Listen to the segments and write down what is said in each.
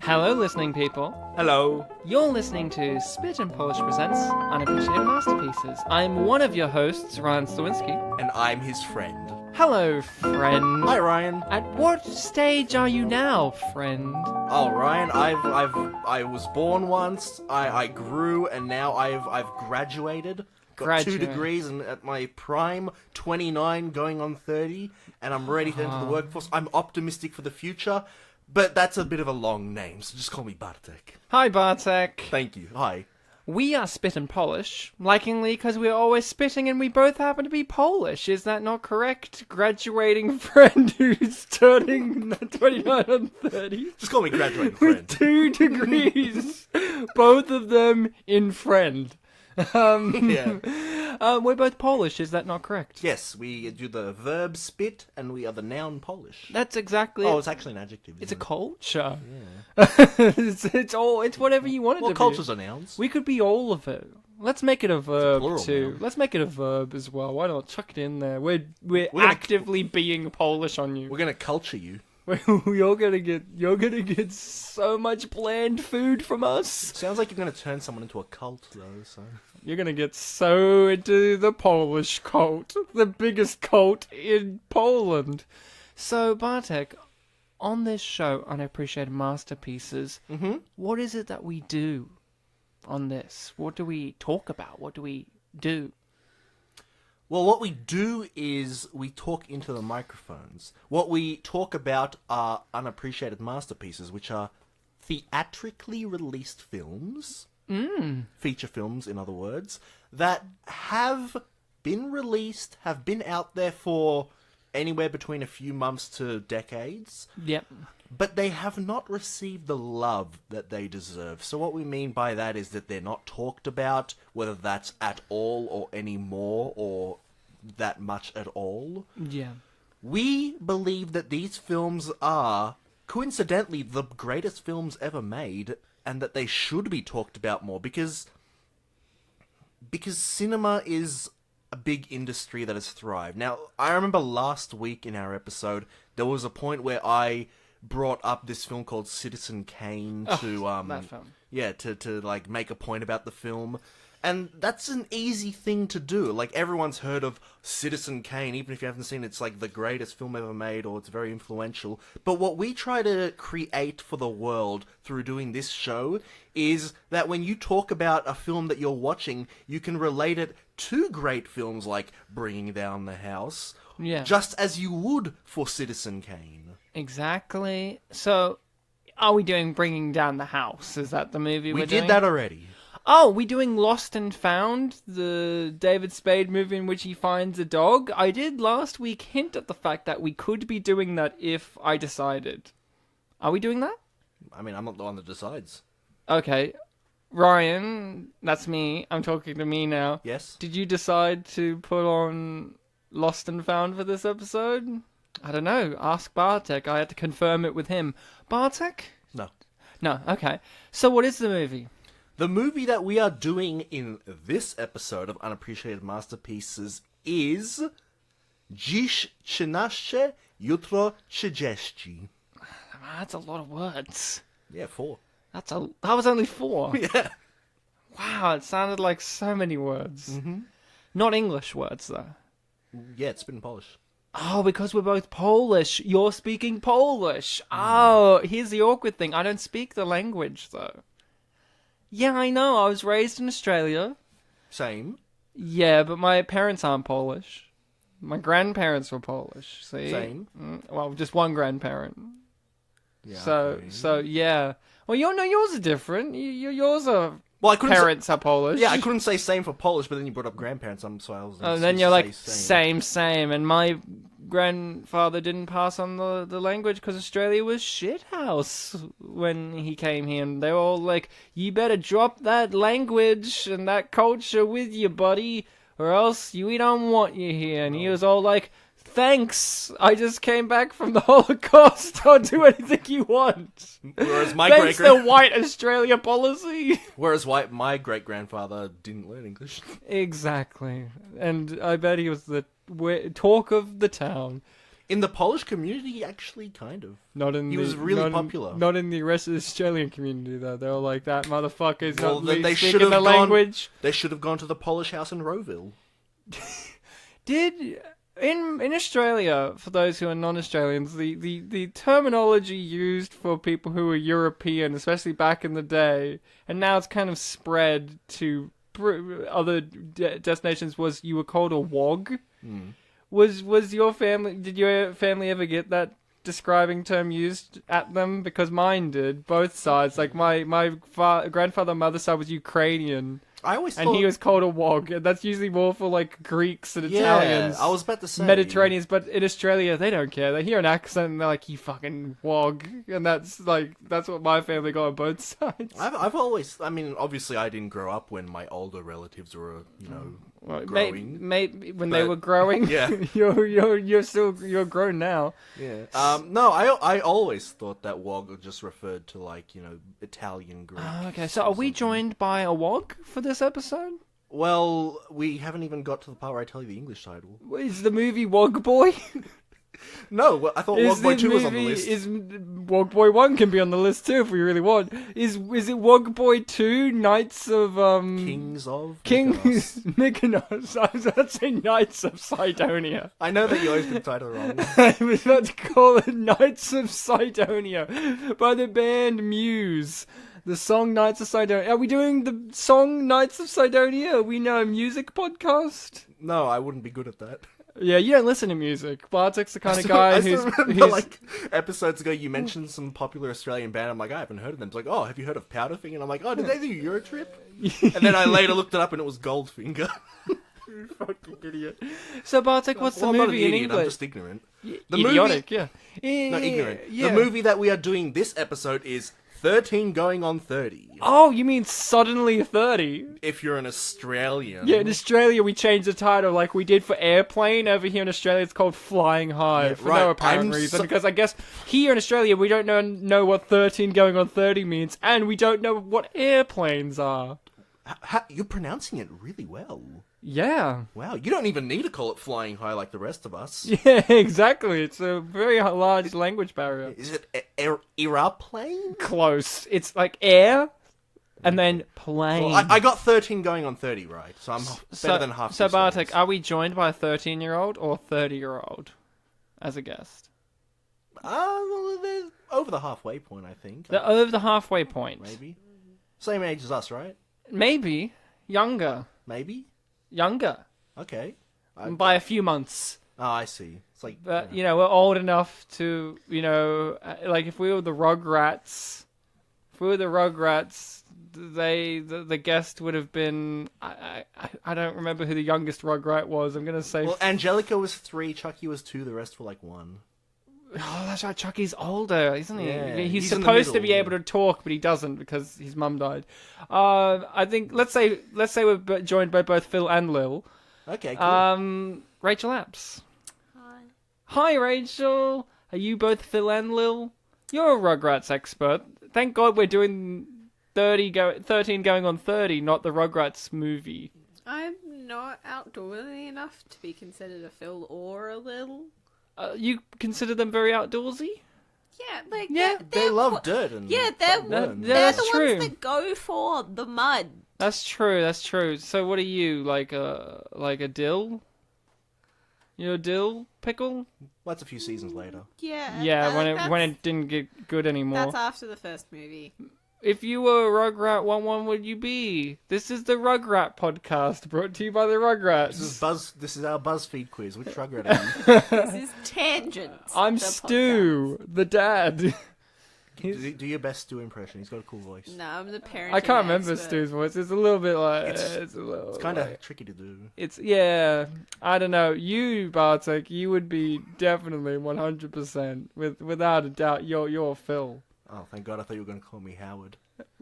Hello, listening people. Hello. You're listening to Spit and Polish Presents Unappreciated Masterpieces. I'm one of your hosts, Ryan Slawinski. And I'm his friend. Hello, friend. Hi, Ryan. At what stage are you now, friend? Oh, Ryan, I was born once. I grew, and now I've graduated. Got 2 degrees, and at my prime, 29, going on 30, and I'm ready to enter the workforce. I'm optimistic for the future. But that's a bit of a long name, so just call me Bartek. Hi, Bartek. Thank you. Hi. We are Spit and Polish, likingly because we're always spitting and we both happen to be Polish. Is that not correct? Graduating friend who's turning 29 and 30. Just call me graduating With friend. 2 degrees. Both of them in friend. Yeah. We're both Polish, is that not correct? Yes, we do the verb spit, and we are the noun Polish. That's exactly Oh, it. it's actually an adjective. It's a isn't it? culture. Yeah. It's whatever you want it Well, to be. cultures are nouns. We could be all of it. Let's make it a verb plural too. now. Let's make it a verb as well. Why not? Chuck it in there. We're gonna- actively being Polish on you. We're gonna culture you. You're gonna get so much bland food from us. Sounds like you're gonna turn someone into a cult, though. So You're gonna get so into the Polish cult, the biggest cult in Poland. So Bartek, on this show, Unappreciated Masterpieces, what is it that we do on this? What do we talk about? What do we do? well, what we do is we talk into the microphones. What we talk about are unappreciated masterpieces, which are theatrically released films, feature films, in other words, that have been released, have been out there for anywhere between a few months to decades, Yep. but they have not received the love that they deserve. So what we mean by that is that they're not talked about, whether that's at all or any more or that much at all. Yeah. We believe that these films are, coincidentally, the greatest films ever made, and that they should be talked about more, because cinema is a big industry that has thrived. Now, I remember last week in our episode, there was a point where I brought up this film called Citizen Kane to that film. yeah, to like make a point about the film. And that's an easy thing to do. Like, everyone's heard of Citizen Kane, even if you haven't seen it, it's like the greatest film ever made, or it's very influential. But what we try to create for the world through doing this show is that when you talk about a film that you're watching, you can relate it to great films like Bringing Down the House, Yeah. just as you would for Citizen Kane. Exactly. So, are we doing Bringing Down the House? Is that the movie We we're did doing? that already. Oh, we doing Lost and Found, the David Spade movie in which he finds a dog? I did last week hint at the fact that we could be doing that if I decided. Are we doing that? I mean, I'm not the one that decides. Okay. Ryan, that's me. I'm talking to me now. Yes? Did you decide to put on Lost and Found for this episode? I don't know. Ask Bartek. I had to confirm it with him. Bartek? No. No, okay. So what is the movie? The movie that we are doing in this episode of Unappreciated Masterpieces is Dziś 13, jutro 30. That's a lot of words. Yeah, 4. That was only 4. Yeah. Wow, it sounded like so many words. Mm-hmm. Not English words, though. Yeah, it's been Polish. Oh, because we're both Polish. You're speaking Polish. Oh, here's the awkward thing. I don't speak the language, though. Yeah, I know. I was raised in Australia. Same. Yeah, but my parents aren't Polish. My grandparents were Polish. See? Same. Well, just one grandparent. Yeah. So yeah. Well, yours are different. Yours are Well, I couldn't parents are Polish. Yeah, I couldn't say same for Polish, but then you brought up grandparents, so I was. And then you're like, same. And my grandfather didn't pass on the language because Australia was shithouse when he came here. And they were all like, you better drop that language and that culture with you, buddy, or else we don't want you here. And he was all like, thanks, I just came back from the Holocaust. I'll do anything you want. Whereas my Thanks the white Australia policy. my great grandfather didn't learn English. Exactly. And I bet he was the talk of the town. In the Polish community, actually, kind of. Not in He the, was really not in- popular. Not in the rest of the Australian community, though. They were like, that motherfucker's Well, not then they should speaking have the gone. language. They should have gone to the Polish house in Rowville. Did in Australia, for those who are non-Australians, the terminology used for people who are European, especially back in the day, and now it's kind of spread to other destinations, was you were called a wog. Was your family? Did your family ever get that describing term used at them? Because mine did. Both sides. Like my grandfather on mother's side was Ukrainian. I always thought... And he was called a wog, and that's usually more for like Greeks and Yeah, Italians. I was about to say... Mediterraneans, but in Australia they don't care. They hear an accent and they're like, "You fucking wog," and that's what my family got on both sides. I've always... I mean, obviously I didn't grow up when my older relatives were, Well, growing. Maybe when they but- were growing. Yeah. you're grown now. Yeah. No, I always thought that wog just referred to, like, Italian Greek. Okay, so are we joined by a wog for this episode? Well, we haven't even got to the part where I tell you the English title. Is the movie Wog Boy? No, well, I thought Wog Boy 2 was on the list. Is Wog Boy 1 can be on the list too if we really want. Is it Wog Boy 2 Knights of Kings of Kings Mykonos. Mykonos? I was about to say Knights of Sidonia. I know that you always get the title wrong. I was about to call it Knights of Sidonia by the band Muse. The song Knights of Sidonia. Are we doing the song Knights of Sidonia? Are we now a music podcast? No, I wouldn't be good at that. Yeah, you don't listen to music. Bartek's the kind of I guy still who's remember, like, episodes ago you mentioned some popular Australian band. I'm like, I haven't heard of them. It's like, oh, have you heard of Powderfinger? And I'm like, oh, did they do Eurotrip? And then I later looked it up and it was Goldfinger. You fucking idiot. So Bartek, what's Well, the I'm not movie an in idiot, I'm English? just ignorant. The Idiotic, movie... yeah. No, ignorant. Yeah. The movie that we are doing this episode is 13 going on 30. Oh, you mean Suddenly 30? If you're an Australian. Yeah, in Australia we changed the title like we did for Airplane. Over here in Australia it's called Flying High, Yeah, for right. no apparent reason. Because I guess here in Australia we don't know what 13 going on 30 means, and we don't know what airplanes are. You're pronouncing it really well. Yeah. Wow, you don't even need to call it Flying High like the rest of us. Yeah, exactly. It's a very large language barrier. Is it aeroplane? Close. It's like air, and then plane. Well, I got 13 going on 30 right, so I'm better than half. So two Bartek, seconds. are we joined by a 13-year-old or 30-year-old as a guest? Well, they're over the halfway point, I think. They're over the halfway point. Maybe. Same age as us, right? Maybe. Younger. Maybe? Younger. Okay. By a few months. Oh, I see. It's like... But, we're old enough to, like if we were the Rugrats, the guest would have been, I don't remember who the youngest Rugrat was. I'm going to say... Well, Angelica was 3, Chucky was 2, the rest were like 1. Oh, that's right. Chucky's older, isn't he? Yeah, he's he's in the supposed to middle, be able to talk, but he doesn't because his mum died. I think let's say we're joined by both Phil and Lil. Okay, cool. Rachel Apps. Hi. Hi, Rachel. Are you both Phil and Lil? You're a Rugrats expert. Thank God we're doing 13 going on 30, not the Rugrats movie. I'm not outdoorsy enough to be considered a Phil or a Lil. You consider them very outdoorsy? Yeah, like Yeah, they love dirt and... Yeah, they're worms. they're that's the true. ones that go for the mud. That's true. So what are you, like a dill? You're a dill pickle? Well, that's a few seasons later. Yeah. Yeah, when it didn't get good anymore. That's after the first movie. If you were a Rugrat, what would you be? This is the Rugrat podcast, brought to you by the Rugrats. This is our BuzzFeed quiz. Which Rugrat are you? This is Tangents. I'm the Stu, the dad. do your best Stu impression. He's got a cool voice. podcast. No, I'm the parent. I can't remember Stu's voice. It's a little bit like... It's kind of tricky to do. Yeah, I don't know. You, Bartek, you would be definitely 100%, without a doubt, you're Phil. Oh, thank God. I thought you were going to call me Howard.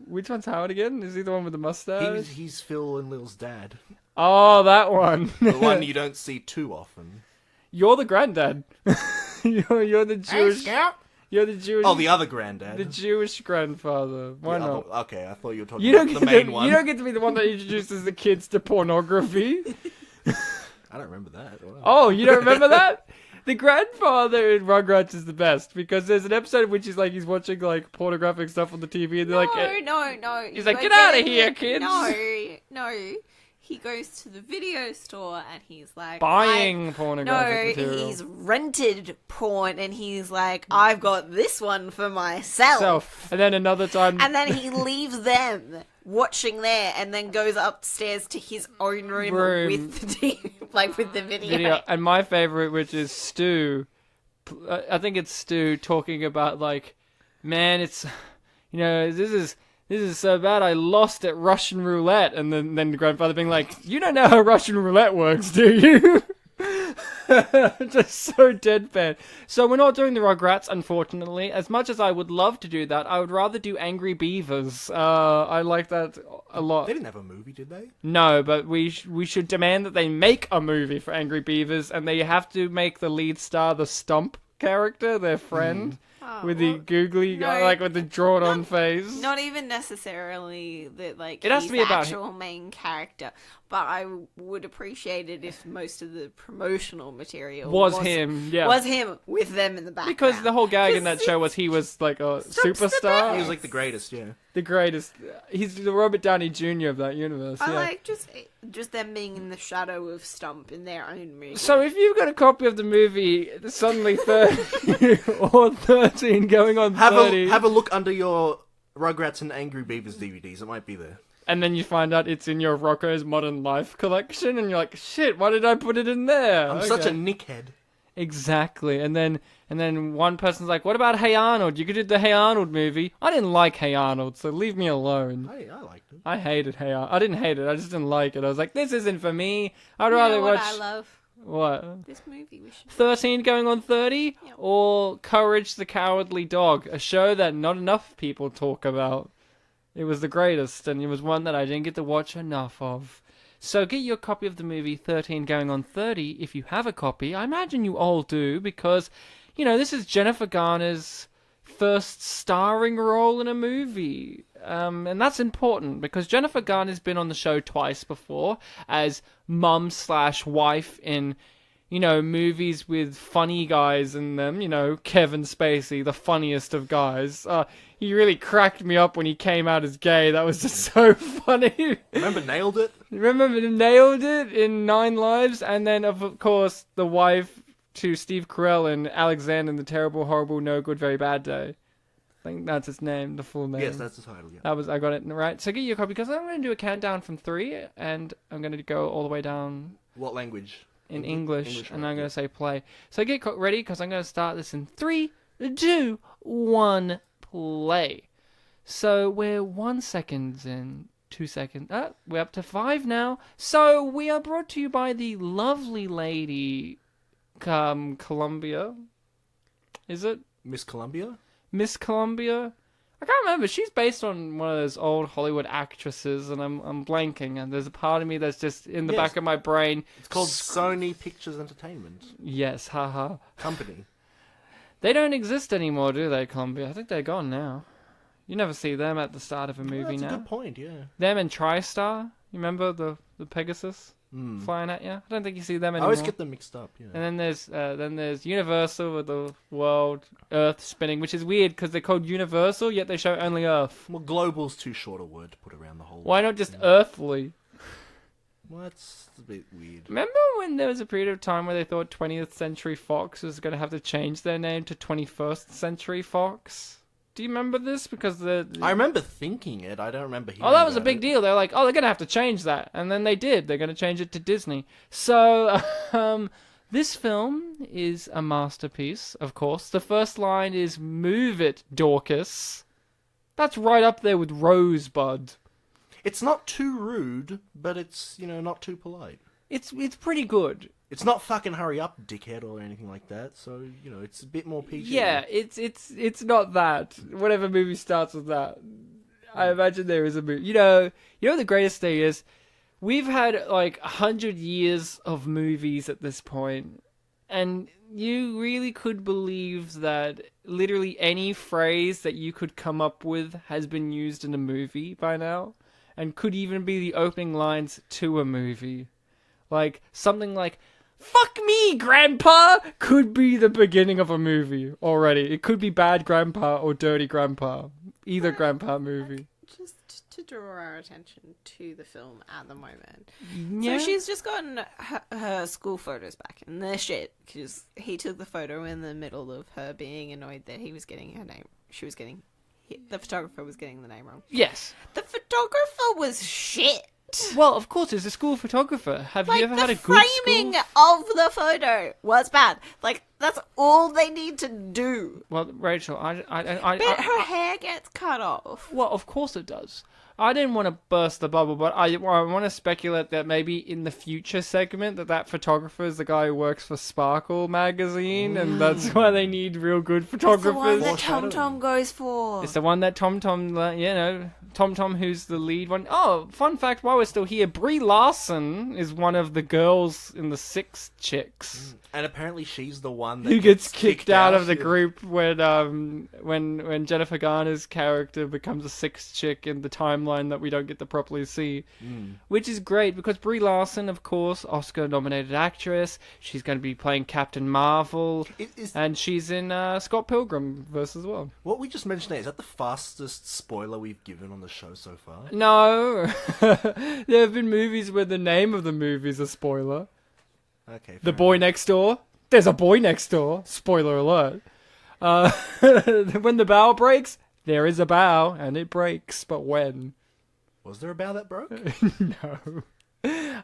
Which one's Howard again? Is he the one with the mustache? He's Phil and Lil's dad. Oh, that one. The one you don't see too often. You're the granddad. you're the Jewish... You're the Jewish... Oh, the other granddad. The Jewish grandfather. Why not? Okay, I thought you were talking You don't, about get the main to, one. you don't get to be the one that introduces the kids to pornography. I don't remember that. Wow. Oh, you don't remember that? The grandfather in Rugrats is the best because there's an episode in which he's watching like pornographic stuff on the TV and they're like, No. He's like, get out of here, kids. No. He goes to the video store and he's like buying pornographic material. He's rented porn and he's like, I've got this one for myself. And then another time, And then he leaves them watching there and then goes upstairs to his own room. With the TV, like with the video. And my favorite, which is Stu, I think it's Stu talking about like, man, it's, this is so bad I lost at Russian roulette. And then the grandfather being like, you don't know how Russian roulette works, do you? Just so deadpan. So we're not doing the Rugrats, unfortunately. As much as I would love to do that, I would rather do Angry Beavers. I like that a lot. They didn't have a movie, did they? No, but we should demand that they make a movie for Angry Beavers, and they have to make the lead star the Stump character, their friend. With the googly, with the drawn-on face. Not even necessarily that, like, it has to be the about actual main character. But I would appreciate it if most of the promotional material was him. Yeah, was him with them in the background. Because the whole gag in that show was he was like a superstar. He was like the greatest. Yeah, the greatest. He's the Robert Downey Jr. of that universe. I like just them being in the shadow of Stump in their own movie. So if you've got a copy of the movie, suddenly 30 or 13 going on 30, have a look under your Rugrats and Angry Beavers DVDs. It might be there. And then you find out it's in your Rocco's Modern Life collection, and you're like, shit, why did I put it in there? I'm such a nickhead. Exactly. And then one person's like, what about Hey Arnold? You could do the Hey Arnold movie. I didn't like Hey Arnold, so leave me alone. I liked it. I hated Hey Arnold. I didn't hate it, I just didn't like it. I was like, this isn't for me. I'd rather watch... I love? What? This movie we should 13 going on 30? Yeah. Or Courage the Cowardly Dog, a show that not enough people talk about. It was the greatest, and it was one that I didn't get to watch enough of. So get your copy of the movie 13 going on 30 if you have a copy. I imagine you all do, because, this is Jennifer Garner's first starring role in a movie. And that's important, because Jennifer Garner's been on the show twice before as mum/wife in... movies with funny guys in them, Kevin Spacey, the funniest of guys. He really cracked me up when he came out as gay. That was just so funny. Remember Nailed It? Remember Nailed It in 9 Lives? And then, of course, the wife to Steve Carell in Alexander and the Terrible, Horrible, No Good, Very Bad Day. I think that's his name, the full name. Yes, that's the title, yeah. I got it right. So get your copy, because I'm going to do a countdown from 3, and I'm going to go all the way down... What language? In English, and I'm going to say play. So get ready, because I'm going to start this in 3, 2, 1, play. So we're 1 second in, 2 seconds. We're up to 5 now. So we are brought to you by the lovely lady, Columbia. Is it? Miss Columbia? Miss Columbia? I can't remember. She's based on one of those old Hollywood actresses, and I'm blanking. And there's a part of me that's just in the back of my brain. It's called Sony Pictures Entertainment. Yes, haha. Company. They don't exist anymore, do they, Columbia? I think they're gone now. You never see them at the start of a movie now. That's a good point, yeah. Them and TriStar. You remember the Pegasus flying at you? I don't think you see them anymore. I always get them mixed up, yeah. And then there's Universal with the world, Earth spinning, which is weird because they're called Universal, yet they show only Earth. Well, global's too short a word to put around the whole... Why not just Earthly? Well, that's a bit weird. Remember when there was a period of time where they thought 20th Century Fox was going to have to change their name to 21st Century Fox? Do you remember this? Because I remember thinking it. I don't remember hearing that was a about big it. deal. They're like, they're going to have to change that. And then they did. They're going to change it to Disney. So, this film is a masterpiece, of course. The first line is, "Move it, Dorcas." That's right up there with Rosebud. It's not too rude, but it's, not too polite. It's pretty good. It's not fucking hurry up, dickhead, or anything like that. So, it's a bit more PG. Yeah, it's not that. Whatever movie starts with that. I imagine there is a movie. You know the greatest thing is, we've had like 100 years of movies at this point, and you really could believe that literally any phrase that you could come up with has been used in a movie by now, and could even be the opening lines to a movie. Like, something like, Fuck me, Grandpa! Could be the beginning of a movie already. It could be Bad Grandpa or Dirty Grandpa. Either Grandpa movie. Just to draw our attention to the film at the moment. Yeah. So she's just gotten her school photos back, and they're shit, because he took the photo in the middle of her being annoyed that he was getting her name. The photographer was getting the name wrong. Yes. The photographer was shit. Well, of course, it's a school photographer. Have you ever had a the good framing school? of the photo was bad. Like, that's all they need to do. Well, Rachel, But her hair gets cut off. well, of course it does. I didn't want to burst the bubble, but I want to speculate that maybe in the future segment that photographer is the guy who works for Sparkle magazine, and that's why they need real good photographers. It's the one that Tom Tom goes for. It's the one that Tom Tom, who's the lead one. Oh, fun fact, while we're still here, Brie Larson is one of the girls in the Six Chicks. And apparently she's the one that Who gets kicked out of the Yeah. group when Jennifer Garner's character becomes a sixth chick in the timeline that we don't get to properly see. Which is great, because Brie Larson, of course, Oscar-nominated actress. She's going to be playing Captain Marvel. And she's in Scott Pilgrim versus well. What we just mentioned there, is that the fastest spoiler we've given on the show so far? No. There have been movies where the name of the movie is a spoiler. Okay. The Boy Next Door. There's a boy next door. Spoiler alert. When the bow breaks, there is a bow, and it breaks. But when? Was there a bow that broke? No.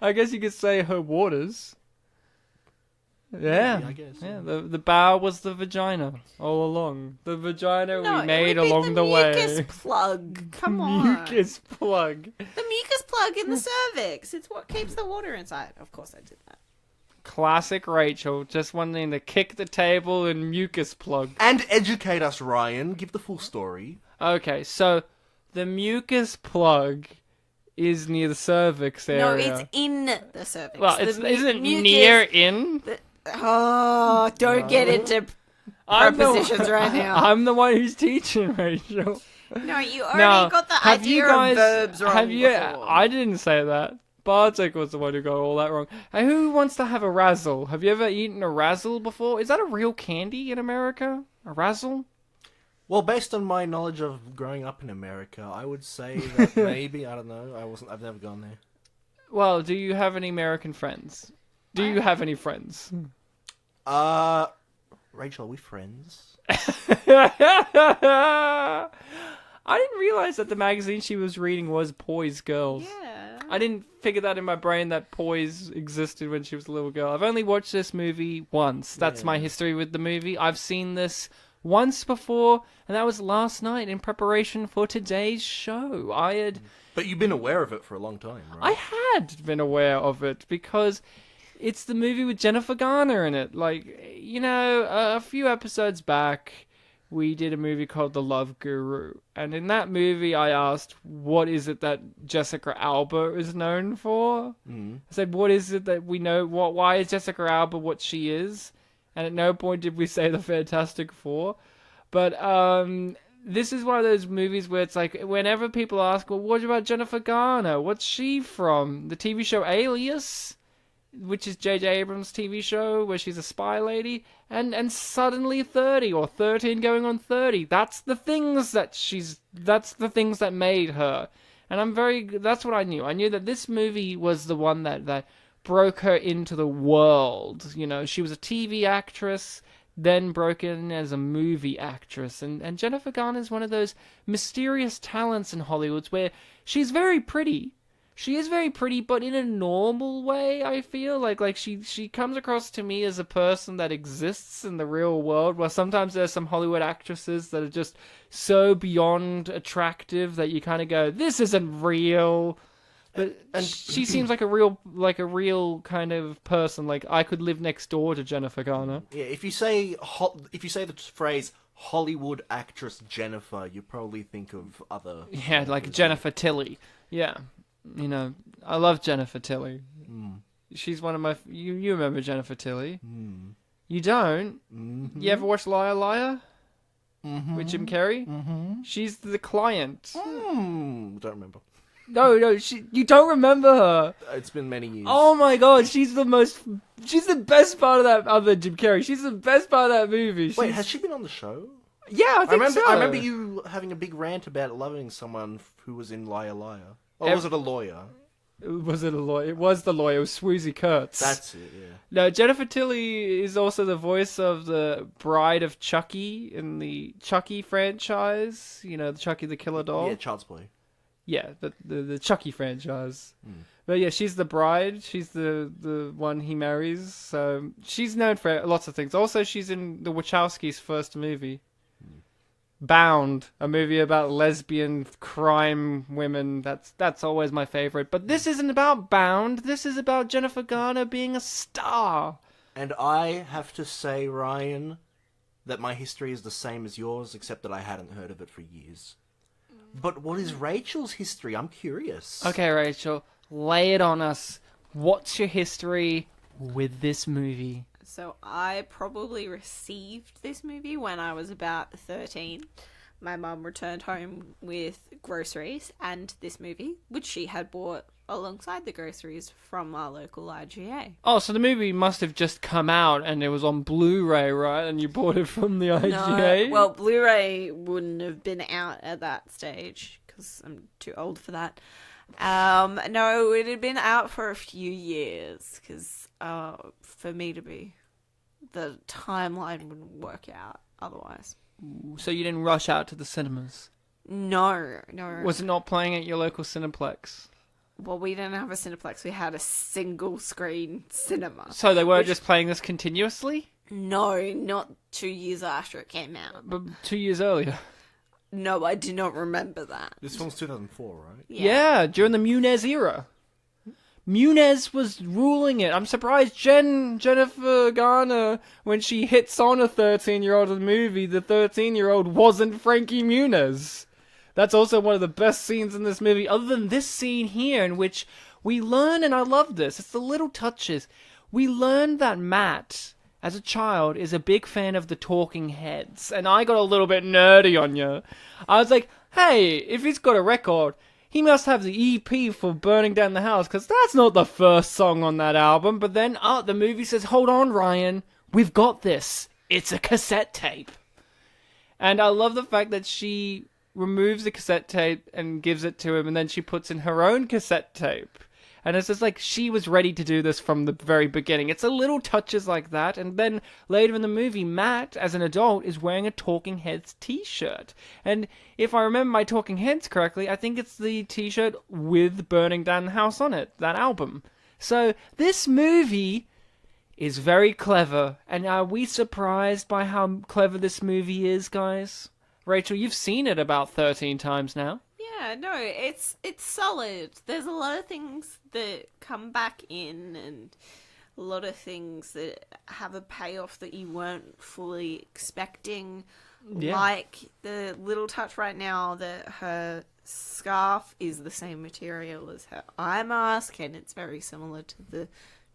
I guess you could say her waters. Yeah. Maybe, I guess. Yeah. The bow was the vagina all along. The vagina No, we made it would be along the way. mucus plug. Come on. Mucus plug. The mucus plug in the cervix. It's what keeps the water inside. Of course I did that. Classic Rachel, just wanting to kick the table and mucus plug. And educate us, Ryan. Give the full story. Okay, so the mucus plug is near the cervix area. No, it's in the cervix. Well, The isn't mucus- near in? Oh, don't get into prepositions right now. I'm the one who's teaching, Rachel. No, you already Now, got the have idea you guys, of verbs wrong have you? before. I didn't say that. Bartek was the one who got all that wrong. Hey, who wants to have a razzle? Have you ever eaten a razzle before? Is that a real candy in America? A razzle? Well, based on my knowledge of growing up in America, I would say that maybe, I don't know, I've never gone there. Well, do you have any American friends? Do you have any friends? Rachel, are we friends? I didn't realize that the magazine she was reading was Poise Girls. Yeah. I didn't figure that in my brain that Poise existed when she was a little girl. I've only watched this movie once. That's my history with the movie. I've seen this once before, and that was last night in preparation for today's show. But you've been aware of it for a long time, right? I had been aware of it because it's the movie with Jennifer Garner in it. Like, you know, a few episodes back, we did a movie called The Love Guru. And in that movie, I asked, what is it that Jessica Alba is known for? I said, what is it that we know? Why is Jessica Alba what she is? And at no point did we say the Fantastic Four. But this is one of those movies where it's like, whenever people ask, well, what about Jennifer Garner? What's she from? The TV show Alias? Which is J.J. Abrams' TV show where she's a spy lady, and suddenly 30 or 13 going on 30. That's the things that made her. And that's what I knew. I knew that this movie was the one that broke her into the world. You know, she was a TV actress, then broke in as a movie actress. And Jennifer Garner is one of those mysterious talents in Hollywood where she's very pretty. She is very pretty, but in a normal way, I feel. Like she comes across to me as a person that exists in the real world, where sometimes there's some Hollywood actresses that are just so beyond attractive that you kind of go, this isn't real. But she seems like a real kind of person. Like, I could live next door to Jennifer Garner. Yeah, if you say the phrase Hollywood actress Jennifer, you probably think of other... Yeah, like Jennifer Tilly. Yeah. You know, I love Jennifer Tilly. She's one of my... You remember Jennifer Tilly? You don't? You ever watch Liar Liar? With Jim Carrey? She's the client. Don't remember. No, you don't remember her. It's been many years. Oh my god, she's the best part of that, other than Jim Carrey. She's the best part of that movie. Wait, has she been on the show? Yeah, I think so. I remember you having a big rant about loving someone who was in Liar Liar. Or was it a lawyer? Was it a lawyer? It was the lawyer. It was Swoozie Kurtz. That's it, yeah. No, Jennifer Tilly is also the voice of the bride of Chucky in the Chucky franchise. You know, the Chucky the Killer Doll. Yeah, Child's Play. Yeah, the Chucky franchise. But yeah, she's the bride. She's the one he marries. So she's known for lots of things. Also, she's in the Wachowskis' first movie. Bound, a movie about lesbian crime women. That's always my favorite. But this isn't about Bound. This is about Jennifer Garner being a star. And I have to say, Ryan, that my history is the same as yours, except that I hadn't heard of it for years. But what is Rachel's history? I'm curious. Okay, Rachel, lay it on us. What's your history with this movie? So I probably received this movie when I was about 13. My mum returned home with groceries and this movie, which she had bought alongside the groceries from our local IGA. Oh, so the movie must have just come out and it was on Blu-ray, right? And you bought it from the IGA? No, well, Blu-ray wouldn't have been out at that stage because I'm too old for that. No, it had been out for a few years because for me to be... the timeline wouldn't work out otherwise. So you didn't rush out to the cinemas? No. Was it not playing at your local Cineplex? Well, we didn't have a Cineplex. We had a single screen cinema. So they weren't just playing this continuously? No, not 2 years after it came out. But 2 years earlier? No, I do not remember that. This film's 2004, right? Yeah, during the Munez era. Munez was ruling it. I'm surprised Jennifer Garner, when she hits on a 13-year-old in the movie, the 13-year-old wasn't Frankie Muniz. That's also one of the best scenes in this movie, other than this scene here, in which we learn, and I love this, it's the little touches. We learn that Matt, as a child, is a big fan of the Talking Heads, and I got a little bit nerdy on you. I was like, hey, if he's got a record... he must have the EP for Burning Down the House, because that's not the first song on that album. But then, the movie says, hold on, Ryan, we've got this. It's a cassette tape. And I love the fact that she removes the cassette tape and gives it to him, and then she puts in her own cassette tape. And it's just like she was ready to do this from the very beginning. It's a little touches like that. And then later in the movie, Matt, as an adult, is wearing a Talking Heads t-shirt. And if I remember my Talking Heads correctly, I think it's the t-shirt with Burning Down the House on it, that album. So this movie is very clever. And are we surprised by how clever this movie is, guys? Rachel, you've seen it about 13 times now. Yeah, no, it's solid. There's a lot of things that come back in and a lot of things that have a payoff that you weren't fully expecting. Yeah. Like the little touch right now that her scarf is the same material as her eye mask, and it's very similar to the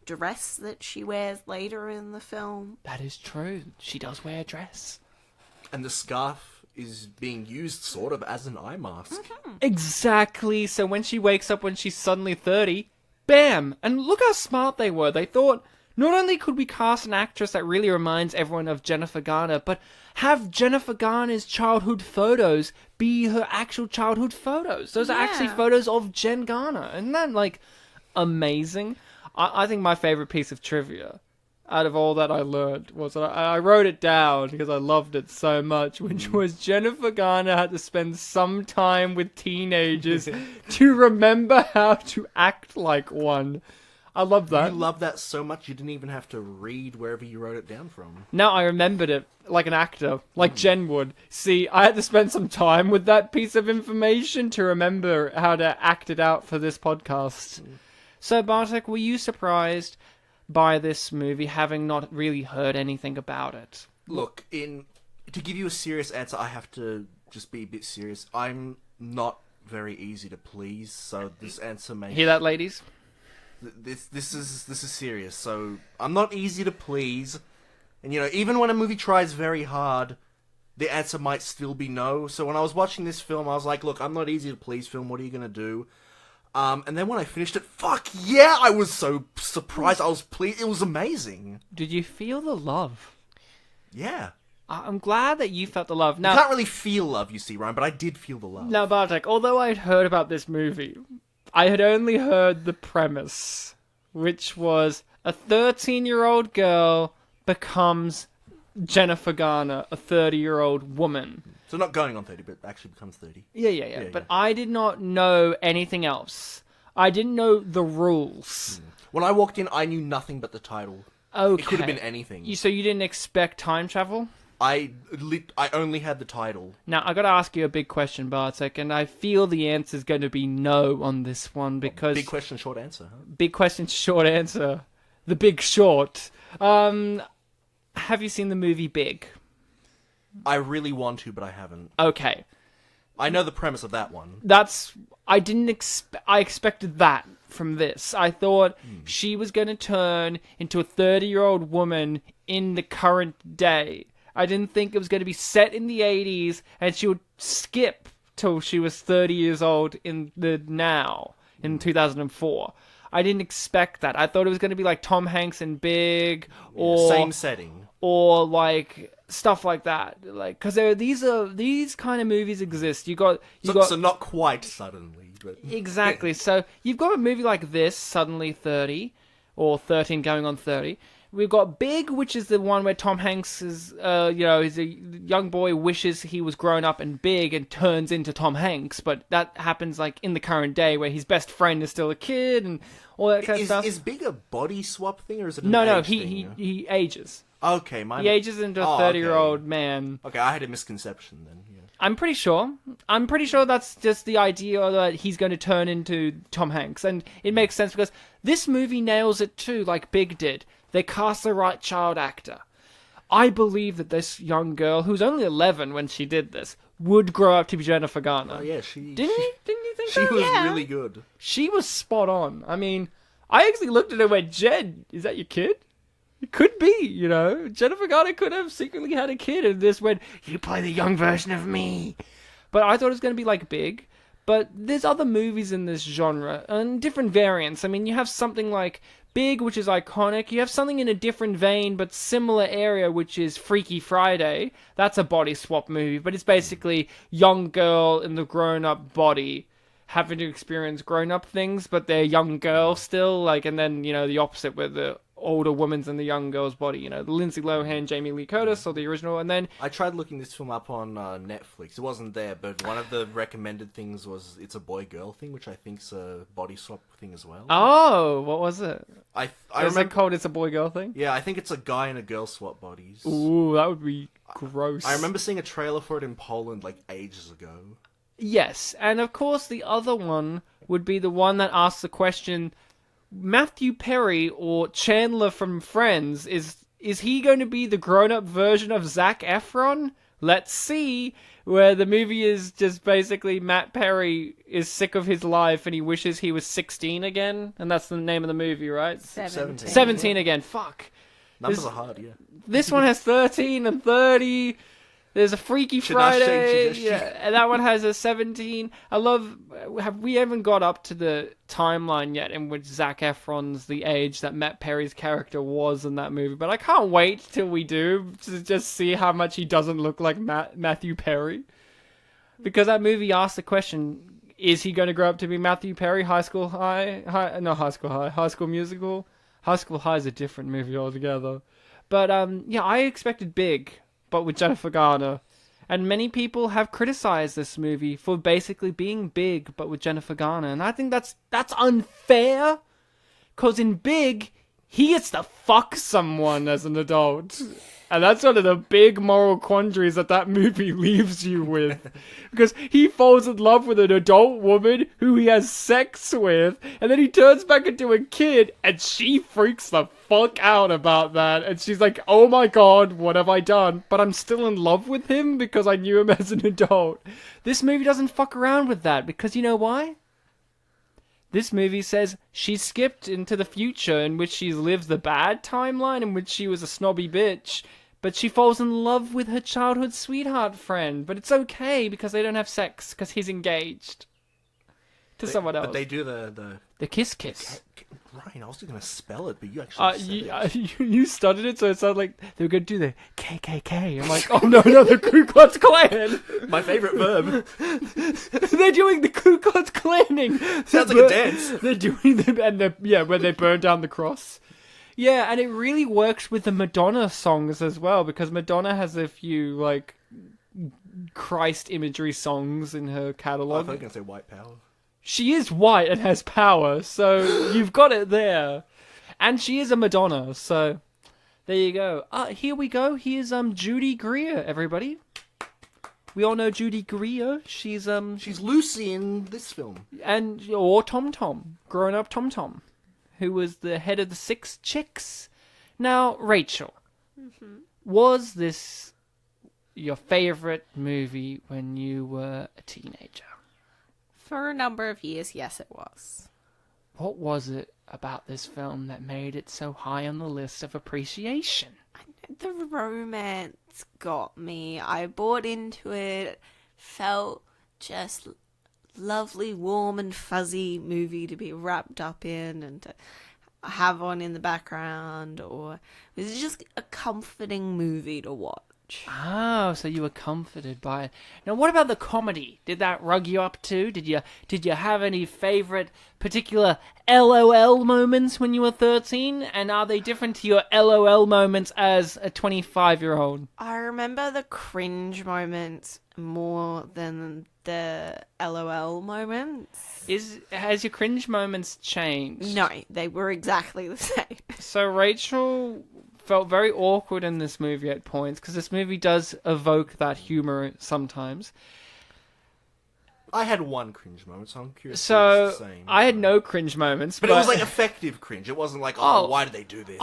dress that she wears later in the film. That is true. She does wear a dress. And the scarf is being used sort of as an eye mask. Exactly. So when she wakes up when she's suddenly 30, bam! And look how smart they were. They thought, not only could we cast an actress that really reminds everyone of Jennifer Garner, but have Jennifer Garner's childhood photos be her actual childhood photos. Those are actually photos of Jen Garner. Isn't that, like, amazing? I think my favorite piece of trivia out of all that I learned was, I wrote it down because I loved it so much, which was Jennifer Garner had to spend some time with teenagers to remember how to act like one. I love that. You love that so much you didn't even have to read wherever you wrote it down from. No, I remembered it like an actor, like Jen would. See, I had to spend some time with that piece of information to remember how to act it out for this podcast. So, Bartek, were you surprised by this movie, having not really heard anything about it? Look, to give you a serious answer, I have to just be a bit serious. I'm not very easy to please, so this answer may... Hear that, ladies? This is serious. So I'm not easy to please, and even when a movie tries very hard, the answer might still be no. So when I was watching this film, I was like, look, I'm not easy to please, film. What are you gonna do? And then when I finished it, fuck yeah, I was so surprised. I was pleased. It was amazing. Did you feel the love? Yeah. I'm glad that you felt the love. You Now, can't really feel love, you see, Ryan, but I did feel the love. now, Bartek, although I'd heard about this movie, I had only heard the premise, which was a 13-year-old girl becomes Jennifer Garner, a 30-year-old woman. So not going on 30, but actually becomes 30. Yeah. But I did not know anything else. I didn't know the rules. When I walked in, I knew nothing but the title. Okay. It could have been anything. So you didn't expect time travel? I only had the title. Now, I gotta ask you a big question, Bartek, and I feel the answer's going to be no on this one, because... Big question, short answer, huh? Big question, short answer. The Big Short. Have you seen the movie Big? I really want to, but I haven't. Okay. I know the premise of that one. I expected that from this. I thought she was going to turn into a 30-year-old woman in the current day. I didn't think it was going to be set in the 80s and she would skip till she was 30 years old in the now, in 2004. I didn't expect that. I thought it was going to be like Tom Hanks in Big, or Same setting. or like stuff like that. Like, because these kind of movies exist. So not quite suddenly, but exactly. So you've got a movie like this, suddenly 30 or 13 going on 30. We've got Big, which is the one where Tom Hanks is, he's a young boy, wishes he was grown up and big and turns into Tom Hanks. But that happens like in the current day where his best friend is still a kid and all that kind of stuff. Is Big a body swap thing or is it an No, age thing? he ages. Okay, He ages into a 30-year-old man. Okay, I had a misconception then. Yeah. I'm pretty sure that's just the idea that he's going to turn into Tom Hanks. And it makes sense because this movie nails it too, like Big did. They cast the right child actor. I believe that this young girl, who's only 11 when she did this, would grow up to be Jennifer Garner. Oh yeah, Didn't you think she so? was Yeah. really good. She was spot on. I mean, I actually looked at her and went, Jen, is that your kid? It could be, you know. Jennifer Garner could have secretly had a kid, and this went, you play the young version of me. But I thought it was going to be like Big. But there's other movies in this genre, and different variants. I mean, you have something like Big, which is iconic. You have something in a different vein, but similar area, which is Freaky Friday. That's a body swap movie, but it's basically young girl in the grown-up body having to experience grown-up things, but they're young girl still. Like, and then, the opposite where the older woman's in the young girl's body. The Lindsay Lohan, Jamie Lee Curtis, or the original, and then... I tried looking this film up on Netflix. It wasn't there, but one of the recommended things was it's a boy-girl thing, which I think's a body swap thing as well. Oh, what was it? I Is remember... it called It's a Boy-Girl Thing? Yeah, I think it's a guy and a girl swap bodies. Ooh, that would be gross. I remember seeing a trailer for it in Poland, ages ago. Yes, and of course the other one would be the one that asks the question... Matthew Perry or Chandler from Friends, is he going to be the grown-up version of Zac Efron? Let's see. Where the movie is just basically Matt Perry is sick of his life and he wishes he was 16 again. And that's the name of the movie, right? 17. 17 again. Fuck. Numbers are hard, yeah. This one has 13 and 30. There's a Freaky Friday, and that one has a 17. We haven't got up to the timeline yet in which Zac Efron's the age that Matt Perry's character was in that movie, but I can't wait till we do to just see how much he doesn't look like Matthew Perry. Because that movie asks the question, is he going to grow up to be Matthew Perry, High School Musical? High School High is a different movie altogether. But, I expected Big, but with Jennifer Garner. And many people have criticized this movie for basically being Big, but with Jennifer Garner. And I think that's unfair. Because in Big, he gets to fuck someone as an adult. And that's one of the big moral quandaries that movie leaves you with. Because he falls in love with an adult woman who he has sex with, and then he turns back into a kid, and she freaks the fuck out about that. And she's like, oh my god, what have I done? But I'm still in love with him because I knew him as an adult. This movie doesn't fuck around with that, because you know why? This movie says she skipped into the future in which she lives the bad timeline in which she was a snobby bitch, but she falls in love with her childhood sweetheart friend. But it's okay because they don't have sex because he's engaged to someone else. But they do the The kiss. Ryan, I was going to spell it, but you actually said it. You studied it, so it sounded like they were going to do the KKK. I'm like, oh no, the Ku Klux Klan. My favourite verb. They're doing the Ku Klux Klanning. Sounds like a dance. They're doing them, and when they burn down the cross. Yeah, and it really works with the Madonna songs as well, because Madonna has a few, like, Christ imagery songs in her I catalogue. thought you were going to say white power. She is white and has power, so you've got it there. And she is a Madonna, so there you go. Here we go. Here's Judy Greer, everybody. We all know Judy Greer. She's Lucy in this film. or Tom Tom, grown up Tom Tom, who was the head of the Six Chicks. Now, Rachel, was this your favorite movie when you were a teenager? For a number of years, yes, it was. What was it about this film that made it so high on the list of appreciation? The romance got me. I bought into it. Felt just lovely, warm and fuzzy movie to be wrapped up in and to have on in the background. Or it was just a comforting movie to watch. Oh, so you were comforted by it. Now, what about the comedy? Did that rug you up too? Did you have any favorite particular LOL moments when you were 13? And are they different to your LOL moments as a 25-year-old? I remember the cringe moments more than the LOL moments. Has your cringe moments changed? No, they were exactly the same. So Rachel felt very awkward in this movie at points, because this movie does evoke that humor sometimes. I had one cringe moment, so I'm curious. So, if it's the same. I had no cringe moments. But it was like effective cringe. It wasn't like, why did they do this?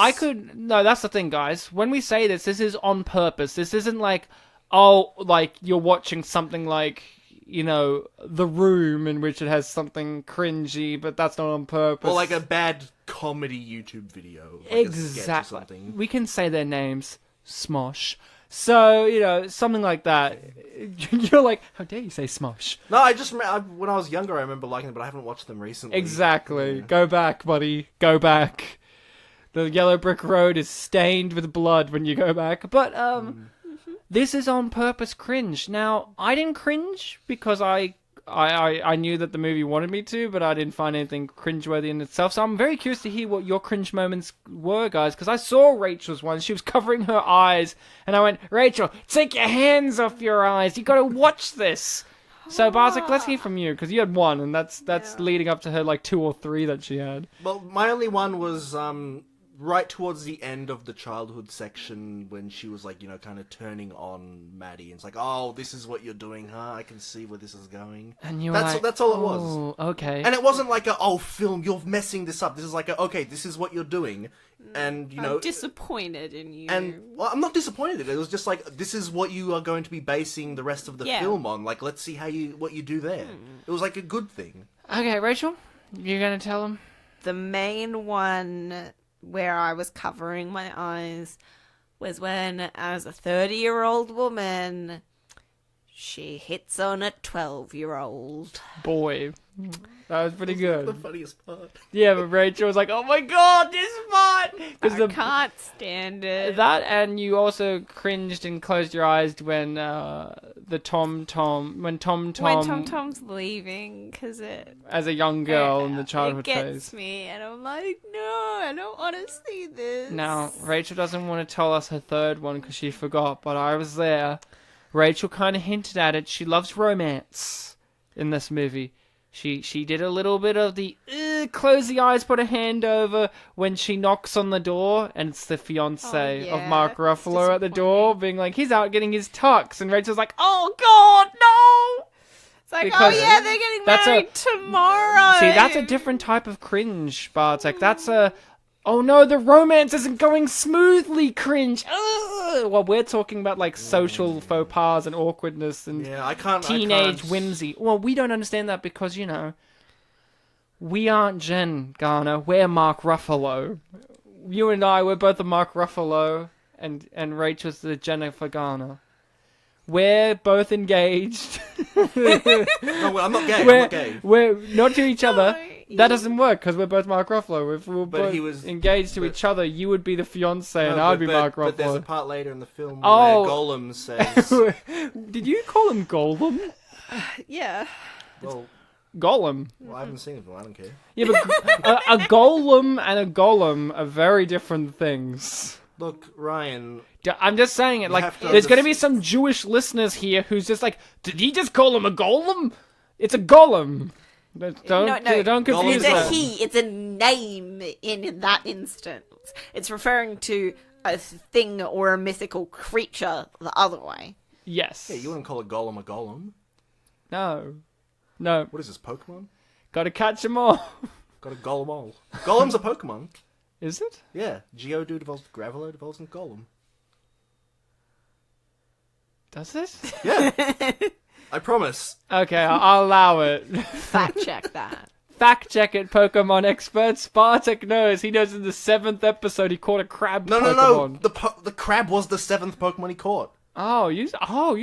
No, that's the thing, guys. When we say this is on purpose. This isn't like, like you're watching something like, The Room, in which it has something cringy, but that's not on purpose. Or like a bad comedy YouTube video. Like a sketch or something. We can say their names. Smosh. So, something like that. You're like, how dare you say Smosh? No, when I was younger, I remember liking them, but I haven't watched them recently. Exactly. Yeah. Go back, buddy. Go back. The yellow brick road is stained with blood when you go back. But, this is on purpose cringe. Now, I didn't cringe because I knew that the movie wanted me to, but I didn't find anything cringeworthy in itself. So I'm very curious to hear what your cringe moments were, guys, because I saw Rachel's one. She was covering her eyes, and I went, Rachel, take your hands off your eyes. You got to watch this. So Bartek, let's hear from you, because you had one, and that's leading up to her like 2 or 3 that she had. Well, my only one was right towards the end of the childhood section when she was like, kind of turning on Maddie. And it's like, oh, this is what you're doing, huh? I can see where this is going. And you that's all it was. Oh, okay. And it wasn't like film, you're messing this up. This is like okay, this is what you're doing. And, I'm disappointed in you. And, well, I'm not disappointed. It was just like, this is what you are going to be basing the rest of the film on. Like, let's see what you do there. It was like a good thing. Okay, Rachel, you're going to tell them? The main one where I was covering my eyes was when, as a 30-year-old woman, she hits on a 12-year-old. Boy, that was pretty good. The funniest part. Yeah, but Rachel was like, oh my god, this part! I can't stand it. That, and you also cringed and closed your eyes when Tom Tom's leaving, because as a young girl in the childhood it phase. gets me, and I'm like, no, I don't want to see this. Now, Rachel doesn't want to tell us her third one because she forgot, but I was there. Rachel kind of hinted at it. She loves romance in this movie. She did a little bit of the close the eyes, put a hand over when she knocks on the door, and it's the fiance of Mark Ruffalo at the door, being like, he's out getting his tux, and Rachel's like, oh god, no! It's like, because they're getting married tomorrow. See, that's a different type of cringe, Bartek. That's a, oh no, the romance isn't going smoothly cringe. Well, we're talking about like social faux pas and awkwardness and teenage whimsy. Well, we don't understand that because, we aren't Jen Garner. We're Mark Ruffalo. You and I, we're both the Mark Ruffalo, and Rachel's the Jennifer Garner. We're both engaged. No, I'm not gay. I'm not gay. We're not to each other. No, That doesn't work because we're both Mark Ruffalo. If we were But both he was- engaged to but- each other, you would be the fiance and No, I'd be Mark But there's a Ruffalo. part later in the film Oh. where Gollum says, Did you call him Golem? Yeah. well, Golem. I haven't seen it, but I don't care. Yeah, but a golem and a golem are very different things. Look, Ryan, I'm just saying it. You Like, have to there's going to be some Jewish listeners here who's just like, did he just call him a golem? It's a golem. Don't confuse It's a that. he. It's a name in that instance. It's referring to a thing or a mythical creature the other way. Yes. yeah, you wouldn't call a golem a golem. No. No. What is this, Pokemon? Gotta catch 'em all. Got a Golem all. Golem's a Pokemon. Is it? Yeah, Geodude evolves to Graveler, evolves into Golem. Does it? Yeah, I promise. Okay, I'll allow it. Fact check that. Fact check it, Pokemon expert. Spartak knows. He knows in the 7th episode he caught a crab No, Pokemon. the crab was the 7th Pokemon he caught. Oh, you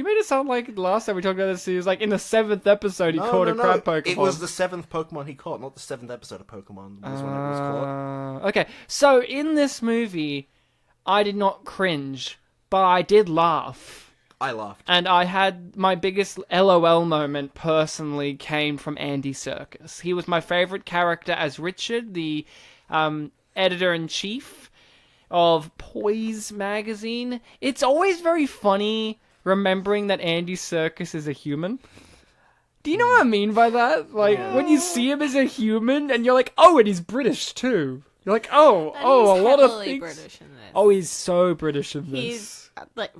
made it sound like last time we talked about this. He was like in the 7th episode he caught a crab Pokemon. It was the 7th Pokemon he caught, not the 7th episode of Pokemon was when it was caught. Okay, so in this movie, I did not cringe, but I did laugh. I laughed. And I had my biggest LOL moment personally came from Andy Serkis. He was my favorite character as Richard, the editor-in-chief of Poise magazine. It's always very funny remembering that Andy Serkis is a human. Do you know what I mean by that? Like, when you see him as a human, and you're like, oh, and he's British too. You're like, a lot of things. British in this. Oh, he's so British in this. He's like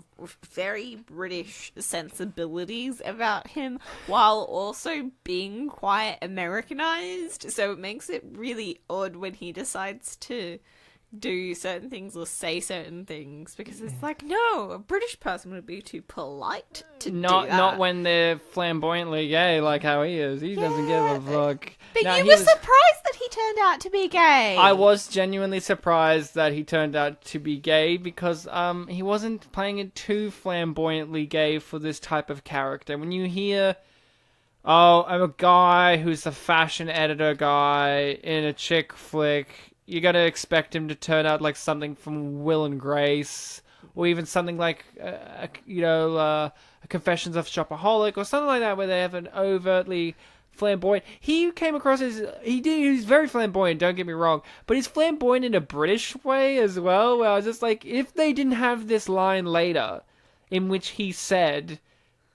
very British sensibilities about him, while also being quite Americanized. So it makes it really odd when he decides to do certain things or say certain things, because it's like, no, a British person would be too polite to do that. Not when they're flamboyantly gay like how he is. He doesn't give a fuck. But No, you he were was- surprised that he turned out to be gay. I was genuinely surprised that he turned out to be gay because he wasn't playing it too flamboyantly gay for this type of character. When you hear, oh, I'm a guy who's a fashion editor guy in a chick flick, you gotta expect him to turn out like something from Will and Grace, or even something like, Confessions of a Shopaholic, or something like that, where they have an overtly flamboyant. He came across as he's very flamboyant. Don't get me wrong, but he's flamboyant in a British way as well. Where I was just like, if they didn't have this line later, in which he said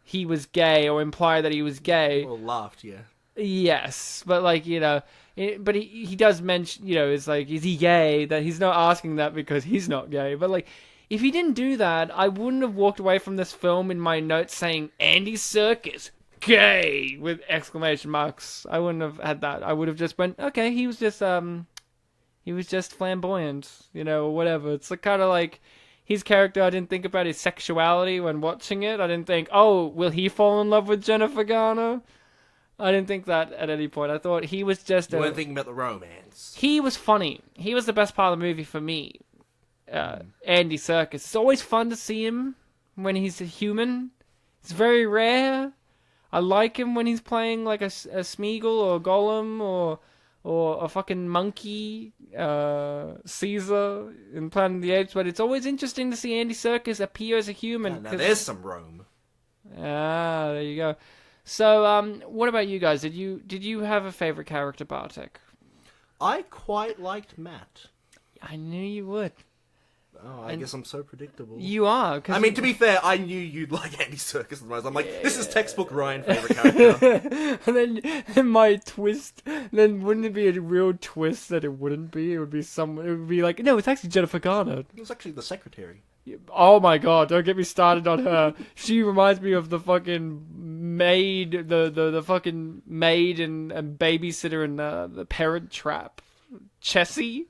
he was gay or implied that he was gay. Well, laughed, yeah. Yes, but like, but he does mention, it's like, is he gay? That he's not asking that because he's not gay. But like, if he didn't do that, I wouldn't have walked away from this film in my notes saying Andy Serkis gay with exclamation marks. I wouldn't have had that. I would have just went, okay, he was just flamboyant, or whatever. It's like kind of like his character. I didn't think about his sexuality when watching it. I didn't think, oh, will he fall in love with Jennifer Garner? I didn't think that at any point. I thought he was just You weren't thinking about the romance. he was funny. He was the best part of the movie for me. Andy Serkis. It's always fun to see him when he's a human. It's very rare. I like him when he's playing like a Smeagol or a Golem or a fucking monkey, Caesar in Planet of the Apes. But it's always interesting to see Andy Serkis appear as a human. Now there's some Rome. There you go. So, what about you guys? Did you have a favorite character, Bartek? I quite liked Matt. I knew you would. Oh, I guess I'm so predictable. You are. 'Cause I mean, to be fair, I knew you'd like Andy Serkis the most. I'm like, this is textbook Ryan favorite character. and then my twist. Then wouldn't it be a real twist that it wouldn't be? It would be someone. It would be like, no, it's actually Jennifer Garner. It was actually the secretary. Oh my god! Don't get me started on her. She reminds me of the fucking maid, the fucking maid and babysitter in the Parent Trap. Chessie.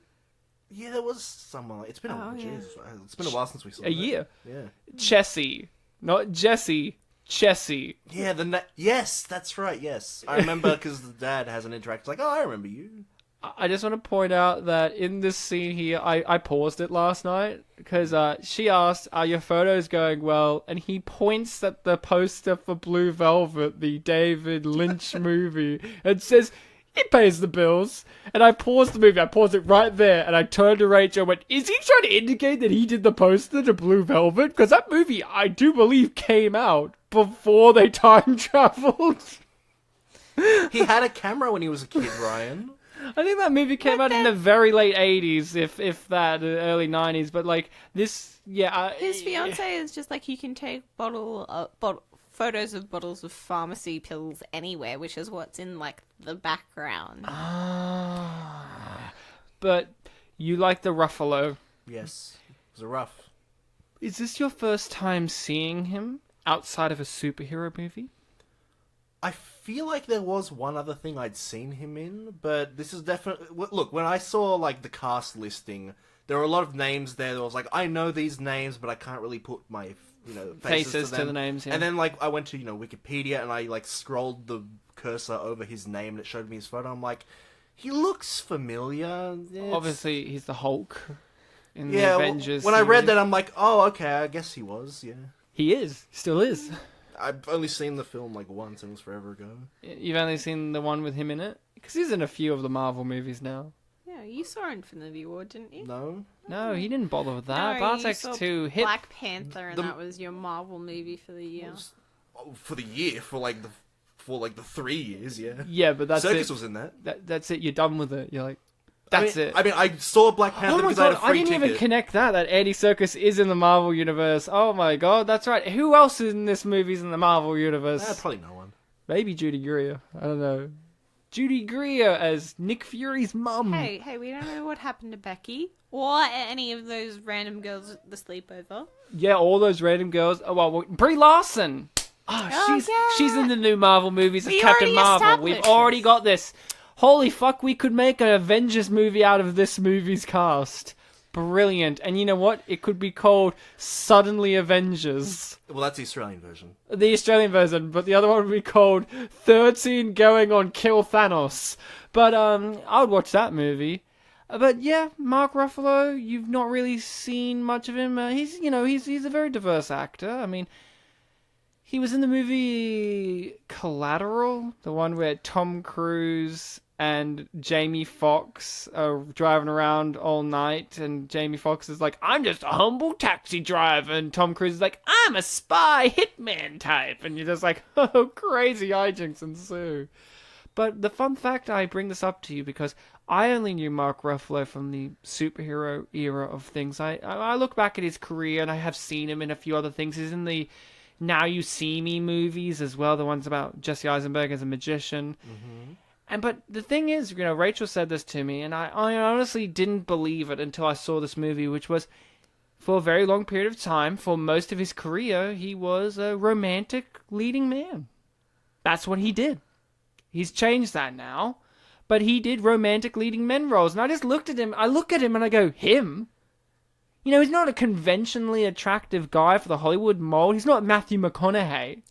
Yeah, there was someone. It's been it's been a while since we saw A year. Yeah. Chessie, not Jessie. Chessie. Yeah, yes, that's right. Yes, I remember because the dad has an interaction. Like, oh, I remember you. I just want to point out that in this scene here, I paused it last night because she asked, "Are your photos going well?" And he points at the poster for Blue Velvet, the David Lynch movie, and says, "It pays the bills." And I paused the movie. I paused it right there, and I turned to Rachel and went, "Is he trying to indicate that he did the poster to Blue Velvet? Because that movie, I do believe, came out before they time traveled." He had a camera when he was a kid, Ryan. I think that movie came out in the very late 80s, if that, early 90s. But, like, this, yeah. His fiance is just like, you can take photos of bottles of pharmacy pills anywhere, which is what's in, like, the background. But you like the Ruffalo. Yes, it was a rough. Is this your first time seeing him outside of a superhero movie? I feel like there was one other thing I'd seen him in, but this is definitely... Look, when I saw, like, the cast listing, there were a lot of names there that was like, I know these names, but I can't really put my, faces to them. The names, yeah. And then, like, I went to, Wikipedia, and I, like, scrolled the cursor over his name, and it showed me his photo. I'm like, he looks familiar. Obviously, he's the Hulk in the Avengers when series. I read that, I'm like, oh, okay, I guess he was, yeah. He is. Still is. I've only seen the film, like, once, and it was forever ago. You've only seen the one with him in it? Because he's in a few of the Marvel movies now. Yeah, you saw Infinity War, didn't you? No, he didn't bother with that. No, Bartek's you saw too hip. Black Panther, and that was your Marvel movie for the year. For the year, for the 3 years, yeah. Yeah, but that's Circus it. was in that. That's it. You're done with it. You're like, that's it. I mean, I saw Black Panther because I had a free didn't ticket. even connect that Andy Serkis is in the Marvel Universe. Oh my god, that's right. Who else in this movie's in the Marvel Universe? Probably no one. Maybe Judy Greer. I don't know. Judy Greer as Nick Fury's mum. Hey, we don't know what happened to Becky or any of those random girls at the sleepover. Yeah, all those random girls. Oh, well, Brie Larson. She's in the new Marvel movies as Captain Marvel. We've already got this. Holy fuck, we could make an Avengers movie out of this movie's cast. Brilliant. And you know what? It could be called Suddenly Avengers. Well, that's the Australian version. The Australian version, but the other one would be called 13 Going on Kill Thanos. But I would watch that movie. But yeah, Mark Ruffalo, you've not really seen much of him. He's a very diverse actor. I mean, he was in the movie Collateral, the one where Tom Cruise and Jamie Foxx are driving around all night, and Jamie Foxx is like, "I'm just a humble taxi driver," and Tom Cruise is like, "I'm a spy hitman type," and you're just like, oh, crazy hijinks ensue. But the fun fact, I bring this up to you because I only knew Mark Ruffalo from the superhero era of things. I look back at his career, and I have seen him in a few other things. He's in the Now You See Me movies as well, the ones about Jesse Eisenberg as a magician. Mm-hmm. But the thing is, Rachel said this to me, and I honestly didn't believe it until I saw this movie, which was, for a very long period of time, for most of his career, he was a romantic leading man. That's what he did. He's changed that now, but he did romantic leading men roles, and I just looked at him, and I go, him? He's not a conventionally attractive guy for the Hollywood mold. He's not Matthew McConaughey.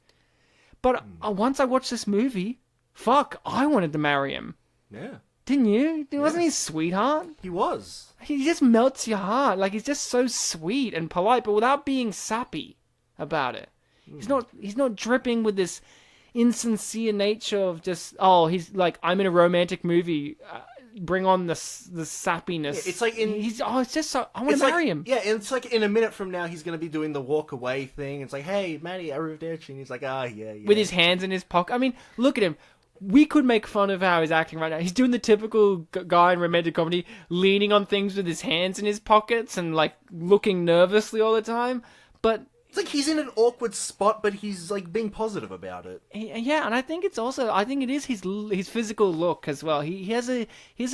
But once I watched this movie, fuck, I wanted to marry him. Yeah. Didn't you? Wasn't he a sweetheart? He was. He just melts your heart. Like, he's just so sweet and polite, but without being sappy about it. He's not dripping with this insincere nature of just, he's like, I'm in a romantic movie. Bring on the sappiness. It's like it's just so, I want to marry him. Yeah, and it's like in a minute from now he's going to be doing the walk away thing. It's like, hey, Maddie, arrivederci. And he's like, yeah. With his hands in his pocket. I mean, look at him. We could make fun of how he's acting right now. He's doing the typical guy in romantic comedy, leaning on things with his hands in his pockets and like looking nervously all the time. But it's like he's in an awkward spot, but he's like being positive about it. Yeah, and I think it is his physical look as well. He has a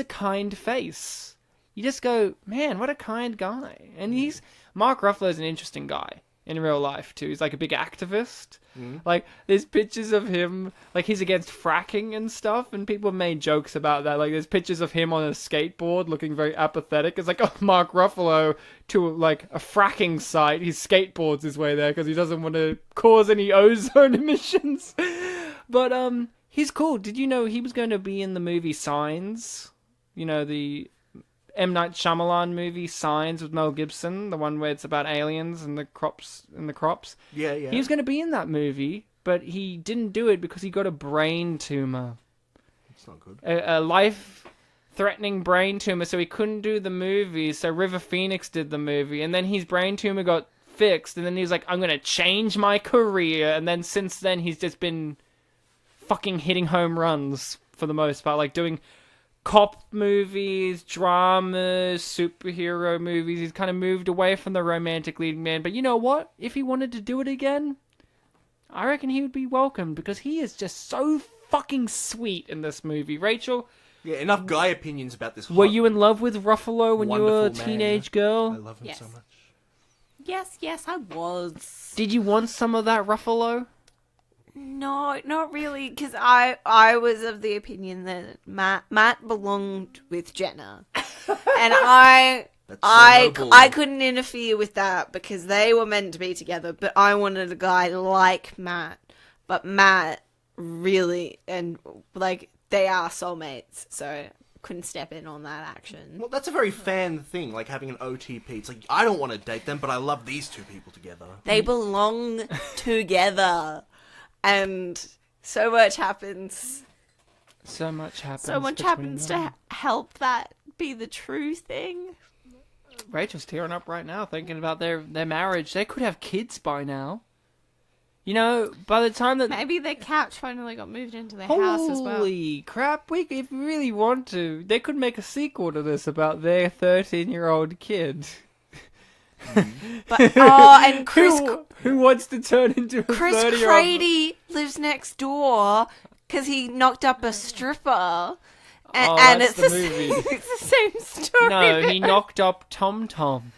kind face. You just go, man, what a kind guy. And Mark Ruffalo's an interesting guy in real life too. He's like a big activist. Like, there's pictures of him, like, he's against fracking and stuff, and people made jokes about that. Like, there's pictures of him on a skateboard looking very apathetic. It's like, Mark Ruffalo to, like, a fracking site. He skateboards his way there because he doesn't want to cause any ozone emissions. But, he's cool. Did you know he was going to be in the movie Signs? the M. Night Shyamalan movie Signs with Mel Gibson, the one where it's about aliens and the crops. Yeah, yeah. He was going to be in that movie, but he didn't do it because he got a brain tumor. It's not good. A life-threatening brain tumor, so he couldn't do the movie. So River Phoenix did the movie, and then his brain tumor got fixed, and then he was like, I'm going to change my career. And then since then, he's just been fucking hitting home runs for the most part, like doing cop movies, dramas, superhero movies. He's kind of moved away from the romantic leading man. But you know what? If he wanted to do it again, I reckon he would be welcomed because he is just so fucking sweet in this movie. Rachel? Yeah, enough guy opinions about this. Were you in love with Ruffalo when you were a wonderful teenage man. girl? I love him so much. Yes, I was. Did you want some of that Ruffalo? No, not really, because I was of the opinion that Matt belonged with Jenna, and That's so noble. I couldn't interfere with that because they were meant to be together. But I wanted a guy like Matt, but Matt really and like they are soulmates, so couldn't step in on that action. Well, that's a very fan thing, like having an OTP. It's like, I don't want to date them, but I love these two people together. They belong together. And so much happens. So much happens. So much between happens them. to help that be the true thing. Rachel's tearing up right now thinking about their marriage. They could have kids by now. You know, by the time that... Maybe their couch finally got moved into their house as well. Holy crap, if we really want to, they could make a sequel to this about their 13-year-old kid. But and Chris who wants to turn into a 30-year-old? Crady lives next door because he knocked up a stripper, and that's it's the movie. it's the same story. No, he knocked up Tom Tom.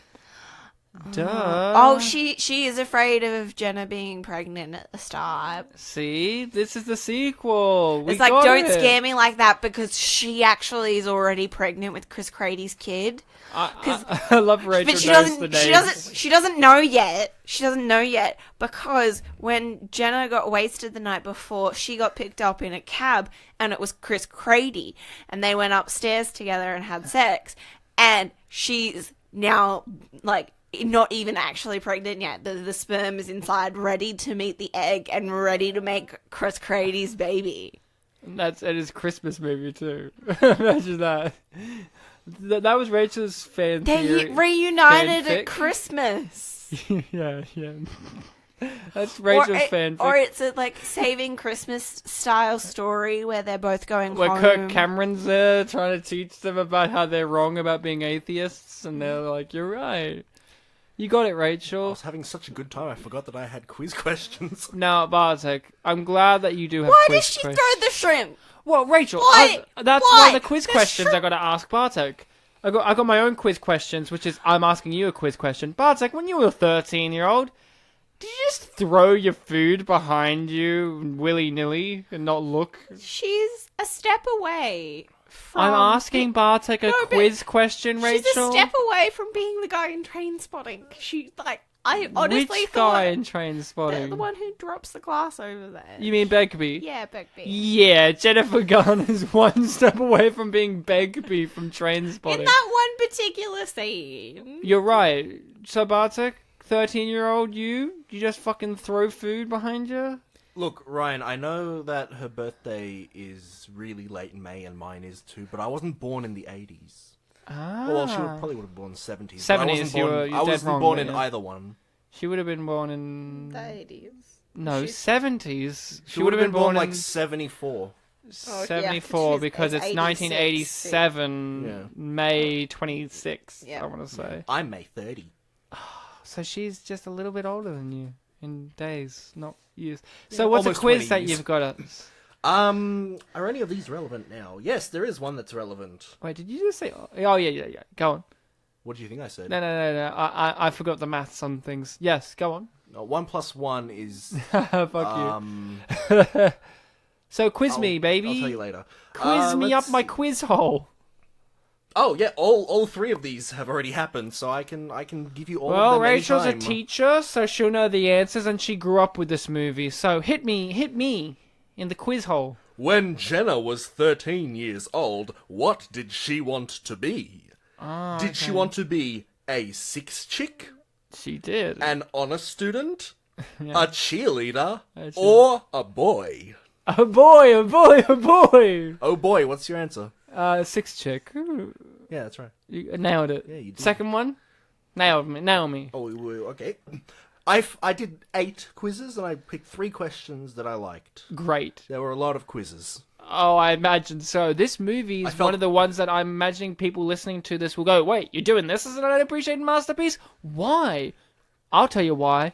Duh. Oh, she is afraid of Jenna being pregnant at the start. See, this is the sequel. It's like, don't scare me like that because she actually is already pregnant with Chris Crady's kid. I love Rachel. But knows the names. she doesn't know yet. She doesn't know yet because when Jenna got wasted the night before, she got picked up in a cab and it was Chris Crady, and they went upstairs together and had sex, and she's now like not even actually pregnant yet. The sperm is inside, ready to meet the egg and ready to make Chris Crady's baby. It is a Christmas movie too. Imagine that. That was Rachel's fan theory. They reunited fanfic. at Christmas. yeah. That's Rachel's fanfic. Or it's a like Saving Christmas style story where they're both going where home. Kirk Cameron's there trying to teach them about how they're wrong about being atheists, and they're like, "You're right. You got it, I Rachel." was having such a good time, I forgot that I had quiz questions. Now, Bartek, I'm glad that you do have Why quiz did she questions. throw the shrimp? Well, Rachel, Why? that's Why? one of the quiz The questions shrimp- I got to ask Bartek. I got my own quiz questions, which is I'm asking you a quiz question. Bartek, when you were a 13-year-old, did you just throw your food behind you willy-nilly and not look? She's a step away from... I'm asking Bartek a No, but quiz question, Rachel. She's a step away from being the guy in Train Spotting. She, like, I honestly Which thought... guy in Train Spotting? The one who drops the glass over there. You mean Begbie? Yeah, Begbie. Yeah, Jennifer Garner is one step away from being Begbie from Train Spotting. In that one particular scene. You're right. So Bartek, 13-year-old you just fucking throw food behind you? Look, Ryan, I know that her birthday is really late in May and mine is too, but I wasn't born in the 80s. Ah. Well, she probably would have been born in the 70s. 70s, you're I wasn't dead wrong, born but in yeah. either one. She would have been born in... The 80s. No, She's- 70s. She would have been born like in 74. 74 she's because it's 86. 1987, Yeah. May 26th, Yeah. I want to say. I'm May 30. So she's just a little bit older than you in days, not years. So what's a almost quiz 20 that years. you've got us? Are any of these relevant now? Yes, there is one that's relevant. Wait, did you just say... Oh, yeah. Go on. What do you think I said? No. I forgot the maths on things. Yes, go on. No, 1 + 1 is... Fuck you. So quiz me, baby. I'll tell you later. Quiz me up let's my see. quiz hole. Oh yeah, all three of these have already happened, so I can give you all of Well, them Rachel's a anytime. teacher, so she'll know the answers, and she grew up with this movie. So hit me in the quiz hole. When Jenna was 13 years old, what did she want to be? Oh, Did she okay. want to be a six chick, She did. an honor student, Yeah. a cheerleader, A cheerleader. or a boy? A boy, a boy, a boy. Oh boy, what's your answer? Six chick. Ooh, Yeah, that's right. you nailed it. Yeah, you did. Second one, nail me. Oh, okay. I did 8 quizzes and I picked 3 questions that I liked. Great. There were a lot of quizzes. Oh, I imagine so. This movie is one of the ones that I'm imagining people listening to this will go, wait, you're doing this as an unappreciated masterpiece? Why? I'll tell you why.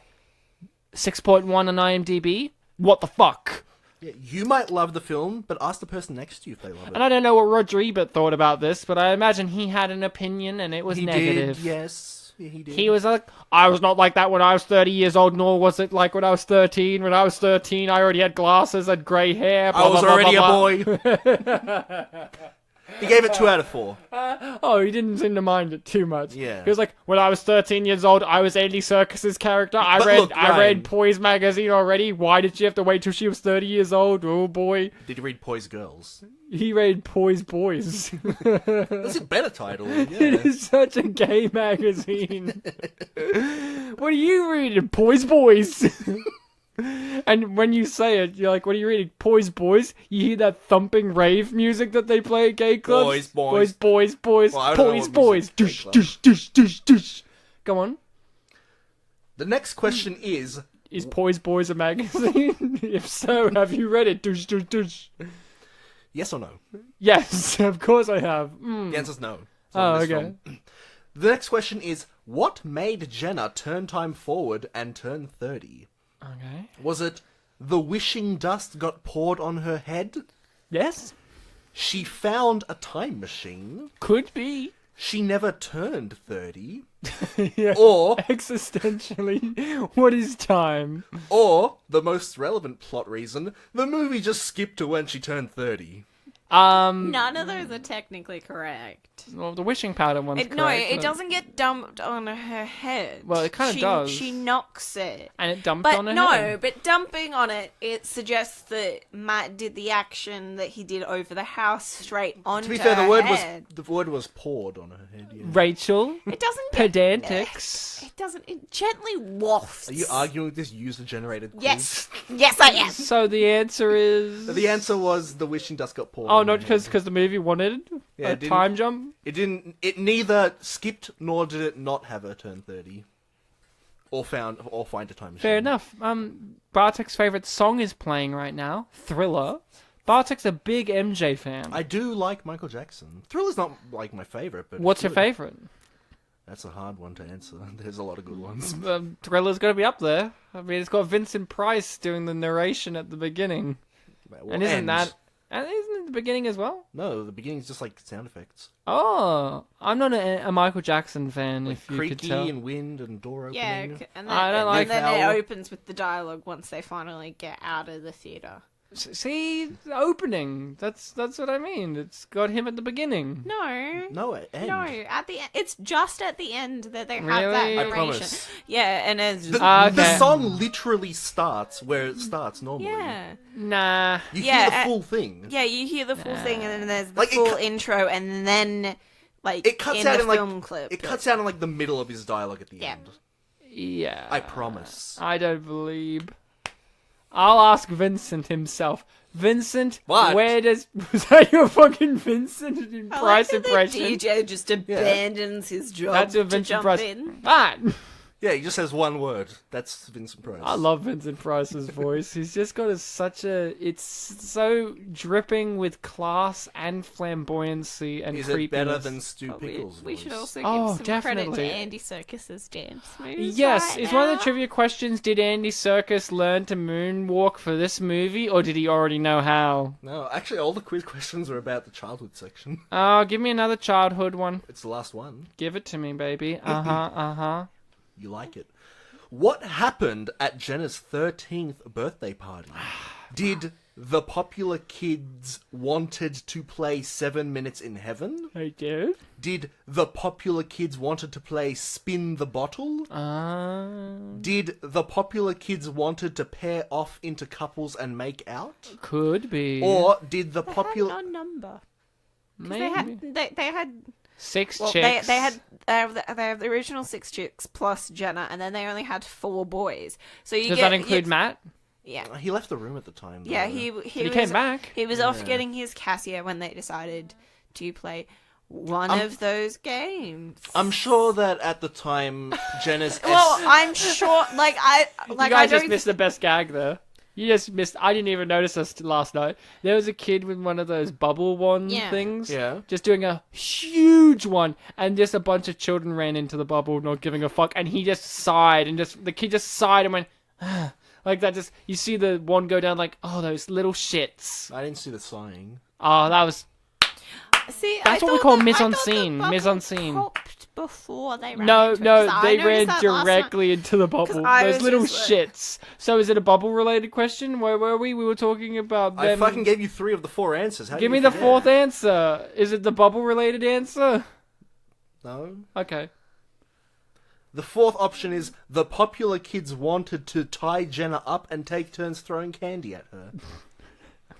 6.1 on IMDb? What the fuck? Yeah, you might love the film, but ask the person next to you if they love it. And I don't know what Roger Ebert thought about this, but I imagine he had an opinion and it was he negative. did, yes. Yeah, he did. He was like, I was not like that when I was 30 years old, nor was it like when I was 13. When I was 13, I already had glasses, had grey hair. I was blah, already blah, blah, a boy. He gave it 2 out of 4. Oh, he didn't seem to mind it too much. Yeah. He was like, when I was 13 years old, I was Andy Serkis's character. I But read look, I Ryan. read Poise magazine already. Why did she have to wait till she was 30 years old? Oh boy. Did you read Poise Girls? He read Poise Boys. That's a better title. It Yeah. is such a gay magazine. What are you reading? Poise Boys. And when you say it, you're like, what are you reading? Poise Boys? You hear that thumping rave music that they play at gay clubs? Boys. Boys. Well, I don't know Poise what Boys. music gay Dush, club. dush, dush, dush, dush. Go on. The next question is... Is Poise Boys a magazine? If so, have you read it? Dush, dush, dush. Yes or no? Yes, of course I have. Mm. The answer's no. It's Oh, not in this okay. film. The next question is, what made Jenna turn time forward and turn 30? Okay. Was it the wishing dust got poured on her head? Yes? She found a time machine? Could be. She never turned 30? Yeah. Or, Existentially, what is time? or, the most relevant plot reason, the movie just skipped to when she turned 30? None of those are technically correct. Well, the wishing powder one's correct. No, it but- doesn't get dumped on her head. Well, it kinda does. She knocks it. And it dumped But on her no, head. but dumping on it, it suggests that Matt did the action that he did over the house straight onto To be fair, her head. the word was poured on her head. Yeah. Rachel, It doesn't get... pedantics. It doesn't... It gently wafts. Are you arguing with this user-generated quiz? Yes. Yes, I am. So the answer is... The answer was the wishing dust got poured. Oh, on not her head. because the movie wanted Yeah, a it didn't- time jump? It didn't. It neither skipped nor did it not have her turn 30, or find a time machine. Fair enough. Bartek's favourite song is playing right now, Thriller. Bartek's a big MJ fan. I do like Michael Jackson. Thriller's not like my favorite, but What's your favourite? That's a hard one to answer. There's a lot of good ones. Thriller's got to be up there. I mean, it's got Vincent Price doing the narration at the beginning. Well, And isn't it the beginning as well? No, the beginning's just like sound effects, Oh, I'm not a Michael Jackson fan, like if you could creaky tell. and wind and door Yeah, opening. and I don't then, like and then how- it opens with the dialogue once they finally get out of the theatre. See, the opening. That's what I mean. It's got him at the beginning. No. No, end. No, at the end. It's just at the end that they have Really? that I narration. promise. Yeah, and it's The, Okay. the song literally starts where it starts normally. yeah, Nah. You Yeah, hear the full thing. yeah. You hear the full thing, and then there's the Like, it full cut- intro, and then like It cuts in out the in like film clip. it cuts out in like the middle of his dialogue at the Yeah. end. Yeah. I promise. I don't believe. I'll ask Vincent himself. Vincent, What? where does... Was that your fucking Vincent in I Price like that impression? The DJ just abandons his job That's to your Vincent jump Price. in. But Yeah, he just says one word. That's Vincent Price. I love Vincent Price's voice. He's just got such a... It's so dripping with class and flamboyancy and Is creepiness. it better than Stu But Pickles' we should voice? also Oh, give some credit to definitely. Andy Serkis's dance moves. Yes, right is one of now. the trivia questions, did Andy Serkis learn to moonwalk for this movie, or did he already know how? No, actually, all the quiz questions are about the childhood section. Oh, give me another childhood one. It's the last one. Give it to me, baby. Uh-huh. You like it. What happened at Jenna's 13th birthday party? Did the popular kids wanted to play 7 Minutes in Heaven? I did. Did the popular kids wanted to play Spin the Bottle? Did the popular kids wanted to pair off into couples and make out? Could be. Or did the They had popular... no number. 'Cause Maybe. They had 6 well, chicks. they had they have the original 6 chicks plus Jenna, and then they only had 4 boys. So you Does get, that include Matt? Yeah, He left the room at the time. Though. yeah. He was, came back. He was off getting his Casio when they decided to play one of those games. I'm sure that at the time, Jenna's... Well, I'm sure. You guys just missed the best gag there. You just missed. I didn't even notice this last night. There was a kid with one of those bubble wand things. Yeah. Just doing a huge one, and just a bunch of children ran into the bubble, not giving a fuck. And he just sighed, and the kid just sighed and went, ah. Like that. Just you see the wand go down, like, oh, those little shits. I didn't see the sighing. Oh, that was. See, That's what we call mise en scene. Mise en scene. Popped before they ran. No, into it, no, 'cause they I ran noticed that last directly into the bubble. I Those was little just like- shits. So is it a bubble-related question? Where were we? We were talking about them. I fucking gave you 3 of the 4 answers. How Give do me you the forget? 4th answer. Is it the bubble-related answer? No. Okay. The 4th option is the popular kids wanted to tie Jenna up and take turns throwing candy at her.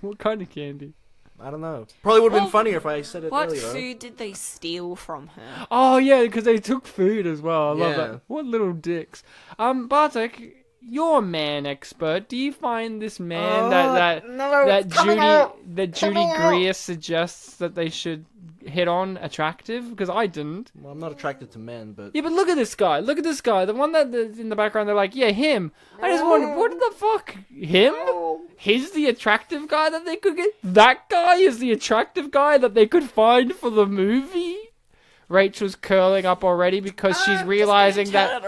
What kind of candy? I don't know. Probably would have been Well, funnier if I said it What earlier. though. food did they steal from her? Oh, yeah, because they took food as well. I love Yeah. that. What little dicks. Bartek, you're a man expert. Do you find this man that Judy Greer suggests that they should hit on attractive? Because I didn't. Well, I'm not attracted to men, but... Yeah, but look at this guy. Look at this guy. The one that's in the background, they're like, yeah, him. I just wondered, what the fuck? Him? He's the attractive guy that they could get? That guy is the attractive guy that they could find for the movie? Rachel's curling up already because she's realizing that...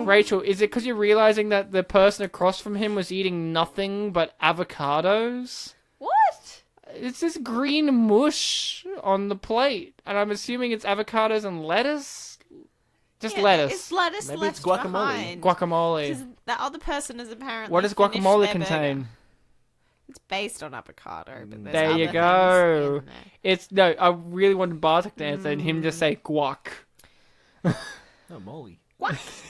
Rachel, is it because you're realizing that the person across from him was eating nothing but avocados? What? It's this green mush on the plate, and I'm assuming it's avocados and lettuce? Just lettuce. It's lettuce Maybe left it's guacamole. behind. Guacamole. Because the other person is apparently. What does finished guacamole their contain? burger. It's based on avocado, but there's There you other go. things in there. It's no. I really wanted Bartek to answer and him just say guac. Oh, Molly.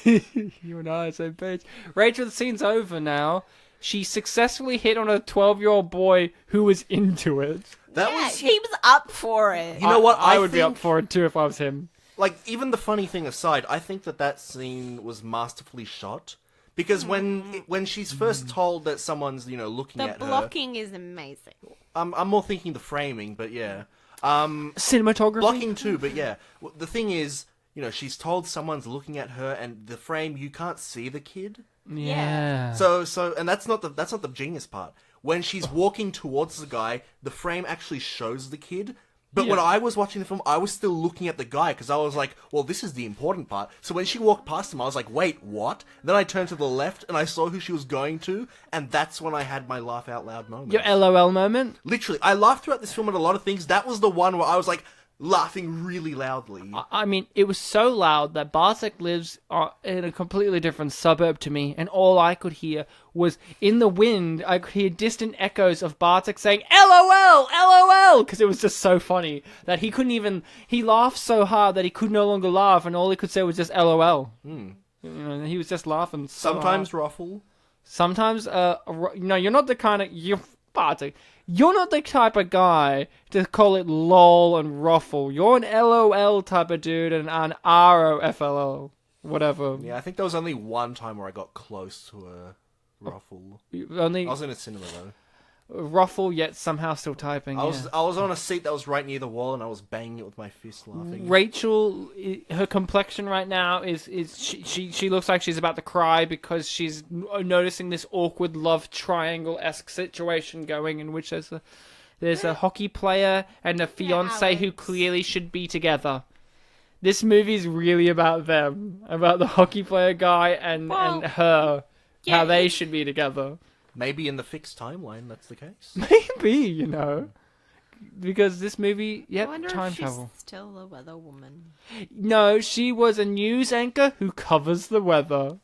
You and I are on the same page. Rachel, the scene's over now. She successfully hit on a 12-year-old boy who was into it. That Yeah, was... he was up for it. You know what? I would be think- up for it too if I was him. Like, even the funny thing aside, I think that scene was masterfully shot. Because when she's first told that someone's, looking The at her... blocking is amazing. I'm more thinking the framing, but yeah. Cinematography. Blocking too, but yeah. The thing is, she's told someone's looking at her, and the frame, you can't see the kid. Yeah. So, and that's not the genius part. When she's walking towards the guy, the frame actually shows the kid. But when I was watching the film, I was still looking at the guy because I was like, well, this is the important part. So when she walked past him, I was like, wait, what? Then I turned to the left and I saw who she was going to, and that's when I had my laugh out loud moment. Your LOL moment. Literally, I laughed throughout this film at a lot of things. That was the one where I was like laughing really loudly. I mean, it was so loud that Bartek lives in a completely different suburb to me, and all I could hear was, in the wind, I could hear distant echoes of Bartek saying, LOL! LOL! Because it was just so funny that he couldn't even... He laughed so hard that he could no longer laugh, and all he could say was just LOL. He was just laughing so Sometimes hard. ruffle. Sometimes, no, you're not the kind of... Bartek, you're not the type of guy to call it lol and ruffle. You're an LOL type of dude and an ROFLO. Whatever. Yeah, I think there was only one time where I got close to a ruffle. Only I was in a cinema though. ruffle, yet somehow still typing. I was on a seat that was right near the wall, and I was banging it with my fist, laughing. Rachel, her complexion right now is she looks like she's about to cry because she's noticing this awkward love triangle-esque situation going in which there's a hockey player and a fiance who clearly should be together. This movie's really about them, about the hockey player guy and her, how they should be together. Maybe in the fixed timeline, that's the case. Maybe, because this movie, I wonder time if travel. she's still a weather woman. No, she was a news anchor who covers the weather.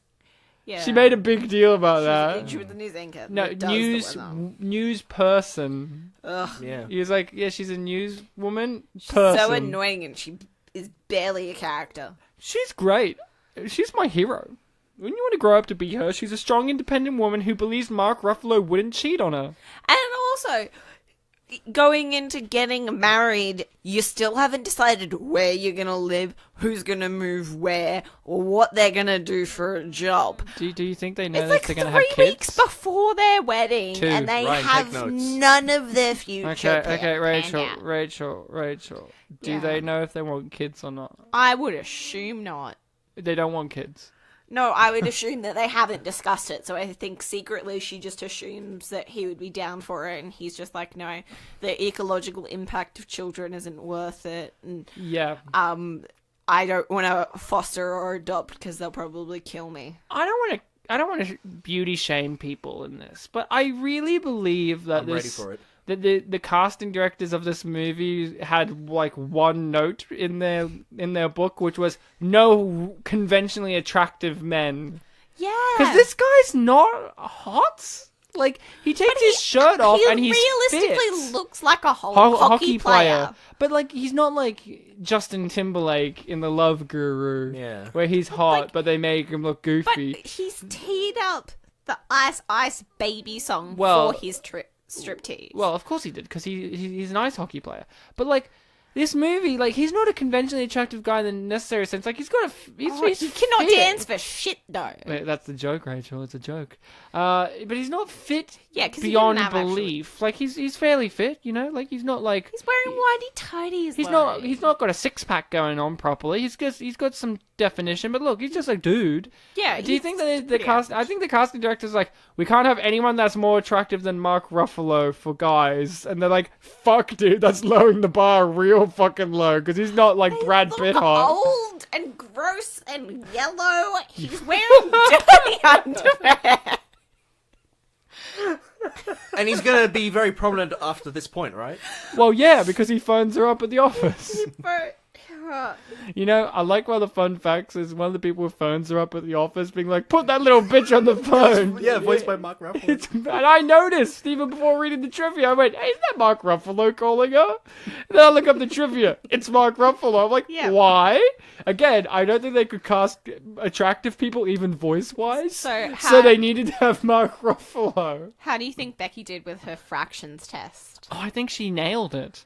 Yeah. She made a big deal about that. She was the news anchor. No, that does the weather. news person. Ugh. Yeah. He was like, yeah, she's a news woman. She's person. so annoying, and she is barely a character. She's great. She's my hero. Wouldn't you want to grow up to be her? She's a strong, independent woman who believes Mark Ruffalo wouldn't cheat on her. And also, going into getting married, you still haven't decided where you're going to live, who's going to move where, or what they're going to do for a job. Do you think they know It's that like they're going to have 3 kids? weeks before their wedding, 2. and they Ryan, take have notes. none of their future Okay, planned out. Rachel. Do Yeah. they know if they want kids or not? I would assume not. They don't want kids. No, I would assume that they haven't discussed it, so I think secretly she just assumes that he would be down for it, and he's just like, no, the ecological impact of children isn't worth it, and Yeah. I don't want to foster or adopt because they'll probably kill me. I don't want to beauty shame people in this, but I really believe that I'm ready for it. that the casting directors of this movie had like one note in their book, which was no conventionally attractive men. Yeah, Because this guy's not hot. Like, he takes his shirt off and he's realistically fit. looks like a Hockey player. But, like, he's not like Justin Timberlake in The Love Guru. Yeah. Where he's hot, like- but they make him look But goofy. he's teed up the Ice Ice Baby song Well- for his striptease. Well, of course he did, because he's an ice hockey player. But, like, this movie, like, he's not a conventionally attractive guy in the necessary sense. Like, he's got a... He's he cannot fit. dance for shit though. Wait, that's the joke, Rachel. It's a joke. But he's not fit Yeah, 'cause he beyond didn't have belief. Like, he's fairly fit, you know? Like, he's not like... He's wearing whitey tighties. He's not got a six-pack going on properly. He's got some definition, but look, he's just a dude. Yeah. Do you think that the pretty cast? I think the casting director's like, we can't have anyone that's more attractive than Mark Ruffalo for guys, and they're like, fuck, dude, that's lowering the bar real fucking low because he's not like Brad Pitt hot. Old and gross and yellow. He's wearing dirty underwear. And he's going to be very prominent after this point, right? Well, yeah, because he phones her up at the office. But, You know, I like one of the fun facts is one of the people who phones her up at the office being like, put that little bitch on the phone. Yeah, voiced by Mark Ruffalo. And I noticed, even before reading the trivia, I went, hey, is that Mark Ruffalo calling her? And then I look up the trivia. It's Mark Ruffalo. I'm like, Yeah. why? Again, I don't think they could cast attractive people even voice-wise. So They needed to have Mark Ruffalo. how do you think Becky did with her fractions test? Oh, I think she nailed it.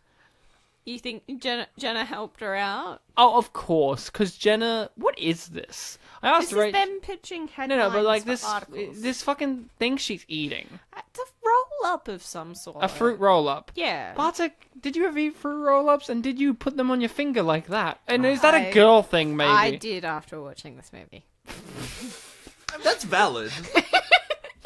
You think Jenna helped her out? Oh, of course, because Jenna, what is this? I asked This is Rachel. them pitching headlines No, but like for articles. this fucking thing she's eating. It's a roll-up of some sort. A fruit roll-up. Yeah. Bartek, did you ever eat fruit roll-ups, and did you put them on your finger like that? And is that a I- girl thing, maybe? I did after watching this movie. That's valid.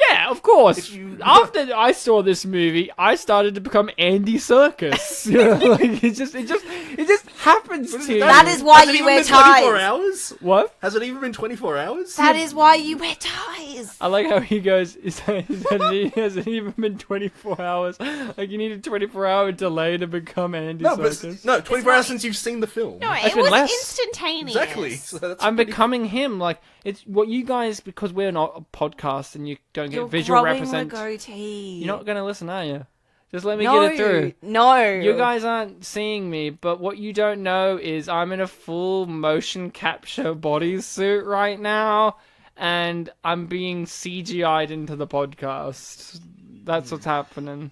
Yeah, of course. If you- After I saw this movie, I started to become Andy Serkis. You know, like it just happens to you. That is why Has it you even wear been 24 ties. hours? What? Has it even been 24 hours? That is why you wear ties. I like how he goes, has it even been 24 hours? Like, you need a 24-hour delay to become Andy No, but Serkis. no, 24 hours since you've seen the film. No, It's it been was less. instantaneous. Exactly. So that's I'm becoming him. Like, it's what you guys, because we're not a podcast and you don't get You're visual growing represent. the goatee. You're not going to listen, are you? Just let me no, get it through. No. You guys aren't seeing me, but what you don't know is I'm in a full motion capture bodysuit right now, and I'm being CGI'd into the podcast. That's what's happening.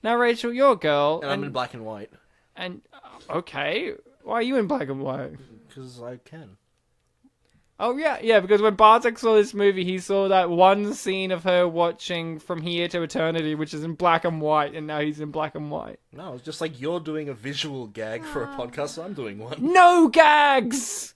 Now, Rachel, you're a girl. And I'm in black and white. And, okay. Why are you in black and white? Because I can. Oh, yeah, because when Bartek saw this movie, he saw that one scene of her watching From Here to Eternity, which is in black and white, and now he's in black and white. No, it's just like you're doing a visual gag for a podcast, so I'm doing one. No gags!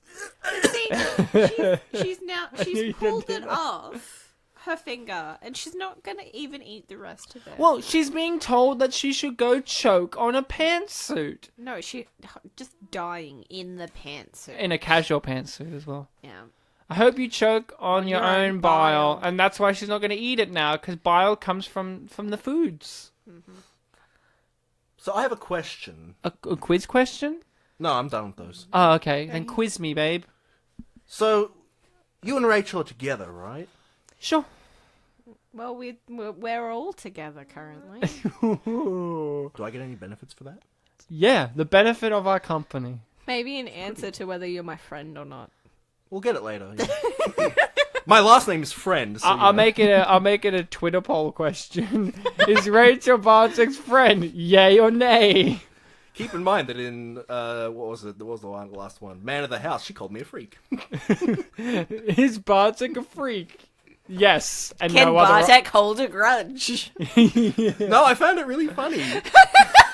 See, she's you pulled did it off her finger, and she's not gonna even eat the rest of it. Well, she's being told that she should go choke on a pantsuit. no, she just dying in the pantsuit. In a casual pantsuit as well. Yeah. I hope you choke on your own bile, and that's why she's not going to eat it now, because bile comes from the foods. So I have a question. A quiz question? No, I'm done with those. Oh, okay. Then quiz me, babe. So, you and Rachel are together, right? Sure. Well, we're all together currently. Do I get any benefits for that? Yeah, the benefit of our company. Maybe an answer to whether you're my friend or not. We'll get it later. Yeah. My last name is Friend. So, I'll make it a Twitter poll question. Is Rachel Bartek's friend? Yay or nay? Keep in mind that in what was it? There was the last one. Man of the House. She called me a freak. Is Bartek a freak? Yes. And Can no other. Bartek hold a grudge? No, I found it really funny.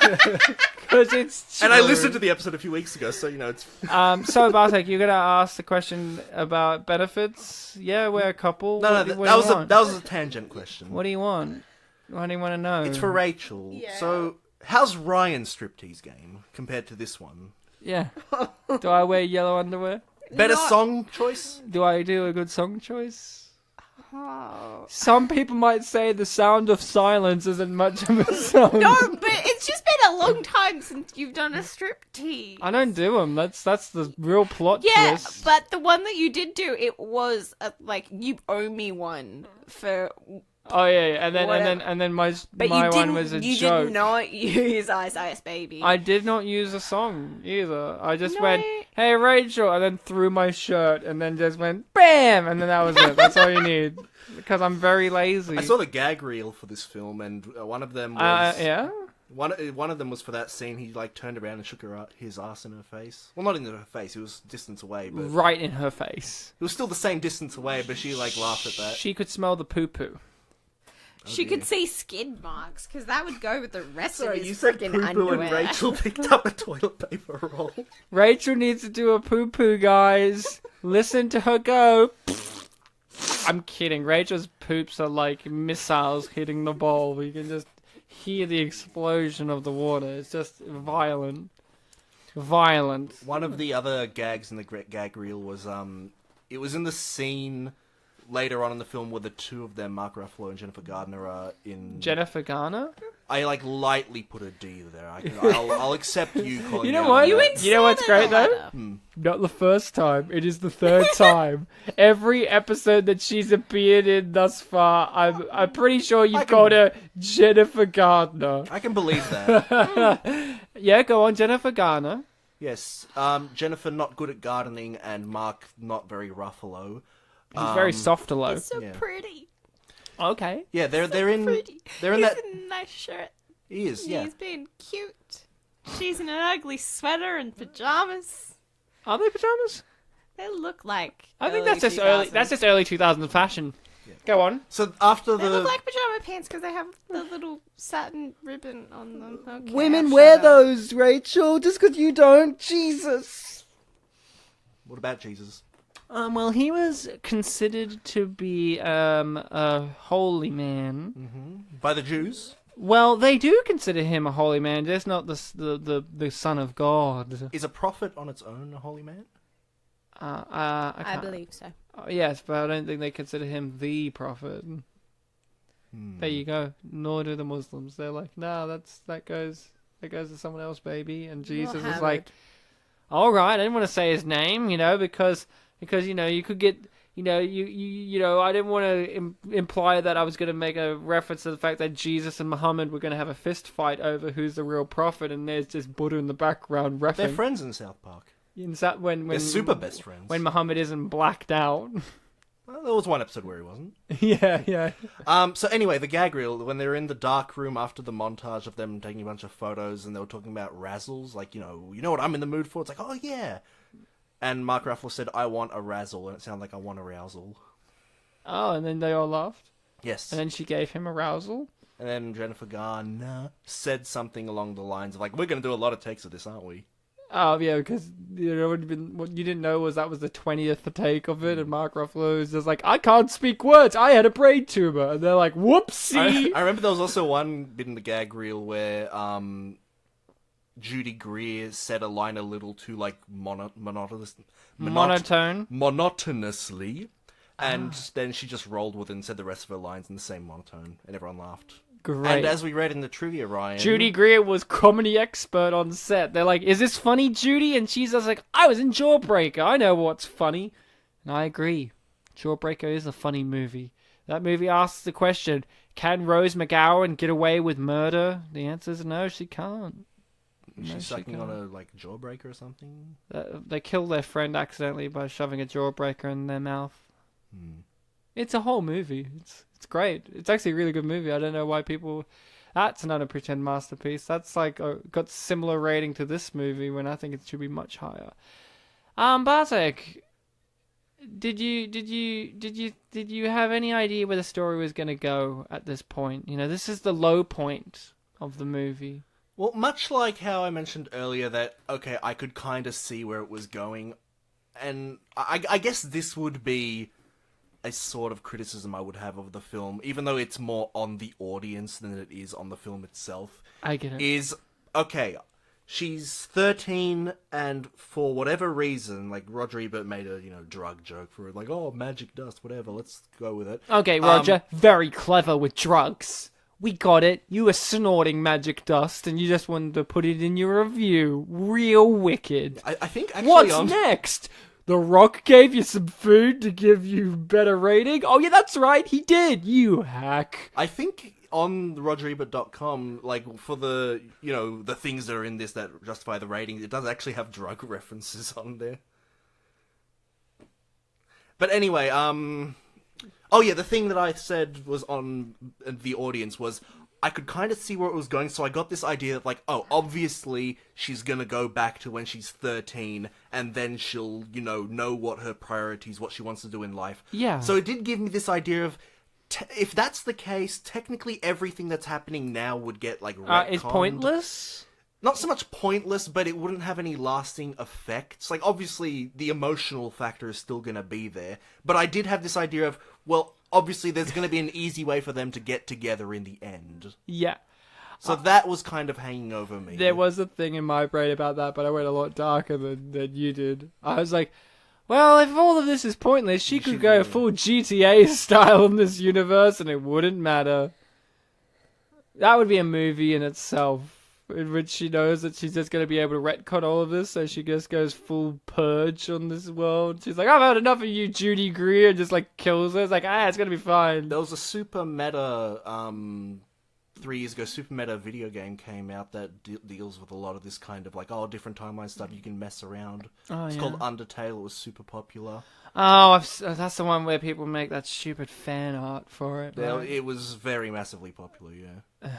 Because it's true. And I listened to the episode a few weeks ago, so it's. So Bartek, you're gonna ask the question about benefits? Yeah, we're a couple. No, What that was a tangent question. What do you want? What do you want to know? It's for Rachel. Yeah. So, how's Ryan's striptease game compared to this one? Yeah. Do I wear yellow underwear? Better Not- song choice? Do I do a good song choice? Oh. Some people might say The Sound of Silence isn't much of a song. No, but it's just been a long time since you've done a striptease. I don't do them. That's the real plot Yeah, twist. but the one that you did do, it was like you owe me one for. Oh yeah, and then Whatever. and then my But my you one didn't. was a You joke. did not use Ice Ice Baby. I did not use a song either. I just No. went, "Hey Rachel," and then threw my shirt, and then just went, "Bam!" and then that was it. That's all you need. Because I'm very lazy. I saw the gag reel for this film, and one of them was yeah. one of them was for that scene. He turned around and shook his ass in her face. Well, not in her face. It was distance away, but Right in her face. it was still the same distance away. But she laughed at that. She could smell the poo-poo. She dear. could see skid marks because that would go with the rest Sorry, of you his said freaking poo-poo underwear. and Rachel picked up a toilet paper roll. Rachel needs to do a poo-poo, guys. Listen to her go. I'm kidding. Rachel's poops are like missiles hitting the bowl. You can just hear the explosion of the water. It's just violent. Violent. One of the other gags in the gag reel was it was in the scene later on in the film where the two of them, Mark Ruffalo and Jennifer Gardner, are in. Jennifer Garner? I lightly put a D there. I'll accept you calling. You know me what? out on that. You know what's great though? Letter. Not the first time. It is the third time. Every episode that she's appeared in thus far, I'm pretty sure you've called her Jennifer Gardner. I can believe that. Yeah, go on, Jennifer Garner. Yes. Jennifer not good at gardening, and Mark not very Ruffalo. He's very soft low. He's so Yeah. pretty. Okay. Yeah, they're in Pretty. they're in He's that. in a nice shirt. He is. Yeah. He's being cute. She's in an ugly sweater and pajamas. Are they pajamas? They look like. I think early that's just early. 2000s. That's just early 2000s fashion. Go on. So after They the look like pajama pants because they have the little satin ribbon on them. Okay, Women I'll wear shut up. those, Rachel. Just because you don't, Jesus. what about Jesus? Well, he was considered to be a holy man. By the Jews? Well, they do consider him a holy man, just not the son of God. Is a prophet on its own a holy man? I I believe so. Yes, but I don't think they consider him the prophet. There you go. Nor do the Muslims. They're like, nah, that goes to someone else, baby. And Jesus was Muhammad. like, all right, I didn't want to say his name, because you could get, I didn't want to imply that I was going to make a reference to the fact that Jesus and Muhammad were going to have a fist fight over who's the real prophet, and there's just Buddha in the background reffing. They're friends in South Park. When They're super best friends. when Muhammad isn't blacked out. Well, there was one episode where he wasn't. yeah. So anyway, the gag reel, when they're in the dark room after the montage of them taking a bunch of photos, and they were talking about razzles, like, you know what I'm in the mood for? It's like, oh yeah. And Mark Ruffalo said, I want a razzle, and it sounded like I want a rousal. Oh, and then they all laughed. Yes. And then she gave him arousal. And then Jennifer Garner said something along the lines of, like, we're going to do a lot of takes of this, aren't we? Oh, yeah, because what you didn't know was that was the 20th take of it, and Mark Ruffalo was just like, I can't speak words, I had a brain tumor. And they're like, whoopsie! I remember there was also one bit in the gag reel where Judy Greer said a line a little too, like, monotonously, and then she just rolled with it and said the rest of her lines in the same monotone, and everyone laughed. Great. And as we read in the trivia, Ryan... Judy Greer was comedy expert on set. They're like, is this funny, Judy? And she's just like, I was in Jawbreaker, I know what's funny. And I agree. Jawbreaker is a funny movie. That movie asks the question, can Rose McGowan get away with murder? The answer is no, she can't. She's sucking on a jawbreaker or something. They kill their friend accidentally by shoving a jawbreaker in their mouth. It's a whole movie. It's great. It's actually a really good movie. I don't know why people... That's an Unappreciated masterpiece. That's like got similar rating to this movie when I think it should be much higher. Bartek, did you have any idea where the story was going to go at this point? This is the low point of the movie. Well, much like how I mentioned earlier that, okay, I could kind of see where it was going, and I guess this would be a sort of criticism I would have of the film, even though it's more on the audience than it is on the film itself. I get it. Is, okay, she's 13, and for whatever reason, like, Roger Ebert made a, drug joke for it, like, oh, magic dust, whatever, let's go with it. Okay, Roger, very clever with drugs. We got it. You were snorting magic dust, and you just wanted to put it in your review. Real wicked. I think, actually... What's next? The Rock gave you some food to give you better rating? Oh, yeah, that's right. He did. You hack. I think on RogerEbert.com, like, for the, the things that are in this that justify the rating, it does actually have drug references on there. But anyway, oh yeah, the thing that I said was on the audience was I could kind of see where it was going, so I got this idea that, like, oh, obviously she's gonna go back to when she's 13, and then she'll, know what her priorities, what she wants to do in life. Yeah. So it did give me this idea of, if that's the case, technically everything that's happening now would get, like, retconned. It's pointless? Not so much pointless, but it wouldn't have any lasting effects. Like, obviously, the emotional factor is still gonna be there, but I did have this idea of, well, obviously there's gonna be an easy way for them to get together in the end. Yeah. So that was kind of hanging over me. There was a thing in my brain about that, but I went a lot darker than you did. I was like, well, if all of this is pointless, she could go full GTA style in this universe and it wouldn't matter. That would be a movie in itself, in which she knows that she's just going to be able to retcon all of this, so she just goes full purge on this world. She's like, I've had enough of you, Judy Greer, and just, like, kills her. It's like, it's going to be fine. There was a super meta, 3 years ago, super meta video game came out that deals with a lot of this kind of, like, different timeline stuff you can mess around. It's called Undertale. It was super popular. Oh, that's the one where people make that stupid fan art for it. Yeah, right? it was very massively popular, yeah.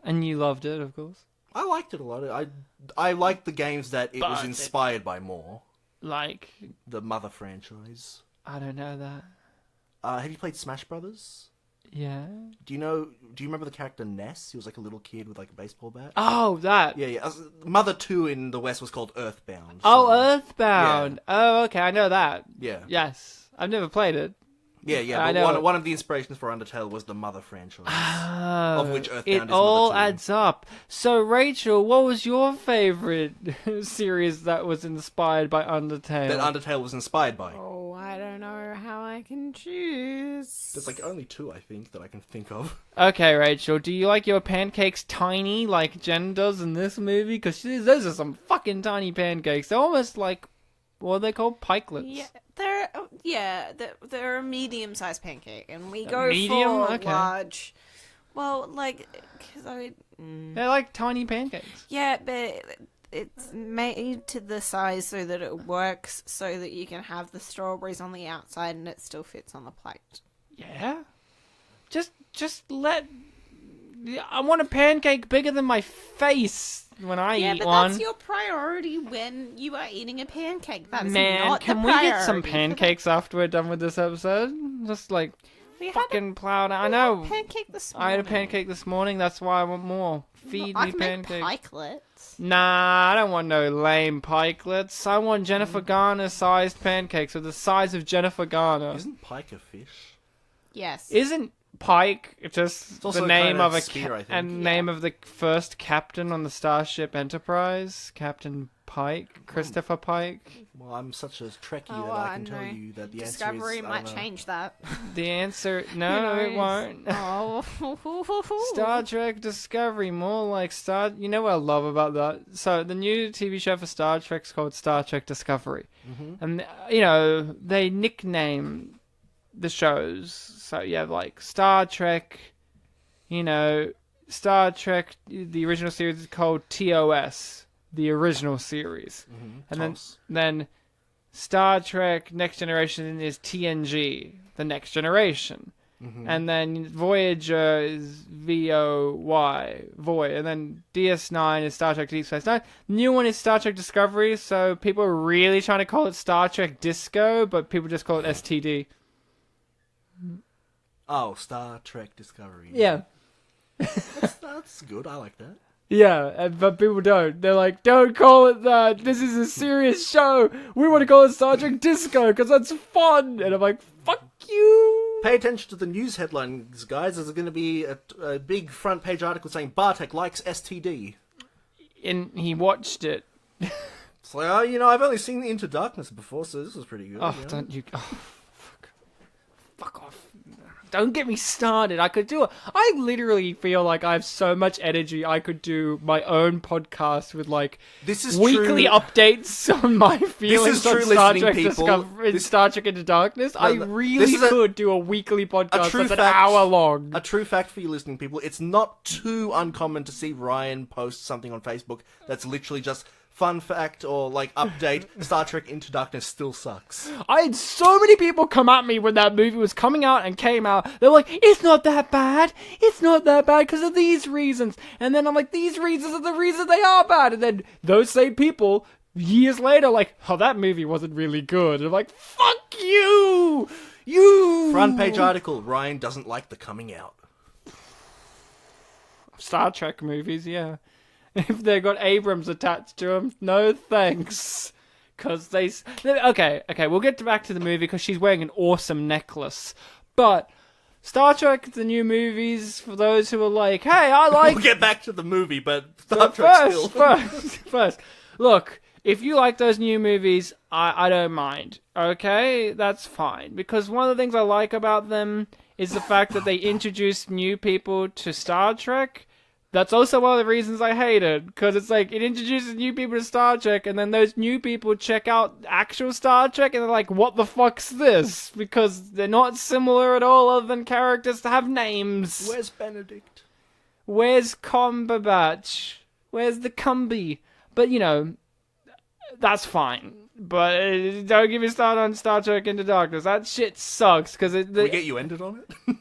And you loved it, of course. I liked it a lot. I liked the games that it was inspired by more. Like? The Mother franchise. I don't know that. Have you played Smash Brothers? Yeah. Do you remember the character Ness? He was like a little kid with like a baseball bat. Oh, that. Yeah. Mother 2 in the West was called Earthbound. Oh, Earthbound. Yeah. Oh, okay, I know that. Yeah. Yes. I've never played it. Yeah, but one of the inspirations for Undertale was the Mother franchise, of which Earthbound is Mother 2. It all adds up. So, Rachel, what was your favourite series that was inspired by Undertale? That Undertale was inspired by? Oh, I don't know how I can choose. There's like only 2, I think, that I can think of. Okay, Rachel, do you like your pancakes tiny like Jen does in this movie? Because those are some fucking tiny pancakes. They're almost like, what are they called? Pikelets. Yeah, they're a medium-sized pancake, and we go medium? for Okay. large. Well, like, because They're like tiny pancakes. Yeah, but it's made to the size so that it works, so that you can have the strawberries on the outside and it still fits on the plate. Yeah? Just let... I want a pancake bigger than my face when I eat one. Yeah, but that's your priority when you are eating a pancake. That's Man, not can the we get priority some for pancakes after we're done with this episode? Just like fucking plow down. I know. Pancake this morning. I had a pancake this morning. That's why I want more. Feed I me can pancakes. make pikelets. Nah, I don't want no lame pikelets. I want Jennifer Garner-sized pancakes, with the size of Jennifer Garner. Isn't pike a fish? Yes. Isn't Pike just also the name kind of of a spear, I think. and name of the first captain on the Starship Enterprise? Captain Pike, Christopher Pike. Well, I'm such a Trekkie Oh, that I can I tell know. you that the Discovery answer is... might change that. The answer, no, it Who won't. knows? Oh. Star Trek Discovery, more like Star... You know what I love about that? So, the new TV show for Star Trek's called Star Trek Discovery. Mm-hmm. And, you know, they nickname the shows. So you have like Star Trek, Star Trek, the original series is called TOS, the original series. And then Star Trek Next Generation is TNG, the Next Generation. And then Voyager is VOY, Voy. And then DS9 is Star Trek Deep Space Nine. New one is Star Trek Discovery, so people are really trying to call it Star Trek Disco, but people just call it STD. Oh, Star Trek Discovery. Yeah. That's good. I like that. Yeah, but people don't. They're like, don't call it that. This is a serious show. We want to call it Star Trek Disco because that's fun. And I'm like, fuck you. Pay attention to the news headlines, guys. There's going to be a big front page article saying Bartek likes STD. And he watched it. It's like, I've only seen Into Darkness before, so this was pretty good. Oh, don't you... Oh, fuck off. Don't get me started. I could do it. I literally feel like I have so much energy I could do my own podcast with like weekly updates on my feelings on Star Trek Discovery, Star Trek Into Darkness. I really could do a weekly podcast that's an hour long. A true fact for you listening people, it's not too uncommon to see Ryan post something on Facebook that's literally just fun fact or like update, Star Trek Into Darkness still sucks. I had so many people come at me when that movie was coming out and came out. They're like, it's not that bad. It's not that bad because of these reasons. And then I'm like, these reasons are the reasons they are bad. And then those same people, years later, like, oh, that movie wasn't really good. And I'm like, fuck you! You! Front page article, Ryan doesn't like the coming out. Star Trek movies, yeah. If they got Abrams attached to them, no thanks. Because they... Okay, we'll get back to the movie because she's wearing an awesome necklace. But Star Trek, the new movies, for those who are like, hey, I like... We'll get back to the movie, but Star Trek still. First. Look, if you like those new movies, I don't mind. Okay? That's fine. Because one of the things I like about them is the fact that they introduce new people to Star Trek. That's also one of the reasons I hate it, because it's like, it introduces new people to Star Trek, and then those new people check out actual Star Trek, and they're like, what the fuck's this? Because they're not similar at all, other than characters to have names. Where's Benedict? Where's Cumberbatch? Where's the Cumby? But, that's fine. But don't get me started on Star Trek Into Darkness. That shit sucks, because Can we get you ended on it?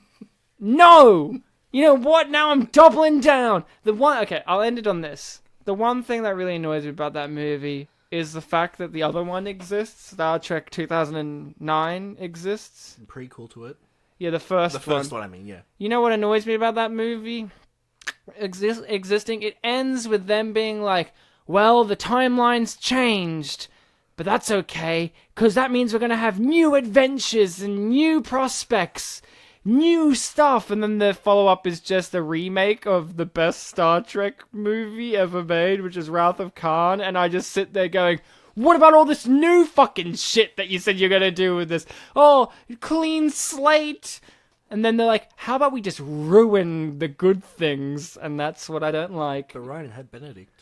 No! You know what? Now I'm doubling down. I'll end it on this. The one thing that really annoys me about that movie is the fact that the other one exists. Star Trek 2009 exists. Prequel to it. Yeah, the first one. The first one, I mean, yeah. You know what annoys me about that movie? Existing. It ends with them being like, well, the timeline's changed. But that's okay, because that means we're going to have new adventures and new prospects. New stuff, and then the follow-up is just a remake of the best Star Trek movie ever made, which is Wrath of Khan, and I just sit there going, what about all this new fucking shit that you said you're gonna do with this? Oh, clean slate! And then they're like, how about we just ruin the good things? And that's what I don't like. But Ryan had Benedict.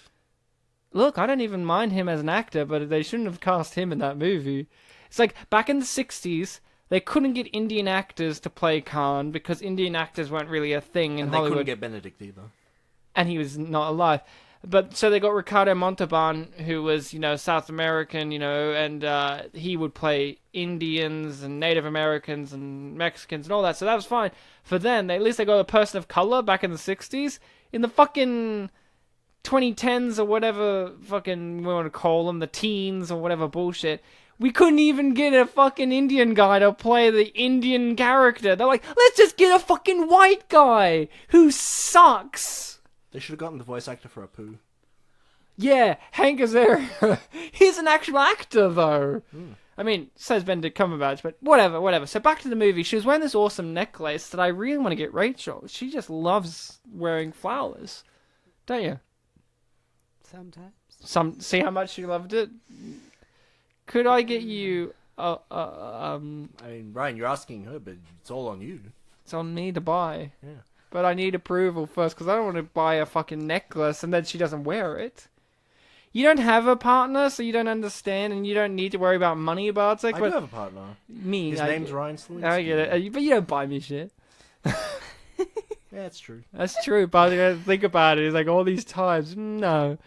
Look, I don't even mind him as an actor, but they shouldn't have cast him in that movie. It's like, back in the 60s, they couldn't get Indian actors to play Khan because Indian actors weren't really a thing in Hollywood. And they couldn't get Benedict either. And he was not alive. But so they got Ricardo Montalban, who was, South American, and he would play Indians and Native Americans and Mexicans and all that. So that was fine. For them, at least they got a person of color back in the 60s. In the fucking 2010s or whatever fucking we want to call them, the teens or whatever bullshit, we couldn't even get a fucking Indian guy to play the Indian character. They're like, let's just get a fucking white guy who sucks. They should have gotten the voice actor for Apu. Yeah, Hank Azaria. He's an actual actor, though. I mean, says Benedict Cumberbatch, but whatever. So back to the movie. She was wearing this awesome necklace that I really want to get Rachel. She just loves wearing flowers. Don't you? Sometimes. See how much she loved it? Could I get you I mean, Ryan, you're asking her, but it's all on you. It's on me to buy. Yeah. But I need approval first, because I don't want to buy a fucking necklace and then she doesn't wear it. You don't have a partner, so you don't understand, and you don't need to worry about money, Bartek. I But do have a partner. me, His name's Ryan Slinsky. I get it, but you don't buy me shit. Yeah, it's true. That's true, but think about it. It's like all these times, no.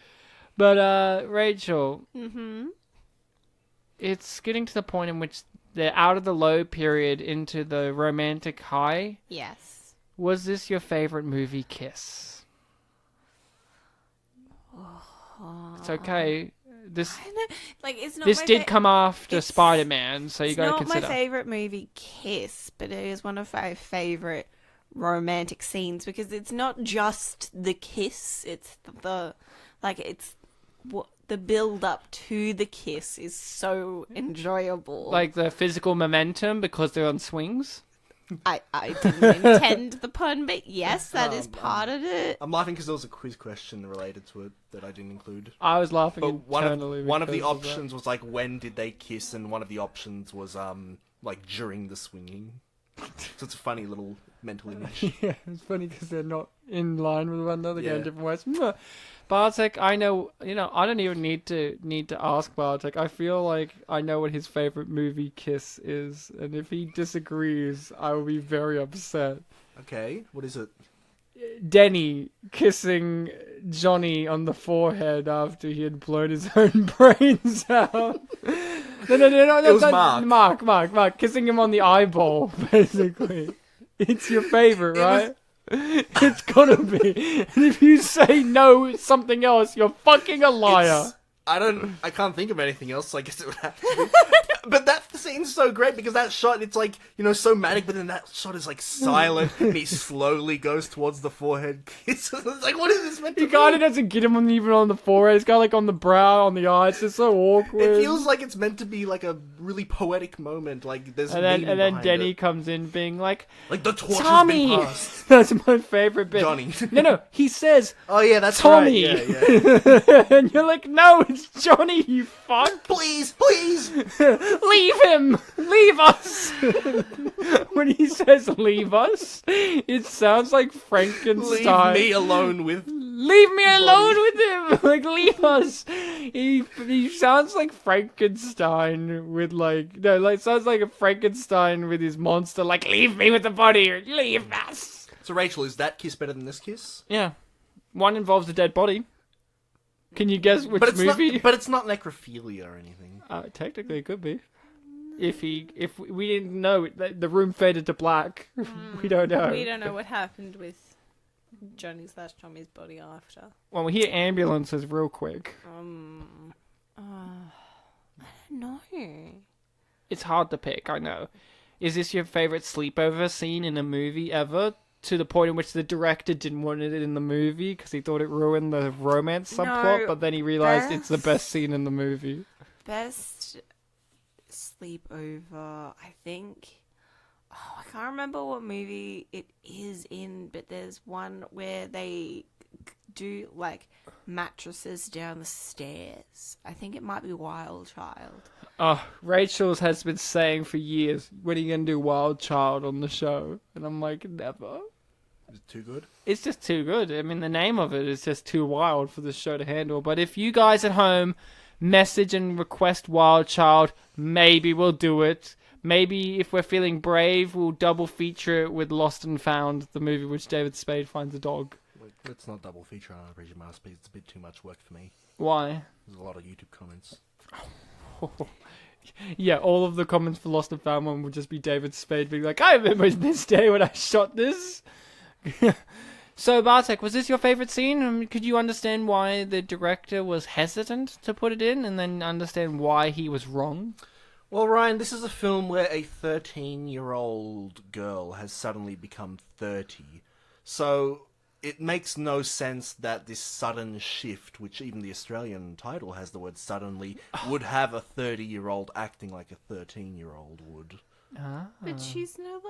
But Rachel, it's getting to the point in which they're out of the low period into the romantic high. Yes. Was this your favorite movie, Kiss? It's okay. This I know, like, it's not this my did come after it's- Spider-Man, so you It's got to not consider. my favorite movie, Kiss, but it is one of my favorite romantic scenes because it's not just the kiss; it's the build up to the kiss is so enjoyable. Like the physical momentum because they're on swings. I didn't intend the pun, but yes, that is part of it. I'm laughing because there was a quiz question related to it that I didn't include. I was laughing But internally. one of the because that. options was like, when did they kiss? And one of the options was like during the swinging. So it's a funny little mental image. Yeah, it's funny because they're not in line with one another, Yeah. going different ways. Bartek, I know, I don't even need to ask Bartek. I feel like I know what his favorite movie, Kiss, is, and if he disagrees, I will be very upset. Okay, what is it? Denny kissing Johnny on the forehead after he had blown his own brains out. No. It was Mark. Mark, kissing him on the eyeball, basically. It's your favorite, right? It's gotta be. And if you say no, it's something else, you're fucking a liar. I can't think of anything else, so I guess it would have to be. But that scene's so great because that shot, it's like, so manic, but then that shot is like silent and he slowly goes towards the forehead kiss. It's like, what is this meant to He be? kind of doesn't get him even on the forehead. He's got like on the brow, on the eyes. It's so awkward. It feels like it's meant to be like a really poetic moment. Like there's meaning and then behind Denny it. comes in being like, Like the torch Tommy! has been passed. That's my favorite bit. Johnny. No, he says, Oh yeah, that's Tommy! right. Yeah. And you're like, no, it's Johnny, you fuck! Please. Leave him! Leave us! When he says leave us, it sounds like Frankenstein. Leave me alone with. Leave me alone with him! Like, leave us! He sounds like Frankenstein with sounds like a Frankenstein with his monster, like, leave me with the body, or leave us! So Rachel, is that kiss better than this kiss? Yeah. One involves a dead body. Can you guess which But it's movie? not. But it's not necrophilia or anything. Technically, it could be. If we didn't know, the room faded to black. We don't know. We don't know what happened with Johnny/Tommy's body after. Well, we hear ambulances real quick. I don't know. It's hard to pick, I know. Is this your favorite sleepover scene in a movie ever? To the point in which the director didn't want it in the movie because he thought it ruined the romance subplot, but then he realized it's the best scene in the movie. Best sleepover, I think. Oh, I can't remember what movie it is in, but there's one where they do like mattresses down the stairs. I think it might be Wild Child. Oh, Rachel's has been saying for years, when are you going to do Wild Child on the show? And I'm like, never. Is it too good? It's just too good. I mean, the name of it is just too wild for this show to handle. But if you guys at home message and request Wild Child, maybe we'll do it. Maybe if we're feeling brave, we'll double feature it with Lost and Found, the movie which David Spade finds a dog. Let's not double feature on Unappreciated Masterpiece. It's a bit too much work for me. Why? There's a lot of YouTube comments. Yeah, all of the comments for Lost and Found one would just be David Spade being like, I remember this day when I shot this. So, Bartek, was this your favorite scene? Could you understand why the director was hesitant to put it in, and then understand why he was wrong? Well, Ryan, this is a film where a 13-year-old girl has suddenly become 30. So it makes no sense that this sudden shift, which even the Australian title has the word suddenly, would have a 30-year-old acting like a 13-year-old would. Ah. But she's no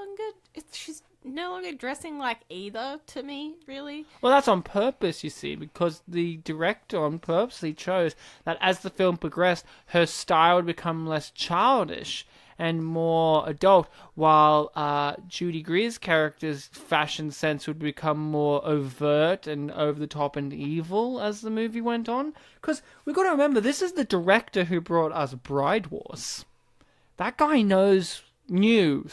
longer dressing like either to me, really. Well, that's on purpose, you see, because the director on purposely chose that as the film progressed, her style would become less childish and more adult, while Judy Greer's character's fashion sense would become more overt and over the top and evil as the movie went on. Because we've got to remember, this is the director who brought us Bride Wars. That guy knew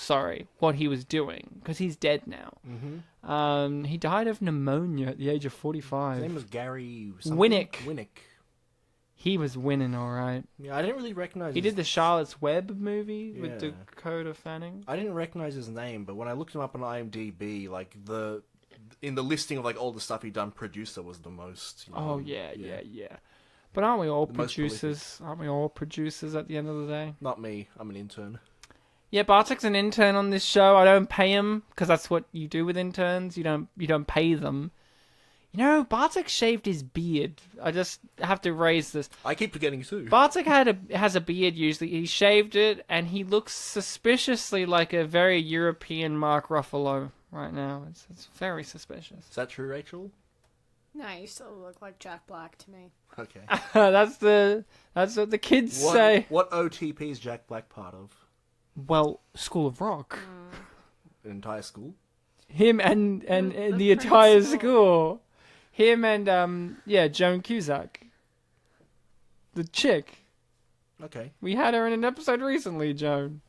what he was doing, because he's dead now. Mm-hmm. He died of pneumonia at the age of 45. His name was Gary something? Winnick. He was winning, all right. Yeah, I didn't really recognize. He did the Charlotte's Web movie with Yeah. Dakota Fanning. I didn't recognize his name, but when I looked him up on IMDb, like in the listing of like all the stuff he'd done, producer was the most. You know, Oh yeah. But aren't we all The most producers? Aren't we all producers at the end of the day? Not me. I'm an intern. Yeah, Bartek's an intern on this show. I don't pay him because that's what you do with interns. You don't pay them. You know, Bartek shaved his beard. I just have to raise this. I keep forgetting too. Bartek has a beard usually. He shaved it, and he looks suspiciously like a very European Mark Ruffalo right now. It's very suspicious. Is that true, Rachel? No, you still look like Jack Black to me. Okay. That's what the kids say. What OTP is Jack Black part of? Well, School of Rock. An entire school? Him and The the entire principal. school. Him and Joan Cusack. The chick. Okay. We had her in an episode recently, Joan.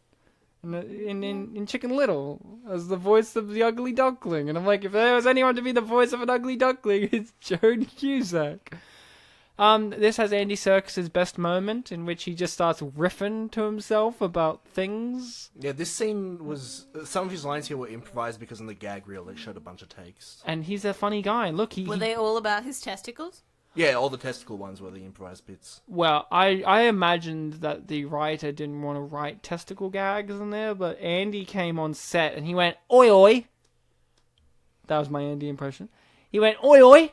In Chicken Little, as the voice of the ugly duckling. And I'm like, if there was anyone to be the voice of an ugly duckling, it's Joan Cusack. This has Andy Serkis's best moment, in which he just starts riffing to himself about things. Yeah, this scene was... some of his lines here were improvised because in the gag reel they showed a bunch of takes. And he's a funny guy. Look, Were they all about his testicles? Yeah, all the testicle ones were the improvised bits. Well, I imagined that the writer didn't want to write testicle gags in there, but Andy came on set and he went, "Oi, oi." That was my Andy impression. He went, "Oi, oi.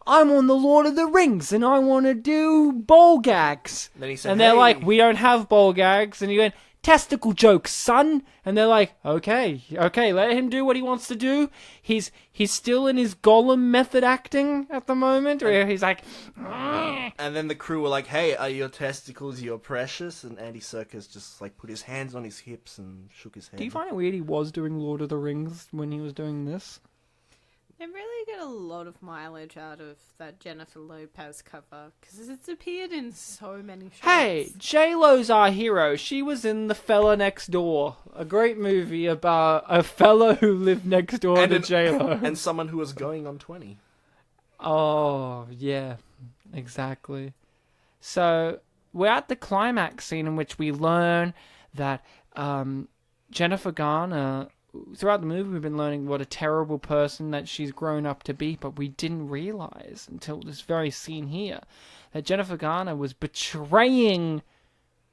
I'm on the Lord of the Rings and I want to do bowl gags." Then he said, And they're "Hey." like, "We don't have bowl gags." And he went, "Testicle jokes, son." And they're like, okay, let him do what he wants to do. He's still in his Gollum method acting at the moment, where he's like, And then the crew were like, "Hey, are your testicles your precious?" And Andy Serkis just like put his hands on his hips and shook his head. do you find it weird he was doing Lord of the Rings when he was doing this? They really get a lot of mileage out of that Jennifer Lopez cover, because it's appeared in so many shows. Hey, J-Lo's our hero. She was in The Fella Next Door, a great movie about a fella who lived next door to J-Lo. And someone who was going on 20. Oh, yeah, exactly. So, we're at the climax scene in which we learn that Jennifer Garner... Throughout the movie, we've been learning what a terrible person that she's grown up to be, but we didn't realize until this very scene here that Jennifer Garner was betraying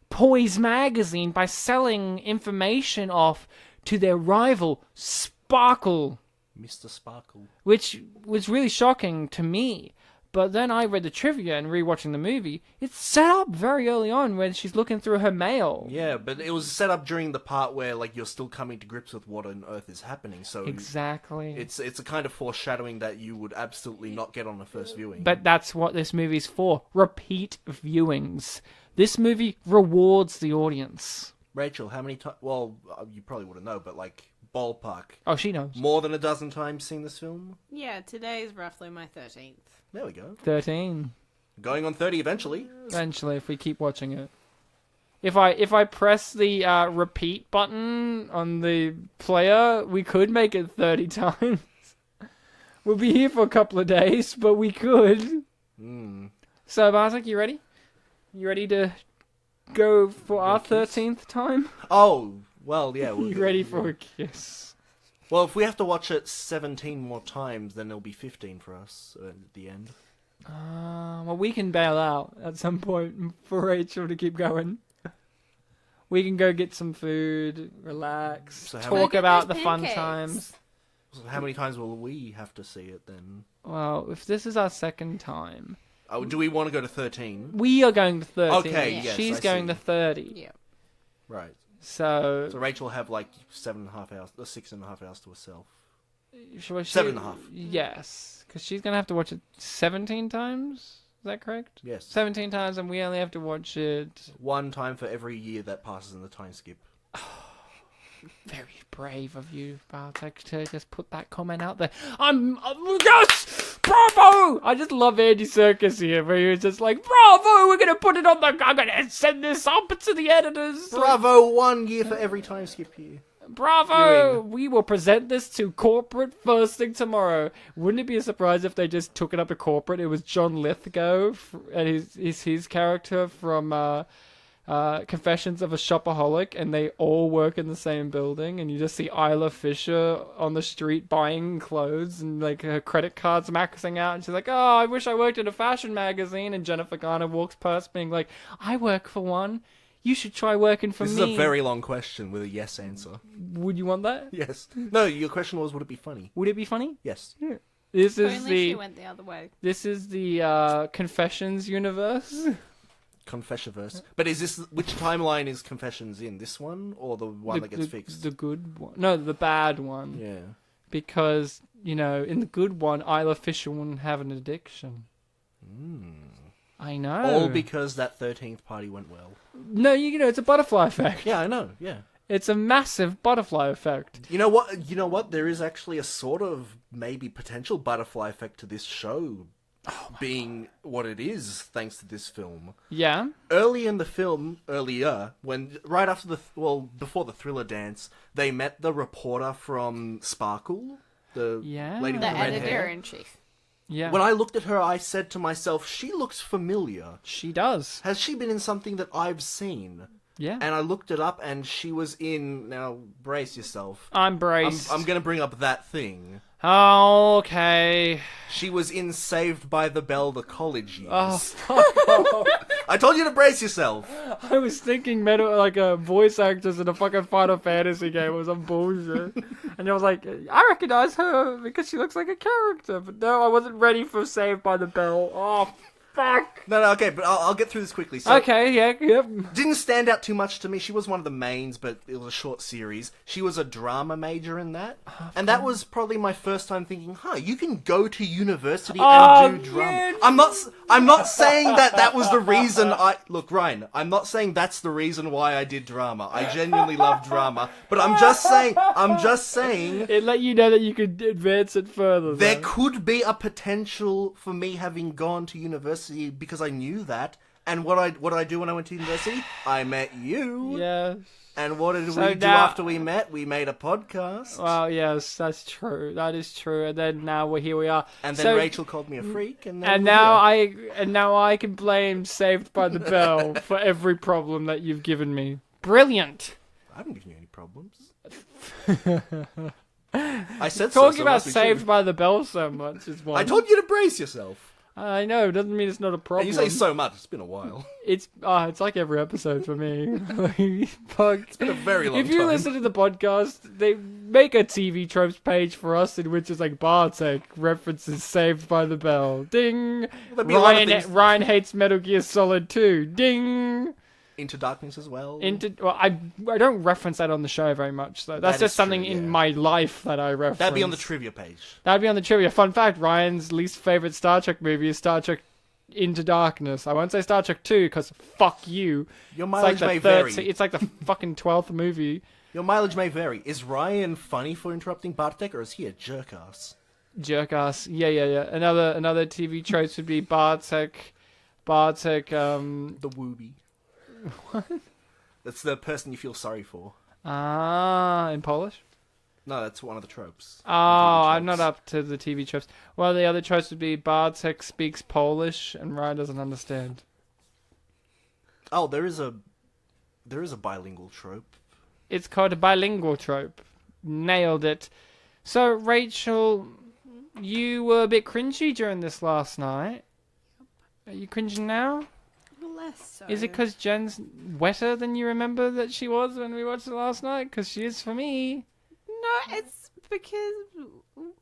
Poise magazine by selling information off to their rival, Sparkle, Mr. Sparkle. which was really shocking to me. But then I read the trivia and rewatching the movie. It's set up very early on when she's looking through her mail. Yeah, but it was set up during the part where like you're still coming to grips with what on earth is happening. So Exactly. it's a kind of foreshadowing that you would absolutely not get on the first viewing. But that's what this movie's for. Repeat viewings. This movie rewards the audience. Rachel, how many times? Well, you probably wouldn't know, but like ballpark, Oh, she knows. more than a dozen times seen this film. Yeah, today is roughly my 13th. There we go. 13. Going on 30 eventually. Eventually, if we keep watching it. If I press the repeat button on the player, we could make it 30 times. We'll be here for a couple of days, but we could. So, Bartek, you ready? You ready to go for our 13th time? Oh, well, yeah. You ready for a kiss? Well, if we have to watch it 17 more times, then it'll be 15 for us at the end. Well, we can bail out at some point for Rachel to keep going. We can go get some food, relax, So how talk many- about the Get those fun pancakes. times. So how many times will we have to see it then? Well, if this is our second time, Oh, do we want to go to 13? we are going to 13. Okay, yes, She's I going see. to 30. Yeah. Right. So Rachel will have like 7.5 hours, or 6.5 hours to herself. well, 7.5. Yes, because she's gonna have to watch it 17 times. Is that correct? Yes. 17 times, and we only have to watch it. One time for every year that passes in the time skip. Very brave of you, Bartek, to just put that comment out there. Yes! Bravo! I just love Andy Serkis here, where he was just like, bravo, we're gonna put it on I'm gonna send this up to the editors. Bravo, 1 year for every time skip year. Bravo! We will present this to corporate first thing tomorrow. Wouldn't it be a surprise if they just took it up to corporate? It was John Lithgow, and his character from Confessions of a Shopaholic, and they all work in the same building, and you just see Isla Fisher on the street buying clothes, and like her credit card's maxing out, and she's like, oh, I wish I worked in a fashion magazine, and Jennifer Garner walks past being like, I work for one. You should try working for This me. is a very long question with a yes answer. Would you want that? Yes. No, your question was, would it be funny? Would it be funny? Yes. Yeah. This If is only the she went the other way. this is the Confessions universe. Confessionverse. But is this, which timeline is Confessions in? This one, or the one that gets fixed? The good one. No, the bad one. Yeah. Because, you know, in the good one, Isla Fisher wouldn't have an addiction. I know. All because that 13th party went well. No, you know, it's a butterfly effect. Yeah, I know, yeah. It's a massive butterfly effect. You know what? There is actually a sort of maybe potential butterfly effect to this show being what it is thanks to this film. Yeah. Earlier, when right after before the Thriller dance, they met the reporter from Sparkle, the lady with The the red editor hair. in chief. Yeah. When I looked at her, I said to myself, she looks familiar. She does. Has she been in something that I've seen? Yeah. And I looked it up, and she was in... Now, brace yourself. I'm braced. I'm going to bring up that thing. Oh, okay. She was in Saved by the Bell, the college years. Oh, fuck off. I told you to brace yourself. I was thinking like a voice actress in a fucking Final Fantasy game or some bullshit. And I was like, I recognize her because she looks like a character. But no, I wasn't ready for Saved by the Bell. Oh, fuck. No, okay, but I'll get through this quickly. So, Okay, yeah, yep. didn't stand out too much to me. She was one of the mains, but it was a short series. She was a drama major in that. And that was probably my first time thinking, you can go to university and do drama. Yeah. I'm not saying that was the reason Look, Ryan, I'm not saying that's the reason why I did drama. I genuinely love drama. But I'm just saying... It let you know that you could advance it further. There though. could be a potential for me having gone to university because I knew that. And what did I do when I went to university? I met you. Yeah. And what did So we do now- after we met? We made a podcast. Well, yes, that's true. That is true. And then now here we are. And then So- Rachel called me a freak. And now I can blame Saved by the Bell for every problem that you've given me. Brilliant. I haven't given you any problems. I said Talking so about must be Saved true. by the Bell so much is one. I told you to brace yourself. I know. Doesn't mean it's not a problem. And you say so much. It's been a while. It's like every episode for me. Fuck. It's been a very long If you time. listen to the podcast, they make a TV tropes page for us in which is like Bartek references Saved by the Bell. Ding. There'd be a lot of things- Ryan hates Metal Gear Solid 2. Ding. Into Darkness as well. I don't reference that on the show very much though. That's That just is something true, in yeah. my life that I reference. That'd be on the trivia page. That'd be on the trivia. Fun fact: Ryan's least favorite Star Trek movie is Star Trek Into Darkness. I won't say Star Trek 2 because fuck you. Your It's mileage like may the vary. It's like the fucking 12th movie. Your mileage may vary. Is Ryan funny for interrupting Bartek, or is he a jerk ass? Jerk ass. Yeah. Another TV trope would be Bartek. The wooby. What? That's the person you feel sorry for. In Polish. No, that's one of the tropes. Oh, I'm not up to the TV tropes. Well, the other tropes would be Bartek speaks Polish and Ryan doesn't understand. Oh, there is a bilingual trope. It's called a bilingual trope. Nailed it. So, Rachel, you were a bit cringy during this last night. Are you cringing now? Less so. Is it because Jen's wetter than you remember that she was when we watched it last night? Because she is for me. No, it's because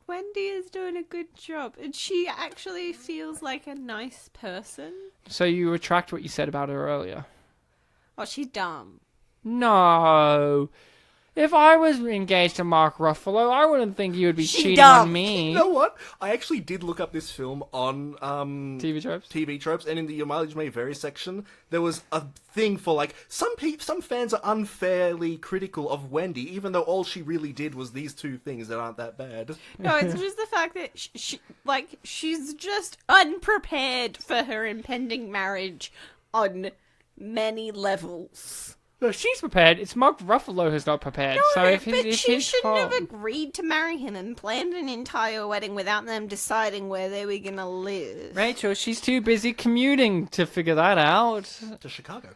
Wendy is doing a good job. And she actually feels like a nice person. So you retract what you said about her earlier. Oh, she's dumb. No. If I was engaged to Mark Ruffalo, I wouldn't think he would be She cheating dumb. on me. You know what? I actually did look up this film on TV tropes? TV tropes, and in the Your Mileage May Vary section, there was a thing for like some fans are unfairly critical of Wendy, even though all she really did was these two things that aren't that bad. No, it's just the fact that she's just unprepared for her impending marriage on many levels. No, she's prepared. It's Mark Ruffalo who's not prepared. No, so if but it's she his shouldn't fault. have agreed to marry him and planned an entire wedding without them deciding where they were gonna live. Rachel, she's too busy commuting to figure that out. To Chicago.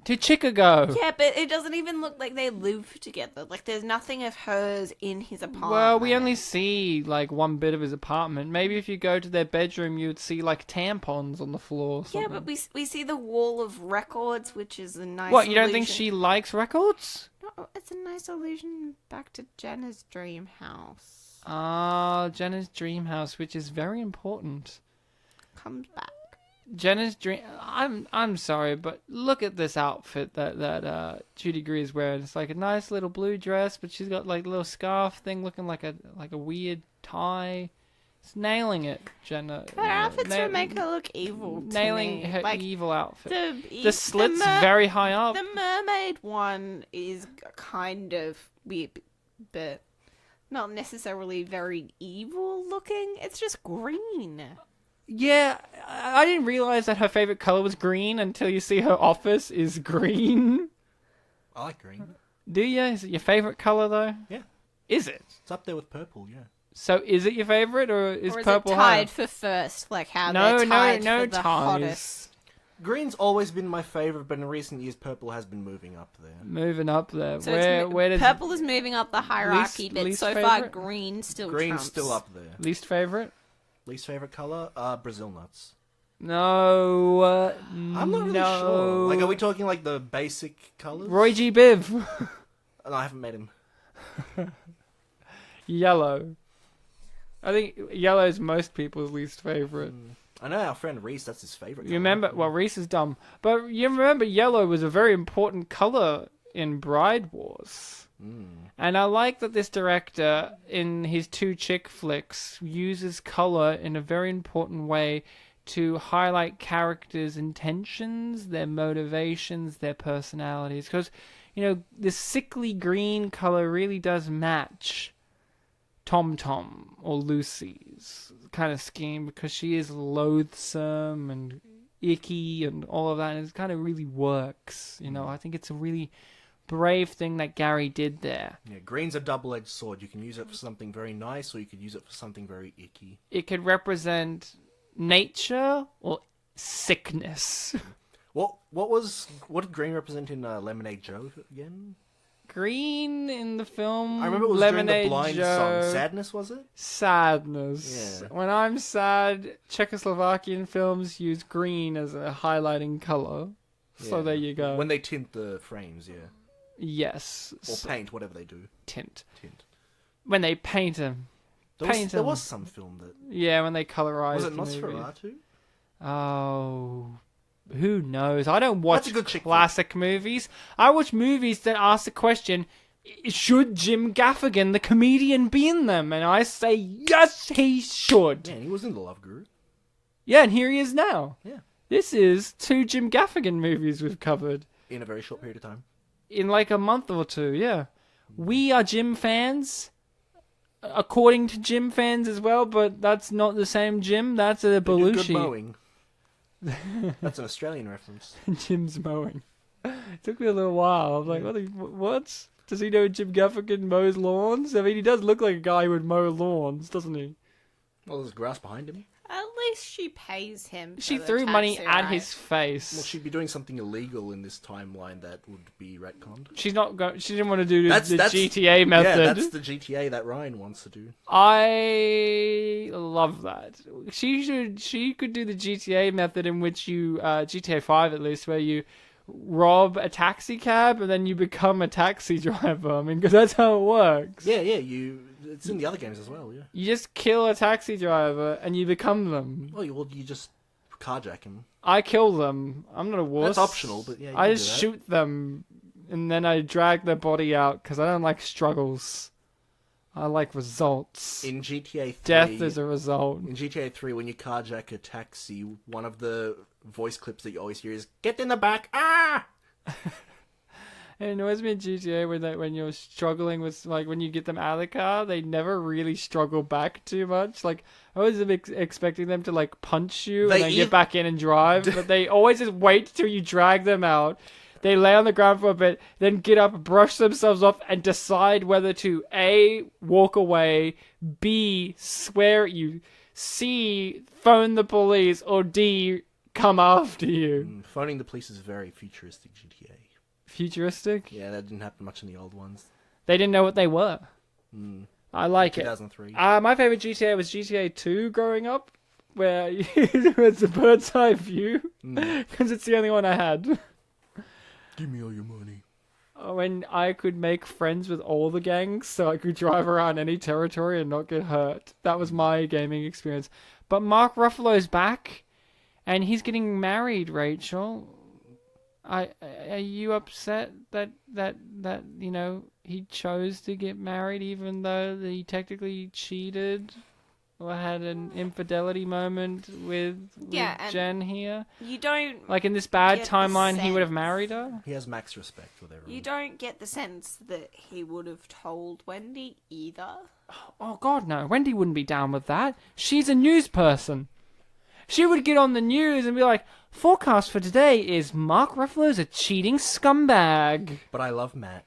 To Chicago. Yeah, but it doesn't even look like they live together. Like, there's nothing of hers in his apartment. Well, we only see, like, one bit of his apartment. Maybe if you go to their bedroom, you'd see, like, tampons on the floor or something. Yeah, but we see the wall of records, which is a nice What, you don't think allusion- she likes records? No, it's a nice allusion back to Jenna's dream house. Ah, Jenna's dream house, which is very important. Comes back. Jenna's dream. I'm sorry, but look at this outfit that Judy Greer is wearing. It's like a nice little blue dress, but she's got like a little scarf thing, looking like a weird tie. It's nailing it, Jenna. Her outfits would make her look evil. To Nailing me. her like, evil outfit. the The slit's very high up. The mermaid one is kind of weird, but not necessarily very evil looking. It's just green. Yeah, I didn't realize that her favorite color was green until you see her office is green. I like green. Do you? Is it your favorite color though? Yeah. Is it? It's up there with purple, yeah. So is it your favorite or is Or is purple it tied higher? for first? Like how No, they're tied no for the ties. hottest. Green's always been my favorite, but in recent years, purple has been moving up there. Moving up there. So where does purple is moving up the hierarchy, but least so far favorite? green still Green's trumps. still up there. least favorite? Least favorite color? Brazil nuts. No, I'm not really no. sure. Like, are we talking like the basic colors? Roy G. Biv. No, I haven't met him. Yellow. I think yellow is most people's least favorite. I know our friend Reese, that's his favorite You color. remember? Well, Reese is dumb, but you remember yellow was a very important color in Bride Wars. And I like that this director, in his two chick flicks, uses color in a very important way to highlight characters' intentions, their motivations, their personalities. Because, you know, this sickly green color really does match Tom Tom or Lucy's kind of scheme, because she is loathsome and icky and all of that, and it kind of really works. You know, I think it's a really brave thing that Gary did there. Yeah, green's a double-edged sword. You can use it for something very nice, or you could use it for something very icky. It could represent nature or sickness. What did green represent in Lemonade Joe again? Green in the film. I remember it was Lemonade during the Blind Joe. song. Sadness, was it? Sadness. Yeah. When I'm sad, Czechoslovakian films use green as a highlighting color. So Yeah. there you go. When they tint the frames, yeah. Yes. Or paint, whatever they do. Tint. Tint. When they paint them. There was some film that... Yeah, when they colorize Was it the movie. Nosferatu? Oh, who knows? I don't watch That's a good chick flick. classic movies. I watch movies that ask the question, should Jim Gaffigan, the comedian, be in them? And I say, yes, he should. Man, he was in The Love Guru. Yeah, and here he is now. Yeah. This is 2 Jim Gaffigan movies we've covered In a very short period of time. in like a month or two, yeah. We are Jim fans, according to Jim fans as well, but that's not the same Jim. That's a They do good Belushi. mowing. That's an Australian reference. Jim's mowing. Took me a little while. I was like, what? Does he know Jim Gaffigan mows lawns? I mean, he does look like a guy who would mow lawns, doesn't he? Well, there's grass behind him. At least she pays him. She for the threw money taxi at ride. his face. Well, she'd be doing something illegal in this timeline that would be retconned. She's not go- She didn't want to do the That's- GTA method. Yeah, that's the GTA that Ryan wants to do. I love that. She could do the GTA method in which you GTA 5 at least, where you rob a taxi cab and then you become a taxi driver. I mean, because that's how it works. Yeah, it's in the other games as well, yeah. You just kill a taxi driver and you become them. Well, you just carjack him. I kill them. I'm not a wuss. That's optional, but yeah, you I can just do that. shoot them and then I drag their body out because I don't like struggles. I like results. In GTA 3, Death is a result. In GTA 3, when you carjack a taxi, one of the voice clips that you always hear is, "Get in the back, ah!" It annoys me in GTA when you're struggling with, like, when you get them out of the car, they never really struggle back too much. Like, I was expecting them to, like, punch you and then get back in and drive, but they always just wait till you drag them out. They lay on the ground for a bit, then get up, brush themselves off, and decide whether to A, walk away, B, swear at you, C, phone the police, or D, come after you. Phoning the police is very futuristic GTA. Futuristic? Yeah, that didn't happen much in the old ones. They didn't know what they were. I like 2003. it. My favorite GTA was GTA 2 growing up, where it's a bird's eye view, because it's the only one I had. Give me all your money. When I could make friends with all the gangs, so I could drive around any territory and not get hurt. That was my gaming experience. But Mark Ruffalo's back, and he's getting married, Rachel. Are you upset that you know he chose to get married even though he technically cheated or had an infidelity moment with Jen here? You don't like in this bad get the timeline he would have sense. married her. He has max respect with everyone. You don't get the sense that he would have told Wendy either. Oh God, no! Wendy wouldn't be down with that. She's a news person. She would get on the news and be like, "Forecast for today is Mark Ruffalo's a cheating scumbag." But I love Matt.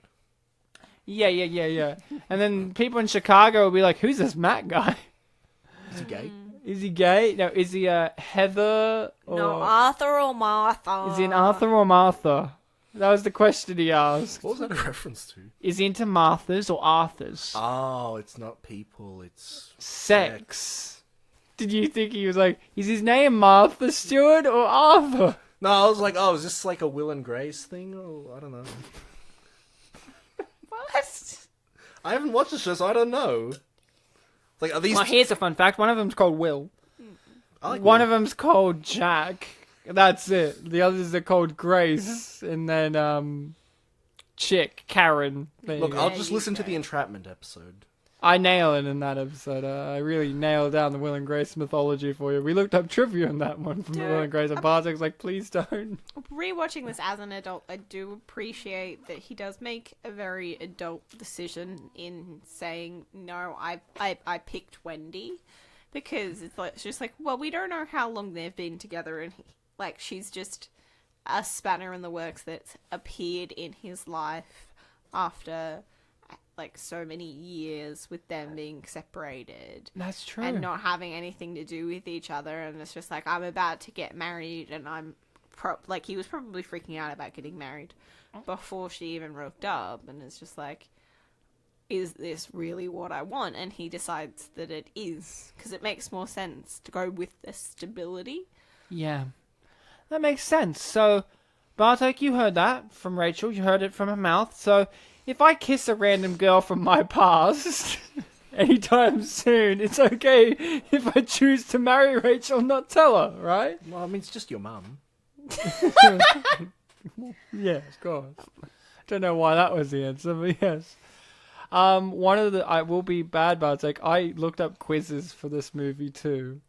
Yeah. And then people in Chicago would be like, "Who's this Matt guy? Is he gay? Is he gay? No, is he Heather? Or... No, Arthur or Martha. Is he an Arthur or Martha? That was the question he asked. What was that a reference to? Is he into Marthas or Arthurs? Oh, it's not people, it's... Sex. Did you think he was like, is his name Martha Stewart or Arthur? No, I was like, oh, is this like a Will and Grace thing? Oh, I don't know. What? I haven't watched the show, so I don't know. Like, are these... Well, here's a fun fact. One of them's called Will. I like One Will. of them's called Jack. That's it. The others are called Grace. And then, Chick, Karen. There you Look, go. I'll just listen to the Entrapment episode. I nail it in that episode. I really nailed down the Will and Grace mythology for you. We looked up trivia on that one from the Will and Grace, and Bartek's like, please don't. Rewatching this as an adult, I do appreciate that he does make a very adult decision in saying, no, I picked Wendy. Because it's just like, well, we don't know how long they've been together, and she's just a spanner in the works that's appeared in his life after... so many years with them being separated. That's true. And not having anything to do with each other. And it's just like, I'm about to get married and I'm... he was probably freaking out about getting married before she even rocked up. And it's just like, is this really what I want? And he decides that it is. Because it makes more sense to go with the stability. Yeah. That makes sense. So, Bartek, you heard that from Rachel. You heard it from her mouth. So... if I kiss a random girl from my past anytime soon, it's okay if I choose to marry Rachel, not tell her, right? Well, I mean, it's just your mum. Yeah, of course. Don't know why that was the answer, but yes. I will be bad, Bartek. I looked up quizzes for this movie too,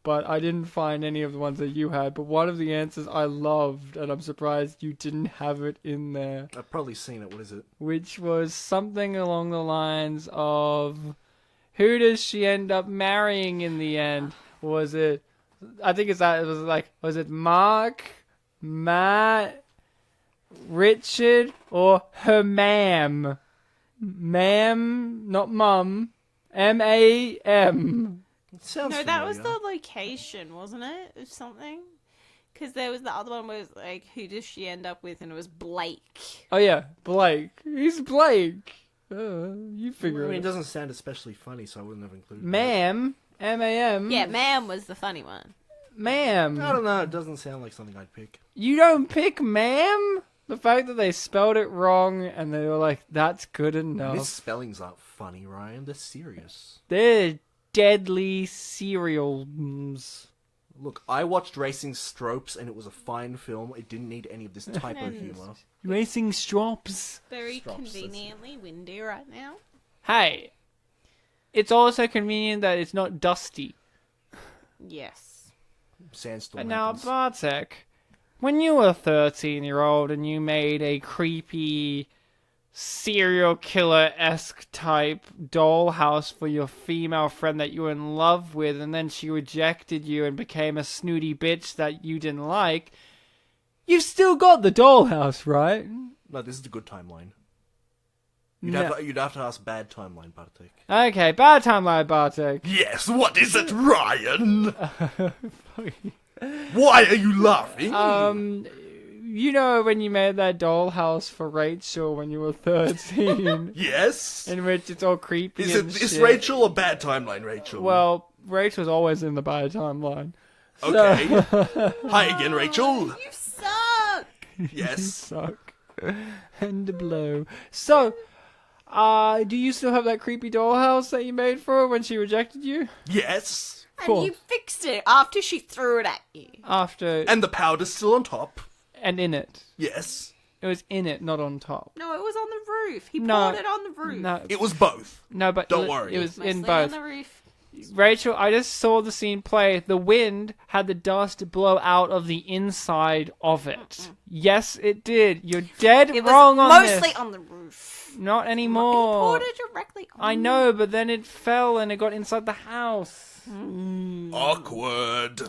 but I didn't find any of the ones that you had. But one of the answers I loved, and I'm surprised you didn't have it in there. I've probably seen it. What is it? Which was something along the lines of, who does she end up marrying in the end? Was it, I think it's that, it was like, was it Mark, Matt, Richard, or her ma'am? Ma'am, not mum. M-A-M. It sounds No, that was familiar. the location, wasn't it? Or something? Because there was the other one where it was like, who does she end up with? And it was Blake. Oh yeah, Blake. He's Blake. You figure I mean, it it out. doesn't sound especially funny, so I wouldn't have included Ma'am. M-A-M. Yeah, ma'am was the funny one. Ma'am. I don't know. It doesn't sound like something I'd pick. You don't pick ma'am? The fact that they spelled it wrong and they were like, that's good enough. Misspellings aren't funny, Ryan. They're serious. They're deadly serials. Look, I watched Racing Stropes, and it was a fine film. It didn't need any of this type of And- humor. Racing Strops. Very Stops us. conveniently windy right now. Hey, it's also convenient that it's not dusty. Yes. Sandstorm But now, happens. Bartek, when you were a 13-year-old and you made a creepy serial killer-esque type dollhouse for your female friend that you were in love with, and then she rejected you and became a snooty bitch that you didn't like, you've still got the dollhouse, right? No, this is the good timeline. No. You'd have to ask bad timeline, Bartek. Okay, bad timeline, Bartek. Yes, what is it, Ryan? Why are you laughing? You know when you made that dollhouse for Rachel when you were 13, Yes? in which it's all creepy Is and it this shit? Rachel or bad timeline Rachel? Well, Rachel's always in the bad timeline. Okay. Hi again, Rachel. You suck! Yes. Suck. And blow. So, do you still have that creepy dollhouse that you made for her when she rejected you? Yes. Cool. And you fixed it after she threw it at you. After And the powder's still on top. and in it. Yes. It was in it, not on top. No, it was on the roof. He No. poured it on the roof. No, It was both. no, but Don't worry. It was Mostly in both. on the roof. Rachel, I just saw the scene play. The wind had the dust blow out of the inside of it. Yes, it did. You're dead It was wrong on mostly this. on the roof. Not He anymore. poured it directly on I know, but then it fell and it got inside the house. Awkward.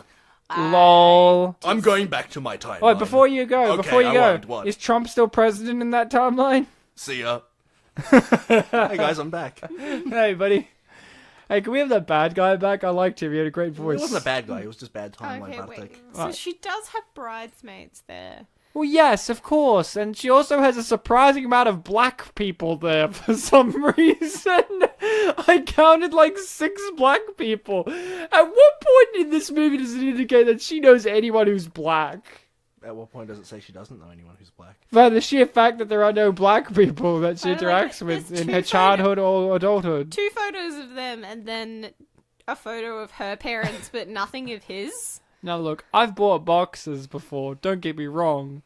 Lol. I'm going back to my timeline. Wait, before you go, Okay, before you I go, won't. What? is Trump still president in that timeline? See ya. Hey guys, I'm back. Hey, buddy. Hey, can we have that bad guy back? I liked him. He had a great He voice. wasn't a bad guy. It was just bad timeline, Okay, Bartek. wait. So Right. she does have bridesmaids there. Well, yes, of course. And she also has a surprising amount of black people there for some reason. I counted like 6 black people. At what point in this movie does it indicate that she knows anyone who's black? At what point does it say she doesn't know anyone who's black? By the sheer fact that there are no black people that she I don't like interacts it. with There's in two her childhood or adulthood. 2 photos of them and then a photo of her parents, but nothing of his. Now look, I've bought boxes before, don't get me wrong.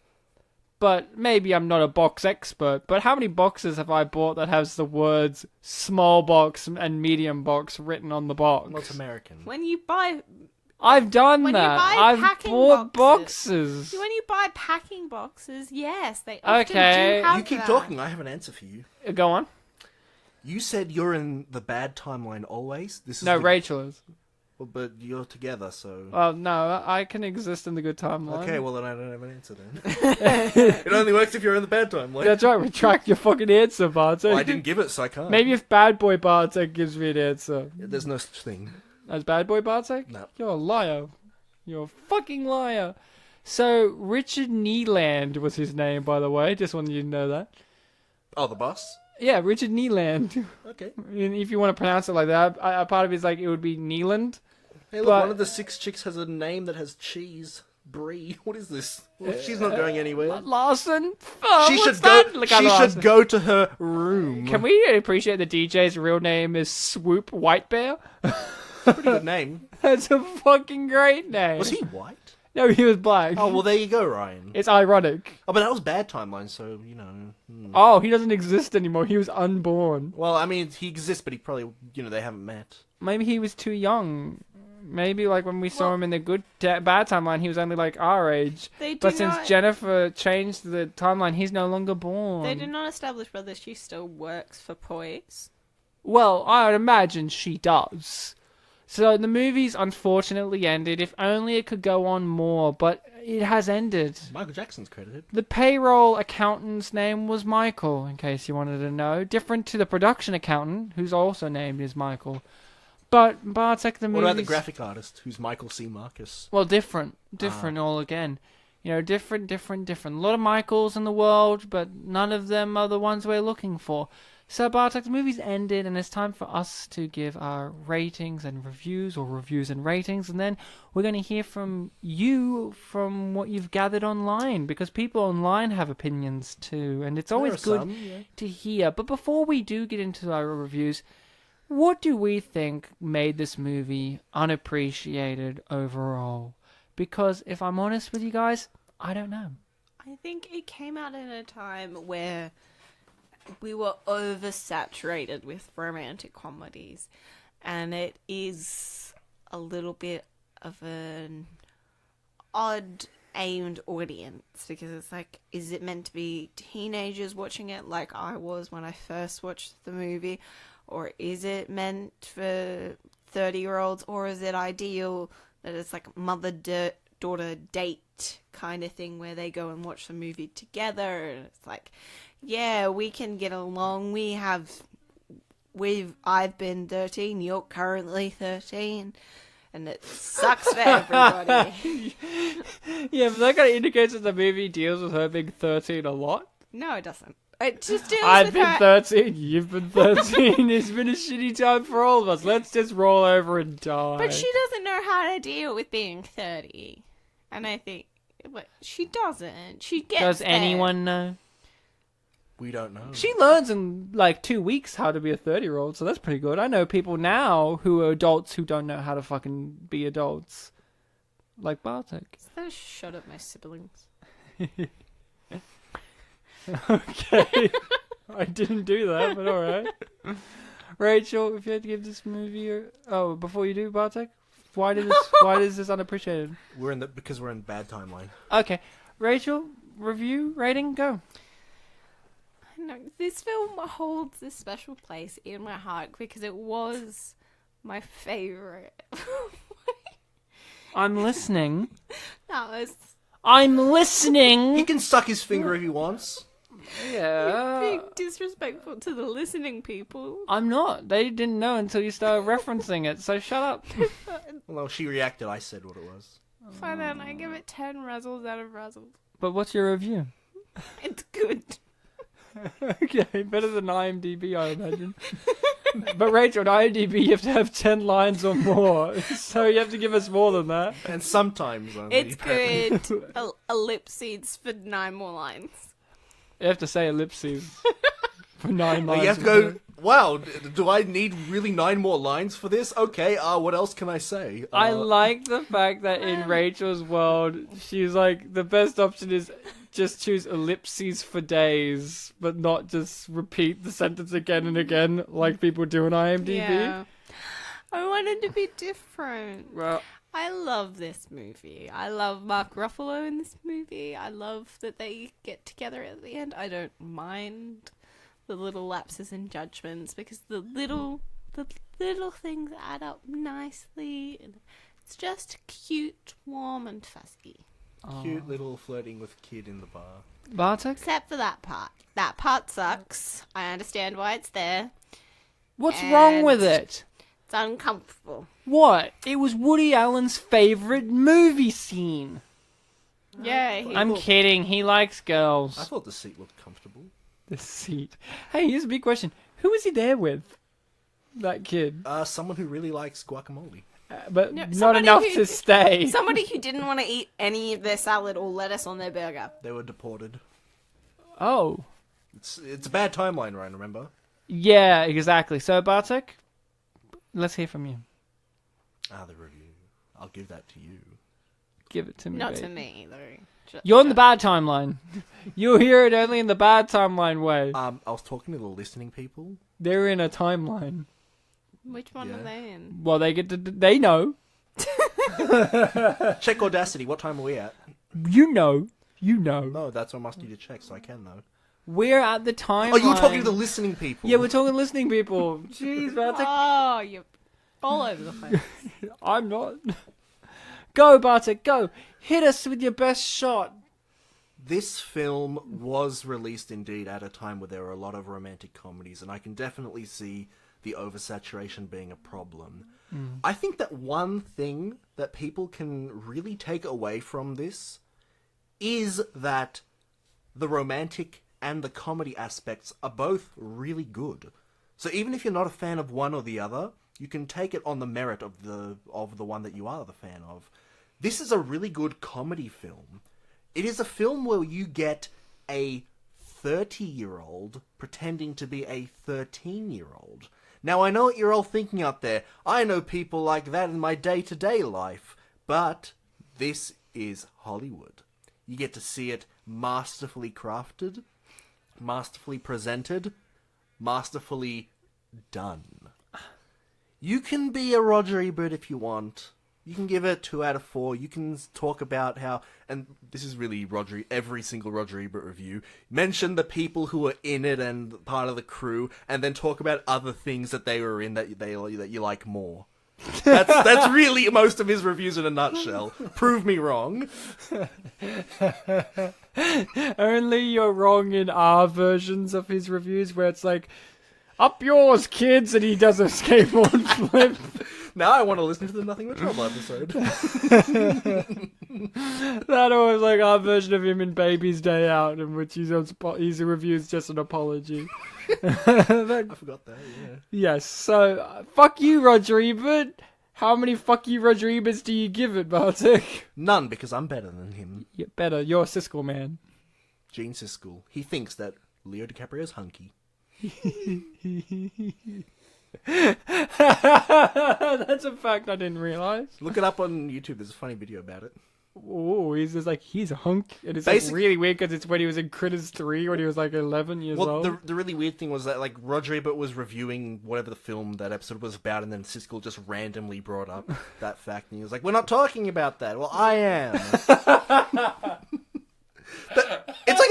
But maybe I'm not a box expert, but how many boxes have I bought that has the words small box and medium box written on the box? Well, it's American. When you buy I've done When you that. buy I've packing bought boxes. boxes. when you buy packing boxes, yes, they often Okay. do have You keep that. talking. I have an answer for you. Go on. You said you're in the bad timeline always. This is No, the... Rachel is. Well, but you're together, so. Well, no, I can exist in the good timeline. Okay, well then I don't have an answer then. It only works if you're in the bad timeline. That's right, retract your fucking answer, Bartek. Well, I didn't give it, so I can't. Maybe if Bad Boy Bartek gives me an answer. There's no such thing. As Bad Boy Bartek? No. You're a liar. You're a fucking liar. So, Richard Kneeland was his name, by the way. Just wanted you to know that. Oh, the boss? Yeah, Richard Kneeland. Okay. And if you want to pronounce it like that, a part of it is like, it would be Kneeland. Hey, look, But- one of the 6 chicks has a name that has cheese. Brie. What is this? Well, she's not going anywhere. Larson? Oh, She what's should go. that? Look She at should Larson. go to her room. Can we appreciate the DJ's real name is Swoop White Bear? Pretty good name. That's a fucking great name. Was he white? No, he was black. Oh well, there you go, Ryan. It's ironic. Oh, but that was bad timeline, so you know. Oh, he doesn't exist anymore. He was unborn. Well, I mean, he exists, but he probably, they haven't met. Maybe he was too young. Maybe like when we saw him in the bad timeline, he was only like our age. They do But since not- Jennifer changed the timeline, he's no longer born. They did not establish whether she still works for Poise. Well, I would imagine she does. So the movie's unfortunately ended. If only it could go on more, but it has ended. Michael Jackson's credited. The payroll accountant's name was Michael, in case you wanted to know. Different to the production accountant, who's also named as Michael. But Bartek, the What movie. about the graphic artist, who's Michael C. Marcus? Well, different all again. You know, different. A lot of Michaels in the world, but none of them are the ones we're looking for. So, Bartek, the movie's ended, and it's time for us to give our ratings and reviews, or reviews and ratings, and then we're going to hear from you, from what you've gathered online, because people online have opinions too, and it's always There are good some, yeah. to hear. But before we do get into our reviews, what do we think made this movie unappreciated overall? Because if I'm honest with you guys, I don't know. I think it came out in a time where we were oversaturated with romantic comedies, and it is a little bit of an odd aimed audience, because it's like, is it meant to be teenagers watching it like I was when I first watched the movie, or is it meant for 30-year-olds, or is it ideal that it's like mother-daughter date kind of thing where they go and watch the movie together, and it's like, yeah, we can get along, I've been 13, you're currently 13, and it sucks for everybody. Yeah, but that kind of indicates that the movie deals with her being 13 a lot. No, it doesn't. It just deals I've with been her. 13, you've been 13, it's been a shitty time for all of us. Let's just roll over and die. But she doesn't know how to deal with being 30. And I think, but she doesn't. She gets Does there. anyone know? We don't know. She learns in like 2 weeks how to be a 30-year-old, so that's pretty good. I know people now who are adults who don't know how to fucking be adults. Like Bartek. Is that a shot at my siblings? Okay. I didn't do that, but alright. Rachel, if you had to give this movie before you do, Bartek, why is this unappreciated? Because we're in bad timeline. Okay. Rachel, review, rating, go. No, this film holds a special place in my heart because it was my favorite. I'm listening. I'm He listening. can suck his finger if he wants. Yeah. being disrespectful to the listening people. I'm not. They didn't know until you started referencing it, so shut up. Well, she reacted. I said what it was. Fine then, I give it 10 razzles out of razzles. But what's your review? It's good. Okay, better than IMDb, I imagine. But Rachel, on IMDb, you have to have 10 lines or more. So you have to give us more than that. And sometimes only, It's apparently. good. Ellipses for 9 more lines. You have to say ellipses for 9 lines. You have to go, wow, do I need really 9 more lines for this? Okay, what else can I say? I like the fact that in Rachel's world, she's like, the best option is just choose ellipses for days, but not just repeat the sentence again and again like people do on IMDb. Yeah. I wanted to be different. Well, I love this movie. I love Mark Ruffalo in this movie. I love that they get together at the end. I don't mind the little lapses in judgments because the little things add up nicely. And it's just cute, warm, and fuzzy. Cute little flirting with kid in the bar. Bartek? Except for that part. That part sucks. I understand why it's there. What's wrong with And- it? It's uncomfortable. What? It was Woody Allen's favorite movie scene. Yeah, I'm kidding. He likes I girls. thought the seat looked comfortable. The seat. Hey, here's a big question. Who was he there with? That kid. Someone who really likes guacamole. But No, not somebody enough who- to stay. somebody who didn't want to eat any of their salad or lettuce on their burger. They were deported. Oh. It's a bad timeline, Ryan, remember? Yeah, exactly. So, Bartek, let's hear from you. The review. I'll give that to you. Give it to me, Not babe. to me, though. You're in the bad timeline. You'll hear it only in the bad timeline way. I was talking to the listening people. They're in a timeline. Which one Yeah. are they in? Well, they know. Check Audacity. What time are we at? You know. No, that's what I must need to check, so I can know. We're at the timeline. Oh, you were talking to the listening people. Yeah, we're talking to listening people. Jeez, Bartek. Oh, you're all over the place. I'm not. Go, Bartek, go. Hit us with your best shot. This film was released indeed at a time where there were a lot of romantic comedies, and I can definitely see the oversaturation being a problem. I think that one thing that people can really take away from this is that the romantic and the comedy aspects are both really good. So even if you're not a fan of one or the other, you can take it on the merit of the one that you are the fan of. This is a really good comedy film. It is a film where you get a 30-year-old pretending to be a 13-year-old. Now, I know what you're all thinking out there. I know people like that in my day-to-day life. But This is Hollywood. You get to see it masterfully crafted, masterfully presented, masterfully done. You can be a Roger Ebert if you want. You can give it 2 out of 4. You can talk about how, and this is really every single Roger Ebert review, mention the people who were in it and part of the crew, and then talk about other things that they were in that you like more. That's really most of his reviews in a nutshell. Prove me wrong. Only you're wrong in our versions of his reviews, where it's like, up yours, kids, and he does a skateboard flip. Now I want to listen to the Nothing But Trouble episode. That was like our version of him in Baby's Day Out, in which his review is just an apology. I forgot that, yeah. Yes, so, fuck you, Roger Ebert. How many fuck you, Roger Eberts do you give it, Bartek? None, because I'm better than him. Yeah, better, you're a Siskel man. Gene Siskel. He thinks that Leo DiCaprio's hunky. That's a fact I didn't realise. Look it up on YouTube, there's a funny video about it. Oh, he's just like, he's a hunk. And it's like really weird because it's when he was in Critters 3 when he was like 11 years old. The really weird thing was that like Roger Ebert was reviewing whatever the film that episode was about, and then Siskel just randomly brought up that fact, and he was like, we're not talking about that. Well, I am. It's like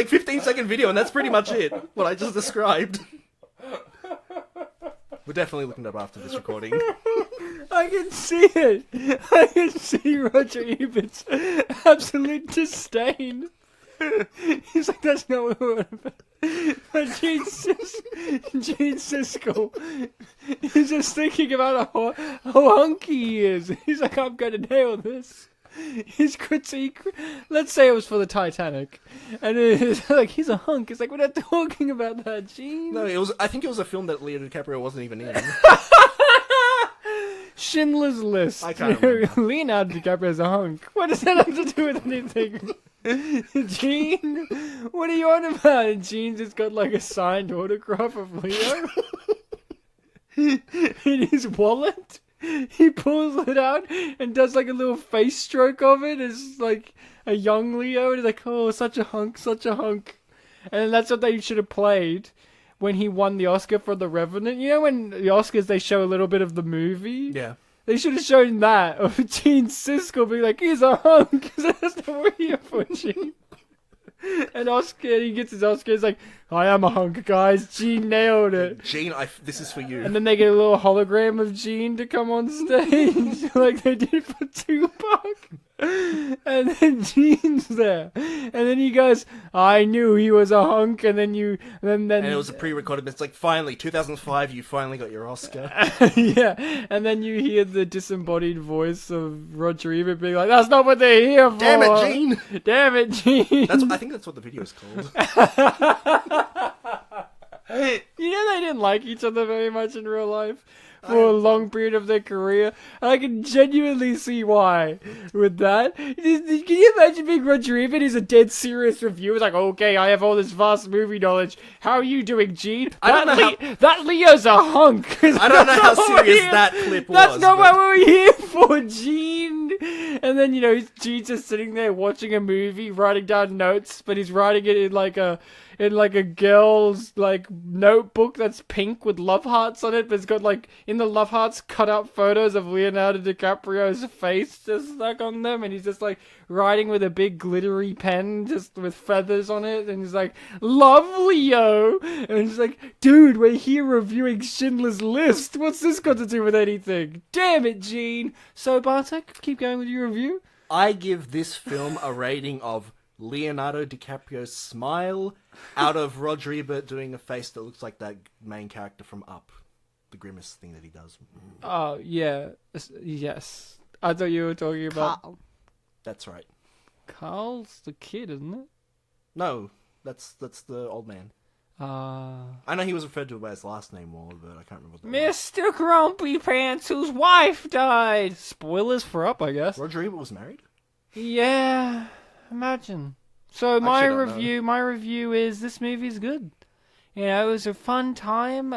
a 15-second video, and that's pretty much it. What I just described. We're definitely looking it up after this recording. I can see it. I can see Roger Ebert's absolute disdain. He's like, that's not what we're about. But Gene Siskel, he's just thinking about how hunky he is. He's like, I'm going to nail this. His critique, let's say it was for the Titanic, and it's like, he's a hunk. It's like, we're not talking about that, Gene. No, I think it was a film that Leo DiCaprio wasn't even in. Schindler's List. I can't remember. Leonardo DiCaprio's a hunk. What does that have to do with anything? Gene? What are you on about? And Gene's just got like a signed autograph of Leo in his wallet. He pulls it out and does like a little face stroke of it as like a young Leo, and he's like, oh, such a hunk, such a hunk. And that's what they should have played when he won the Oscar for The Revenant. You know when the Oscars they show a little bit of the movie? Yeah. They should have shown that of Gene Siskel being like, he's a hunk. That's not what we're here for, Gene. And Oscar, he gets his Oscar. He's like, I am a hunk, guys. Gene nailed it. Gene, this is for you. And then they get a little hologram of Gene to come on stage, like they did for Tupac. And then Gene's there, and then he goes, "I knew he was a hunk." And then and it was a pre-recorded. But it's like, finally, 2005, you finally got your Oscar. Yeah, and then you hear the disembodied voice of Roger Ebert being like, "That's not what they're here for." Damn it, Gene! Damn it, Gene! I think that's what the video is called. You know they didn't like each other very much in real life for a long period of their career. And I can genuinely see why with that. Can you imagine being Roger Ebert? He's a dead serious reviewer. It's like, okay, I have all this vast movie knowledge. How are you doing, Gene? That Leo's a hunk. I don't know how serious that clip was. That's not what we're here for, Gene. And then, Gene's just sitting there watching a movie, writing down notes, but he's writing it in like a girl's notebook that's pink with love hearts on it, but it's got in the love hearts cut out photos of Leonardo DiCaprio's face just stuck on them, and he's just writing with a big glittery pen just with feathers on it, and he's like, "Love Leo," and he's like, "Dude, we're here reviewing Schindler's List. What's this got to do with anything? Damn it, Gene." So Bartek, keep going with your review. I give this film a rating of Leonardo DiCaprio's smile out of Roger Ebert doing a face that looks like that main character from Up. The grimace thing that he does. Oh, yeah. Yes. I thought you were talking about... Carl. That's right. Carl's the kid, isn't it? No, that's the old man. I know he was referred to by his last name more, but I can't remember what that was. Mr. Grumpy Pants, whose wife died. Spoilers for Up, I guess. Roger Ebert was married? Yeah... Imagine. So my review is this movie's good. It was a fun time.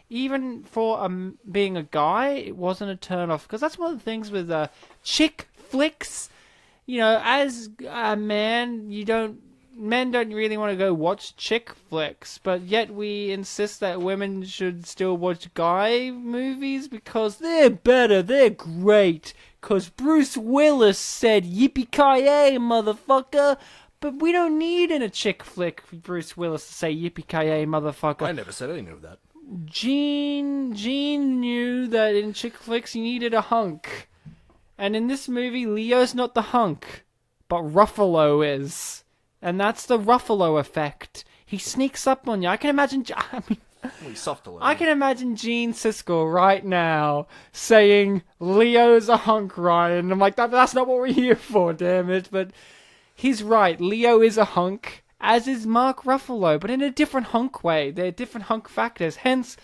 Even for being a guy, it wasn't a turn off, because that's one of the things with chick flicks. You know, as a man, men don't really want to go watch chick flicks, but yet we insist that women should still watch guy movies because they're better, they're great. Because Bruce Willis said, yippee-ki-yay, motherfucker. But we don't need in a chick flick for Bruce Willis to say, yippee-ki-yay, motherfucker. I never said anything of that. Gene knew that in chick flicks you needed a hunk. And in this movie, Leo's not the hunk, but Ruffalo is. And that's the Ruffalo effect. He sneaks up on you. I can imagine... Well, he's soft a little. I can imagine Gene Siskel right now saying, Leo's a hunk, Ryan. I'm like, that's not what we're here for, damn it. But he's right. Leo is a hunk, as is Mark Ruffalo, but in a different hunk way. They're different hunk factors. Hence,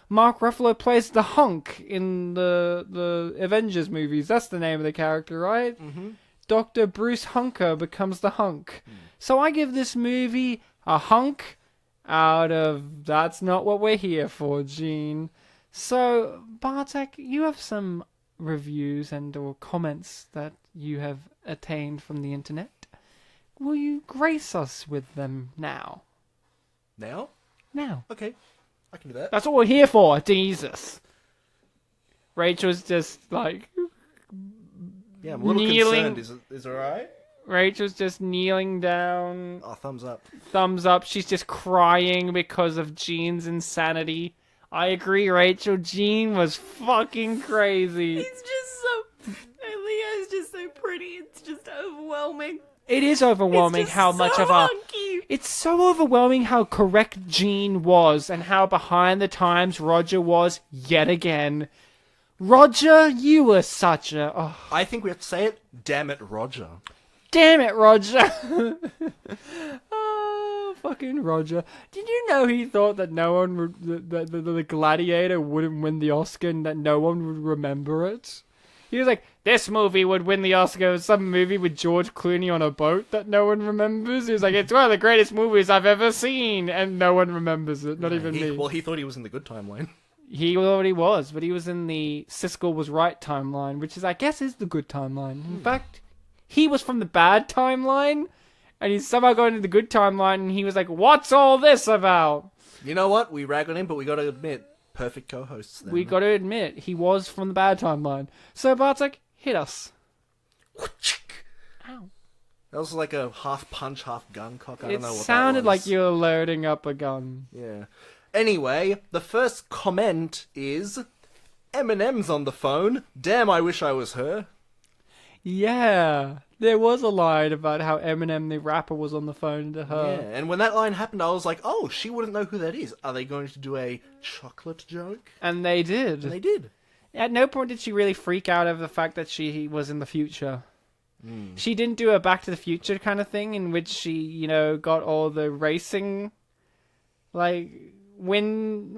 Mark Ruffalo plays the hunk in the Avengers movies. That's the name of the character, right? Mm-hmm. Dr. Bruce Hunker becomes the hunk. So I give this movie a hunk out of that's not what we're here for, Gene. So, Bartek, you have some reviews and or comments that you have attained from the internet. Will you grace us with them now? Now? Now. Okay. I can do that. That's what we're here for, Jesus. Rachel's just like... Yeah, I'm a little kneeling. concerned. Is it alright? Rachel's just kneeling down. Oh, thumbs up. Thumbs up. She's just crying because of Gene's insanity. I agree, Rachel. Gene was fucking crazy. He's just so... Leo's just so pretty. It's just overwhelming. It is overwhelming It's just how so much of a... hunky. It's so overwhelming how correct Gene was and how behind the times Roger was yet again. Roger, you were such a... Oh, I think we have to say it. Damn it, Roger. damn it, Roger. Oh, fucking Roger. Did you know he thought that no one would... The Gladiator wouldn't win the Oscar and that no one would remember it? He was like, this movie would win the Oscar. Some movie with George Clooney on a boat that no one remembers. He was like, it's one of the greatest movies I've ever seen. And no one remembers it. Not even me. Well, he thought he was in the good timeline. He already was, but he was in the Siskel was right timeline, which is, I guess, is the good timeline. In fact, he was from the bad timeline, and he's somehow going to the good timeline, and he was like, what's all this about? You know what? We rag on him, but we gotta admit, perfect co-hosts then. We got to admit, he was from the bad timeline. So, Bartek, hit us. Ow. That was like a half punch, half gun cock. I It don't know what sounded that was. like you were loading up a gun. Yeah. Anyway, the first comment is... Eminem's on the phone. Damn, I wish I was her. Yeah, there was a line about how Eminem, the rapper, was on the phone to Yeah, her. and when that line happened, I was like, oh, she wouldn't know who that is. Are they going to do a chocolate joke? And they did. And they did. At no point did she really freak out over the fact that she was in the future. She didn't do a Back to the Future kind of thing in which she, got all the racing, like, winning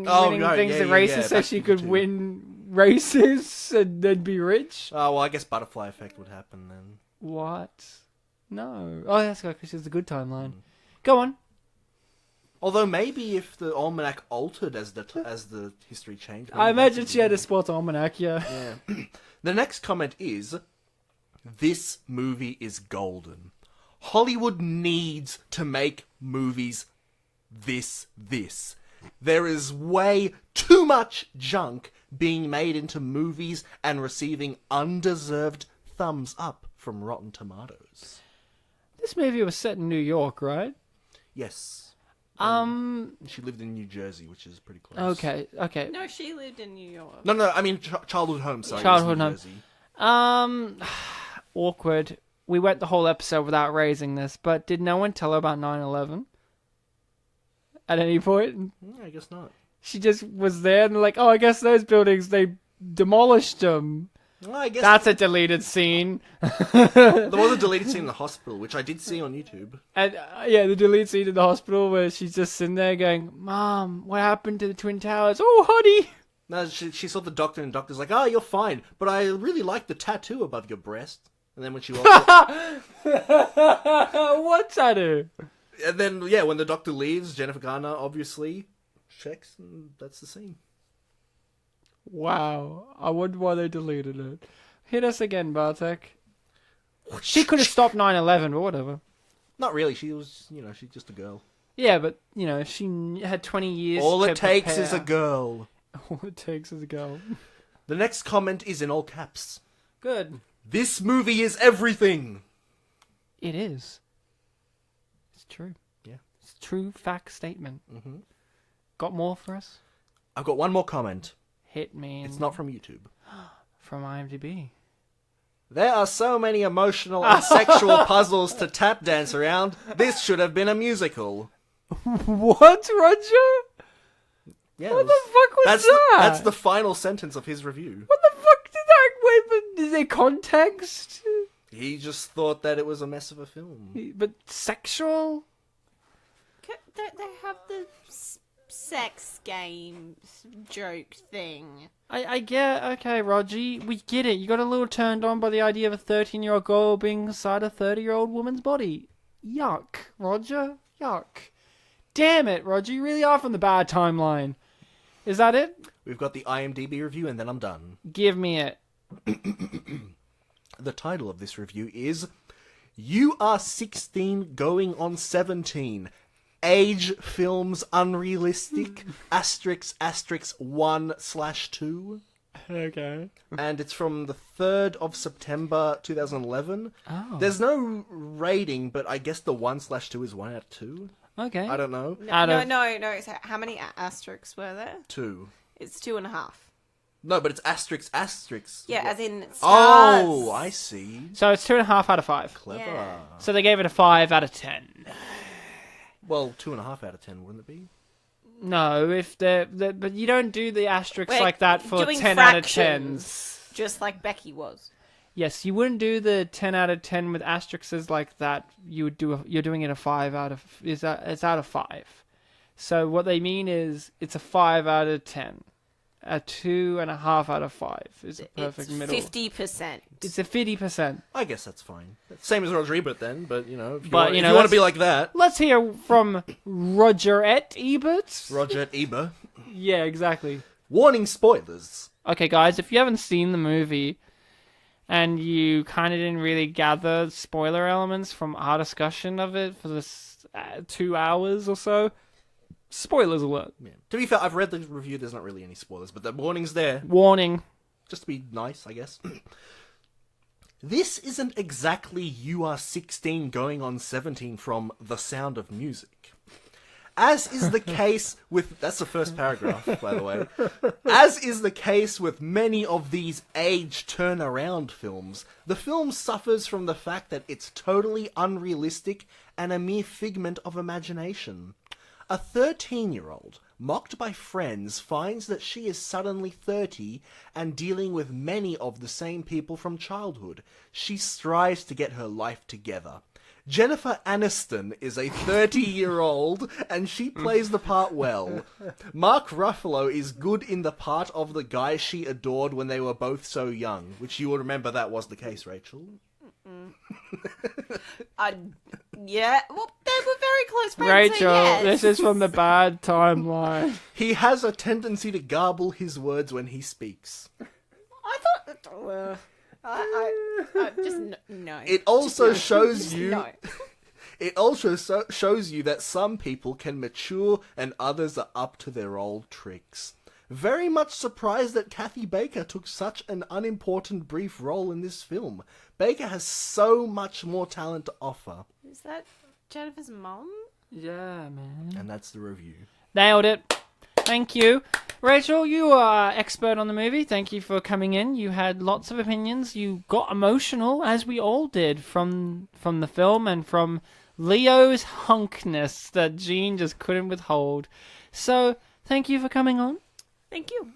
right, things yeah, in yeah, races yeah, so Back she to the could Future. win races and then be rich. Oh, well, I guess butterfly effect would happen then. What? No. Oh, that's good, because it's a good timeline. Go on. Although maybe if the almanac altered as the history changed. I maybe imagine that she had could a sports almanac, yeah. be- Yeah. The next comment is, this movie is golden. Hollywood needs to make movies this. There is way too much junk being made into movies and receiving undeserved thumbs up from Rotten Tomatoes. This movie was set in New York, right? Yes. She lived in New Jersey, which is pretty close. Okay. No, she lived in New York. No, I mean childhood home. Sorry, Childhood New home. Jersey. Awkward. We went the whole episode without raising this, but did no one tell her about 9/11? At any point? I guess not. She just was there and like, oh, I guess those buildings, they demolished them. Well, I guess That's a deleted scene. there was a deleted scene in the hospital, which I did see on YouTube. And yeah, the deleted scene in the hospital where she's just sitting there going, Mom, what happened to the Twin Towers? Oh, honey. No, she saw the doctor, and the doctor's like, "Oh, you're fine, but I really like the tattoo above your breast." And then when she walks, What tattoo? and then yeah, when the doctor leaves, Jennifer Garner obviously checks, and that's the scene. Wow. I wonder why they deleted it. Hit us again, Bartek. She could have stopped 9/11, but whatever. Not really. She was, she's just a girl. Yeah, but, she had 20 years All to it takes is a prepare. girl. All it takes is a girl. The next comment is in all caps. Good. This movie is everything. It is. It's true. Yeah. It's a true fact statement. Mm-hmm. Got more for us? I've got one more comment. Hit me. It's not from YouTube. From IMDb. There are so many emotional and sexual puzzles to tap dance around. This should have been a musical. What, Roger? Yeah, What the fuck was that? That's the final sentence of his review. What the fuck did that... Wait, but is there context? He just thought that it was a mess of a film. But sexual? Don't they have the sex games joke thing? I get... Okay, Roger, we get it. You got a little turned on by the idea of a 13-year-old girl being inside a 30-year-old woman's body. Yuck, Roger. Yuck. Damn it, Roger. You really are from the bad timeline. Is that it? We've got the IMDb review and then I'm done. Give me it. The title of this review is You Are 16 Going on 17. Age Films Unrealistic asterisk 1/2. Okay. And it's from the 3rd of September 2011. Oh. There's no rating, but I guess the 1/2 is 1 out of 2. Okay. I don't know. No. So how many asterisks were there? 2. It's 2.5. No, but it's asterisk. Yeah, as in stars. Oh, I see. So it's 2.5 out of 5. Clever. Yeah. So they gave it a 5 out of 10. Well, 2.5 out of 10, wouldn't it be? No, if but you don't do the asterisks We're like that for doing 10 out of fractions, 10s. just like Becky was. Yes, you wouldn't do the 10 out of 10 with asterisks like that. You would do. You're doing it a 5 out of. It's out of 5. So what they mean is it's a 5 out of 10. A 2.5 out of 5 is a perfect It's middle. 50%. It's a 50%. I guess that's fine. Same as Roger Ebert then, but, if you But, want, you if know, you want let's- to be like that. Let's hear from Rogerette Ebert. Roger Ebert. Yeah, exactly. Warning spoilers. Okay, guys, if you haven't seen the movie and you kind of didn't really gather spoiler elements from our discussion of it for this 2 hours or so, spoilers alert. Yeah. To be fair, I've read the review, there's not really any spoilers, but the warning's there. Warning. Just to be nice, I guess. This isn't exactly You Are 16 Going on 17 from The Sound of Music. As is the case with... That's the first paragraph, by the way. As is the case with many of these age turnaround films, the film suffers from the fact that it's totally unrealistic and a mere figment of imagination. A 13-year-old, mocked by friends, finds that she is suddenly 30 and dealing with many of the same people from childhood. She strives to get her life together. Jennifer Aniston is a 30-year-old and she plays the part well. Mark Ruffalo is good in the part of the guy she adored when they were both so young, which you will remember that was the case, Rachel. Yeah, well, they were very close friends. Rachel, so yes. this is from the bad timeline. He has a tendency to garble his words when he speaks. I thought. I just no. It also Just shows you... No. It also shows you that some people can mature and others are up to their old tricks. Very much surprised that Kathy Baker took such an unimportant brief role in this film. Baker has so much more talent to offer. Is that Jennifer's mom? Yeah, man. And that's the review. Nailed it. Thank you. Rachel, you are expert on the movie. Thank you for coming in. You had lots of opinions. You got emotional, as we all did, from the film and from Leo's hunkness that Jean just couldn't withhold. So, thank you for coming on. Thank you.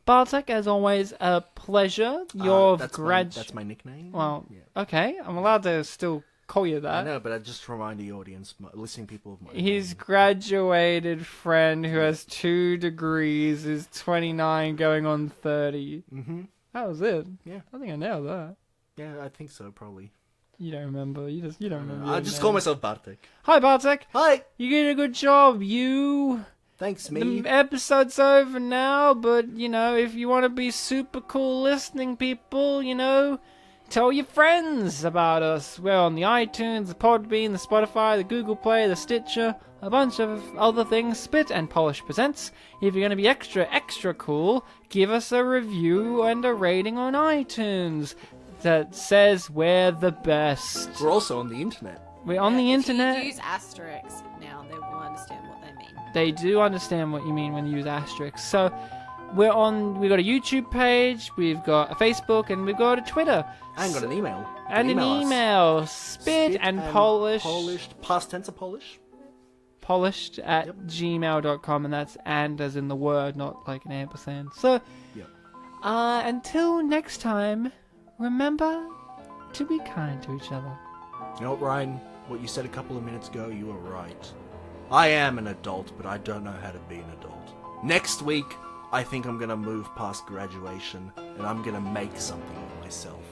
Bartek, as always, a pleasure. You're That's my nickname. Well, Yeah. okay. I'm allowed to still call you I that. know, but I just remind the audience, listening people of my His name. graduated friend who has 2 degrees is 29 going on 30. Mm-hmm. That was it. Yeah. I think I nailed that. Yeah, I think so, probably. You don't remember. You don't remember. I your just name. call myself Bartek. Hi, Bartek. Hi! You did a good job. You Thanks, me. The episode's over now, but, you know, if you want to be super cool listening people, you know, tell your friends about us. We're on the iTunes, the Podbean, the Spotify, the Google Play, the Stitcher, a bunch of other things. Spit and Polish presents. If you're going to be extra cool, give us a review and a rating on iTunes that says we're the best. We're also on the internet. We're on the internet. If you use asterisks now, they will understand what they mean. They do understand what you mean when you use asterisks. So we've got a YouTube page, we've got a Facebook, and we've got a Twitter. And got an email. And an email. Spit and Polish. Polished. Past tense of Polish. Polished at gmail.com, and that's and as in the word, not like an ampersand. So, until next time, remember to be kind to each other. You know what, Ryan? What you said a couple of minutes ago, you were right. I am an adult, but I don't know how to be an adult. Next week, I think I'm going to move past graduation, and I'm going to make something of myself.